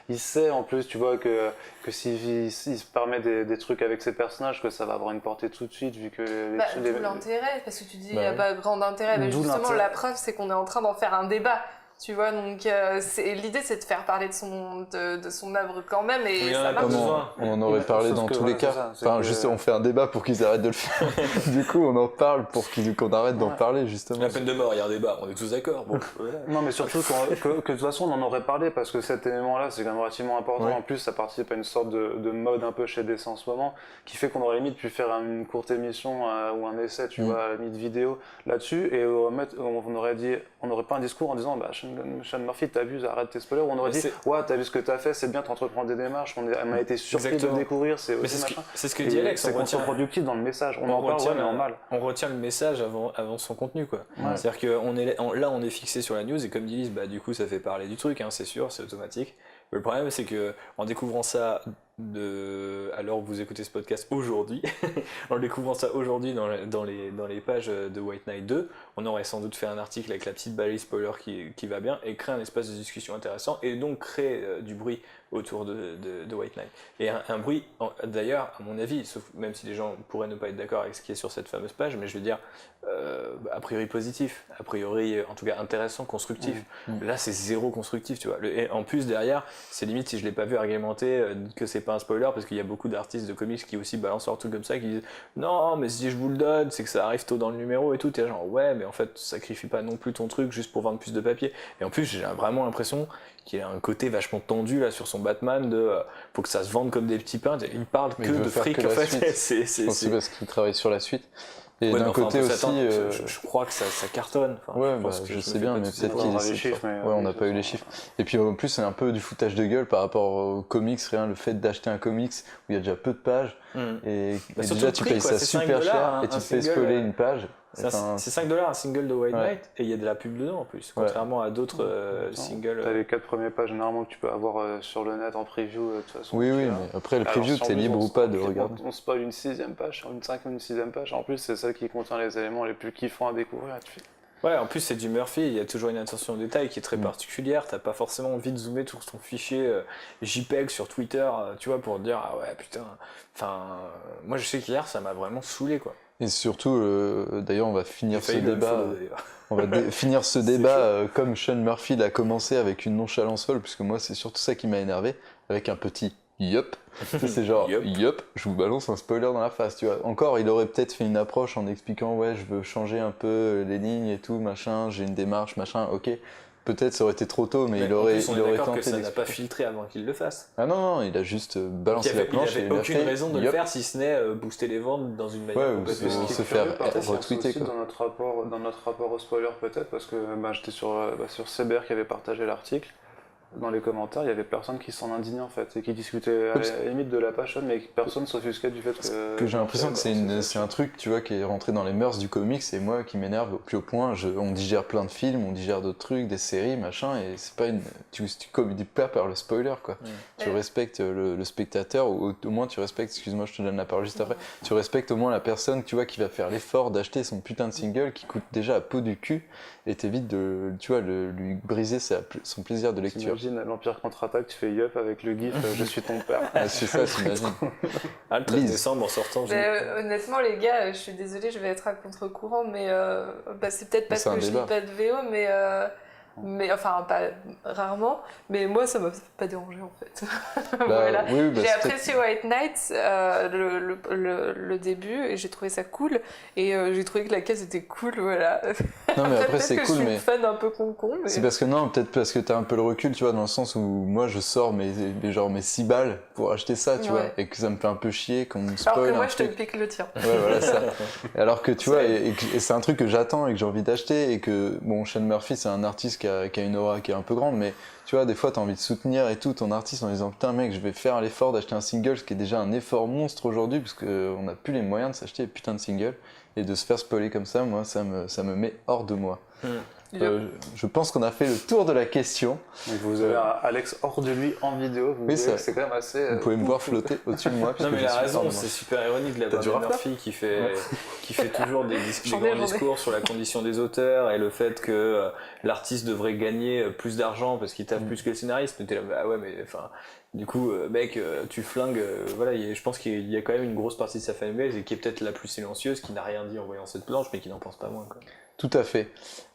il sait en plus, tu vois, que s'il se permet des trucs avec ces personnages, que ça va avoir une portée tout de suite, vu que d'où l'intérêt, parce que tu dis il n'y a pas grand intérêt, mais justement la preuve c'est qu'on est en train d'en faire un débat. Tu vois, donc l'idée c'est de faire parler de son œuvre quand même, et oui, ça marche. On en aurait parlé dans tous les cas. Enfin, juste on fait un débat pour qu'ils arrêtent de le faire. Du coup, on en parle pour qu'on arrête d'en parler, justement. La peine de mort, il y a un débat, on est tous d'accord. Bon, voilà. Non, mais surtout que de toute façon on en aurait parlé, parce que cet élément-là c'est quand même relativement important. En plus, ça participe à une sorte de mode un peu chez DC en ce moment, qui fait qu'on aurait limite pu faire une courte émission ou un essai, tu vois, à la limite vidéo là-dessus, et on aurait pas un discours en disant bah Sean Murphy, t'abuses, arrête tes spoilers, ou on aurait dit ouais, t'as vu ce que t'as fait, c'est bien, t'entreprends des démarches, on a été surpris de le découvrir, c'est aussi machin. C'est ce que dit Alex, c'est contre-productif dans le message, on en parle mais en mal. On retient le message avant son contenu, quoi. C'est-à-dire que là on est fixé sur la news et comme disent, bah du coup ça fait parler du truc, hein, c'est sûr, c'est automatique. Le problème c'est que en découvrant ça alors vous écoutez ce podcast aujourd'hui, en découvrant ça aujourd'hui dans les pages de White Knight 2, on aurait sans doute fait un article avec la petite balise spoiler qui va bien et créer un espace de discussion intéressant et donc créer du bruit autour de White Knight. Et un bruit, d'ailleurs, à mon avis, même si les gens pourraient ne pas être d'accord avec ce qui est sur cette fameuse page, mais je veux dire, a priori positif, a priori en tout cas intéressant, constructif. Là c'est zéro constructif, tu vois. Et en plus derrière, c'est limite si je l'ai pas vu argumenter que c'est pas un spoiler parce qu'il y a beaucoup d'artistes de comics qui aussi balancent leur truc comme ça, qui disent non, mais si je vous le donne, c'est que ça arrive tôt dans le numéro et tout. T'es genre ouais, mais en fait, sacrifie pas non plus ton truc juste pour vendre plus de papier. Et en plus, j'ai vraiment l'impression qu'il a un côté vachement tendu là sur son Batman de faut que ça se vende comme des petits pains. Il parle Mais que il veut de faire fric que en la fait. suite. Je pense que c'est parce qu'il travaille sur la suite. Et Ouais, d'un mais enfin, côté on peut aussi. s'attendre, je crois que ça cartonne. Enfin, Ouais, pense bah, que je me sais fais bien, pas de mais soucis. peut-être On qu'il aura essaie les de chiffres, faire. mais Ouais, on n'a pas eu les chiffres. Et puis en plus, c'est un peu du foutage de gueule par rapport aux comics. Rien, le fait d'acheter un comics où il y a déjà peu de pages. Mm. Et Bah, surtout déjà, le tu prix, payes quoi, ça c'est 5 super cher $, et tu un te fais single, spoiler une page. Enfin, C'est 5$ un single de White Ouais. Knight et il y a de la pub dedans en plus, contrairement à d'autres singles. T'as les 4 premières pages généralement que tu peux avoir sur le net en preview de toute façon. oui, tu oui, as- mais après, le Alors, preview, si en t'es plus, libre on- ou pas de on- regarder. On spoil une 6ème page, une 5ème, une 6ème page. En plus, c'est celle qui contient les éléments les plus kiffants à découvrir. Tu fais, Ouais, en plus c'est du Murphy, il y a toujours une attention au détail qui est très Mm. particulière. T'as pas forcément envie de zoomer sur ton fichier JPEG sur Twitter, tu vois, pour dire ah ouais putain. Enfin, moi je sais qu'hier ça m'a vraiment saoulé quoi. Et surtout, d'ailleurs, on va finir J'ai ce failli le débat. follow, d'ailleurs. On va finir ce débat comme Sean Murphy l'a commencé avec une nonchalance folle, puisque moi c'est surtout ça qui m'a énervé, avec un petit yup. C'est genre Yup. yup, je vous balance un spoiler dans la face, tu vois. Encore, il aurait peut-être fait une approche en expliquant ouais, je veux changer un peu les lignes et tout, machin, j'ai une démarche, machin, ok. Peut-être ça aurait été trop tôt, mais il en aurait, plus, on il est aurait d'accord tenté que ça n'a d'expliquer. pas filtré avant qu'il le fasse. Ah non, il a juste balancé Il la avait, planche et il a aucune fait raison de le yup. faire si ce n'est booster les ventes dans une manière Ouais, ou complètement se Ce qui est faire curieux, par contre, c'est retweeter, aussi quoi. dans notre rapport au spoiler peut-être, parce que j'étais sur CBR qui avait partagé l'article. Dans les commentaires, il y avait personne qui s'en indignait en fait, et qui discutait à la limite de la passion, mais personne s'offusquait du fait que J'ai l'impression que c'est un truc, tu vois, qui est rentré dans les mœurs du comics, et moi qui m'énerve au plus haut point. On digère plein de films, on digère d'autres trucs, des séries, machin, et c'est pas une. Tu communiques pas par le spoiler, quoi. Tu respectes le spectateur, ou au moins tu respectes, excuse-moi, je te donne la parole juste après, tu respectes au moins la personne, tu vois, qui va faire l'effort d'acheter son putain de single qui coûte déjà à peau du cul, et t'évites de, tu vois, lui briser son plaisir de lecture. T'imagines l'Empire contre-attaque, tu fais yup avec le gif je suis ton père. Ah, c'est ça, t'imagines. Ah, le 13 Lise. décembre en sortant. Honnêtement, les gars, je suis désolée, je vais être à contre-courant, mais c'est peut-être parce C'est un que je débat. lis pas de VO, mais enfin, pas rarement, mais moi ça m'a pas dérangé en fait. Voilà. Oui, bah, J'ai c'est apprécié White Knight, le début, et j'ai trouvé ça cool, et j'ai trouvé que la case était cool, voilà. Non, mais après, Peut-être c'est que cool, je suis mais. une fan un peu con-con, mais... C'est parce que non, peut-être parce que t'as un peu le recul, tu vois, dans le sens où moi je sors mes 6 balles pour acheter ça, tu Ouais. vois, et que ça me fait un peu chier qu'on me Alors spoil que moi un je te truc. pique le tien. Ouais, voilà ça. Alors que tu vois, et c'est un truc que j'attends et que j'ai envie d'acheter, et que, bon, Sean Murphy c'est un artiste qui a une aura qui est un peu grande, mais tu vois, des fois t'as envie de soutenir et tout ton artiste en disant putain mec, je vais faire l'effort d'acheter un single, ce qui est déjà un effort monstre aujourd'hui, parce qu'on n'a plus les moyens de s'acheter des putains de singles, et de se faire spoiler comme ça, moi ça me met hors de moi. Je pense qu'on a fait le tour de la question. Donc vous avez un Alex hors de lui en vidéo, vous Oui, voyez ça- que c'est quand même assez... Vous pouvez me voir flotter au-dessus de moi. Non puisque mais je il a suis hors raison, de moi. c'est super ironique de la T'as part du de rap, là Murphy qui fait toujours des J'en ai, grands j'en ai. discours sur la condition des auteurs et le fait que l'artiste devrait gagner plus d'argent parce qu'il taffe plus que le scénariste. Mais t'es là, bah ouais mais enfin du coup mec tu flingues, voilà, je pense qu'il y a quand même une grosse partie de sa fanbase et qui est peut-être la plus silencieuse, qui n'a rien dit en voyant cette planche mais qui n'en pense pas moins quoi. Tout à fait.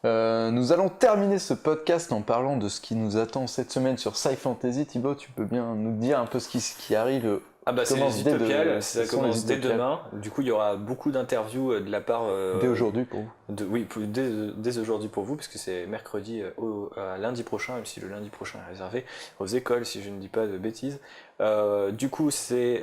Nous allons terminer ce podcast en parlant de ce qui nous attend cette semaine sur Sci Fantasy. Thibaut, tu peux bien nous dire un peu ce qui arrive. Ah bah c'est commence les dès Utopiales, de- ça ce sont commence les dès Utopiales. demain. Du coup il y aura beaucoup d'interviews de la part Dès aujourd'hui pour vous. Oui, dès aujourd'hui pour vous, parce que c'est mercredi à lundi prochain, même si le lundi prochain est réservé aux écoles, si je ne dis pas de bêtises. Du coup, c'est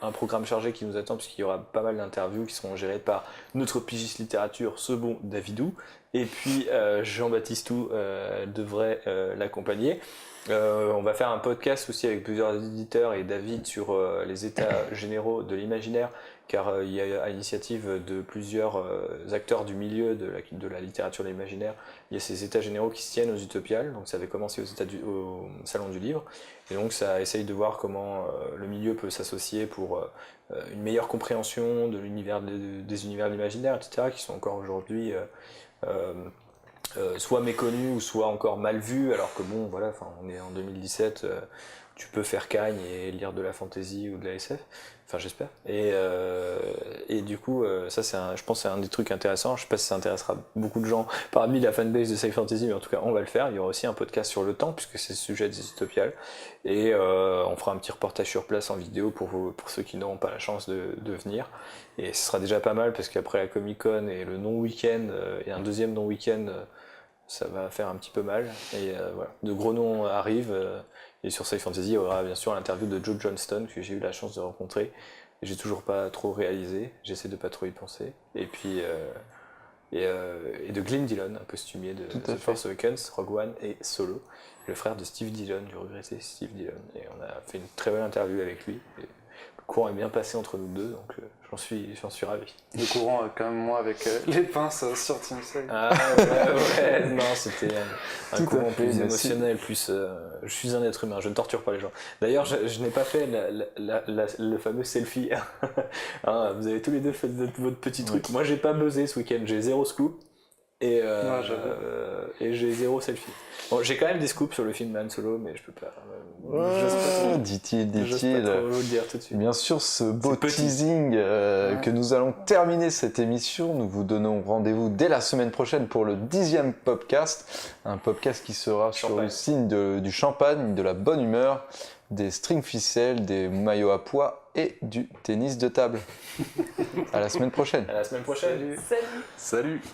un programme chargé qui nous attend, puisqu'il y aura pas mal d'interviews qui seront gérées par notre pigiste littérature, ce bon Davidou, et puis Jean-Baptiste Hou devrait l'accompagner. On va faire un podcast aussi avec plusieurs éditeurs et David sur les états généraux de l'imaginaire, car il y a à l'initiative de plusieurs acteurs du milieu de la littérature de l'imaginaire, il y a ces états généraux qui se tiennent aux Utopiales, donc ça avait commencé au Salon du Livre, et donc ça essaye de voir comment le milieu peut s'associer pour une meilleure compréhension de l'univers des univers de l'imaginaire, etc., qui sont encore aujourd'hui soit méconnus ou soit encore mal vus, alors que bon voilà, on est en 2017, tu peux faire cagne et lire de la fantasy ou de la SF. Enfin, j'espère. Et du coup, ça, je pense que c'est un des trucs intéressants. Je sais pas si ça intéressera beaucoup de gens parmi la fanbase de Sci Fantasy, mais en tout cas, on va le faire. Il y aura aussi un podcast sur le temps, puisque c'est le sujet des Utopiales. Et on fera un petit reportage sur place en vidéo pour ceux qui n'auront pas la chance de venir. Et ce sera déjà pas mal, parce qu'après la Comic-Con et le non-week-end, et un deuxième non-week-end, ça va faire un petit peu mal. Et voilà, de gros noms arrivent. Et sur Sci Fantasy, il y aura bien sûr l'interview de Joe Johnston, que j'ai eu la chance de rencontrer. Et j'ai toujours pas trop réalisé, j'essaie de pas trop y penser. Et puis, et de Glyn Dillon, un costumier de The Force Awakens, Rogue One et Solo, le frère de Steve Dillon, du regretté Steve Dillon. Et on a fait une très belle interview avec lui. Et le courant est bien passé entre nous deux, donc j'en suis ravi. Le courant, comme moi, avec les pinces sur Team Sale. Ah ouais, non, c'était un Tout à courant fait, plus merci. émotionnel, plus... je suis un être humain, je ne torture pas les gens. D'ailleurs, je n'ai pas fait le fameux selfie. Hein, vous avez tous les deux fait votre petit truc. Moi, j'ai pas buzzé ce week-end, j'ai 0 scoop. Et j'ai 0 selfie. Bon, j'ai quand même des scoops sur le film Han Solo, mais je peux pas... j'ose pas trop- Dit-il. j'ose pas trop vous le dire tout de suite. Bien sûr, ce beau C'est petit. teasing que nous allons terminer cette émission. Nous vous donnons rendez-vous dès la semaine prochaine pour le 10e podcast. Un podcast qui sera sur Champagne. le signe du champagne, de la bonne humeur, des strings ficelles, des maillots à pois et du tennis de table. À la semaine prochaine. À la semaine prochaine. Salut. Salut.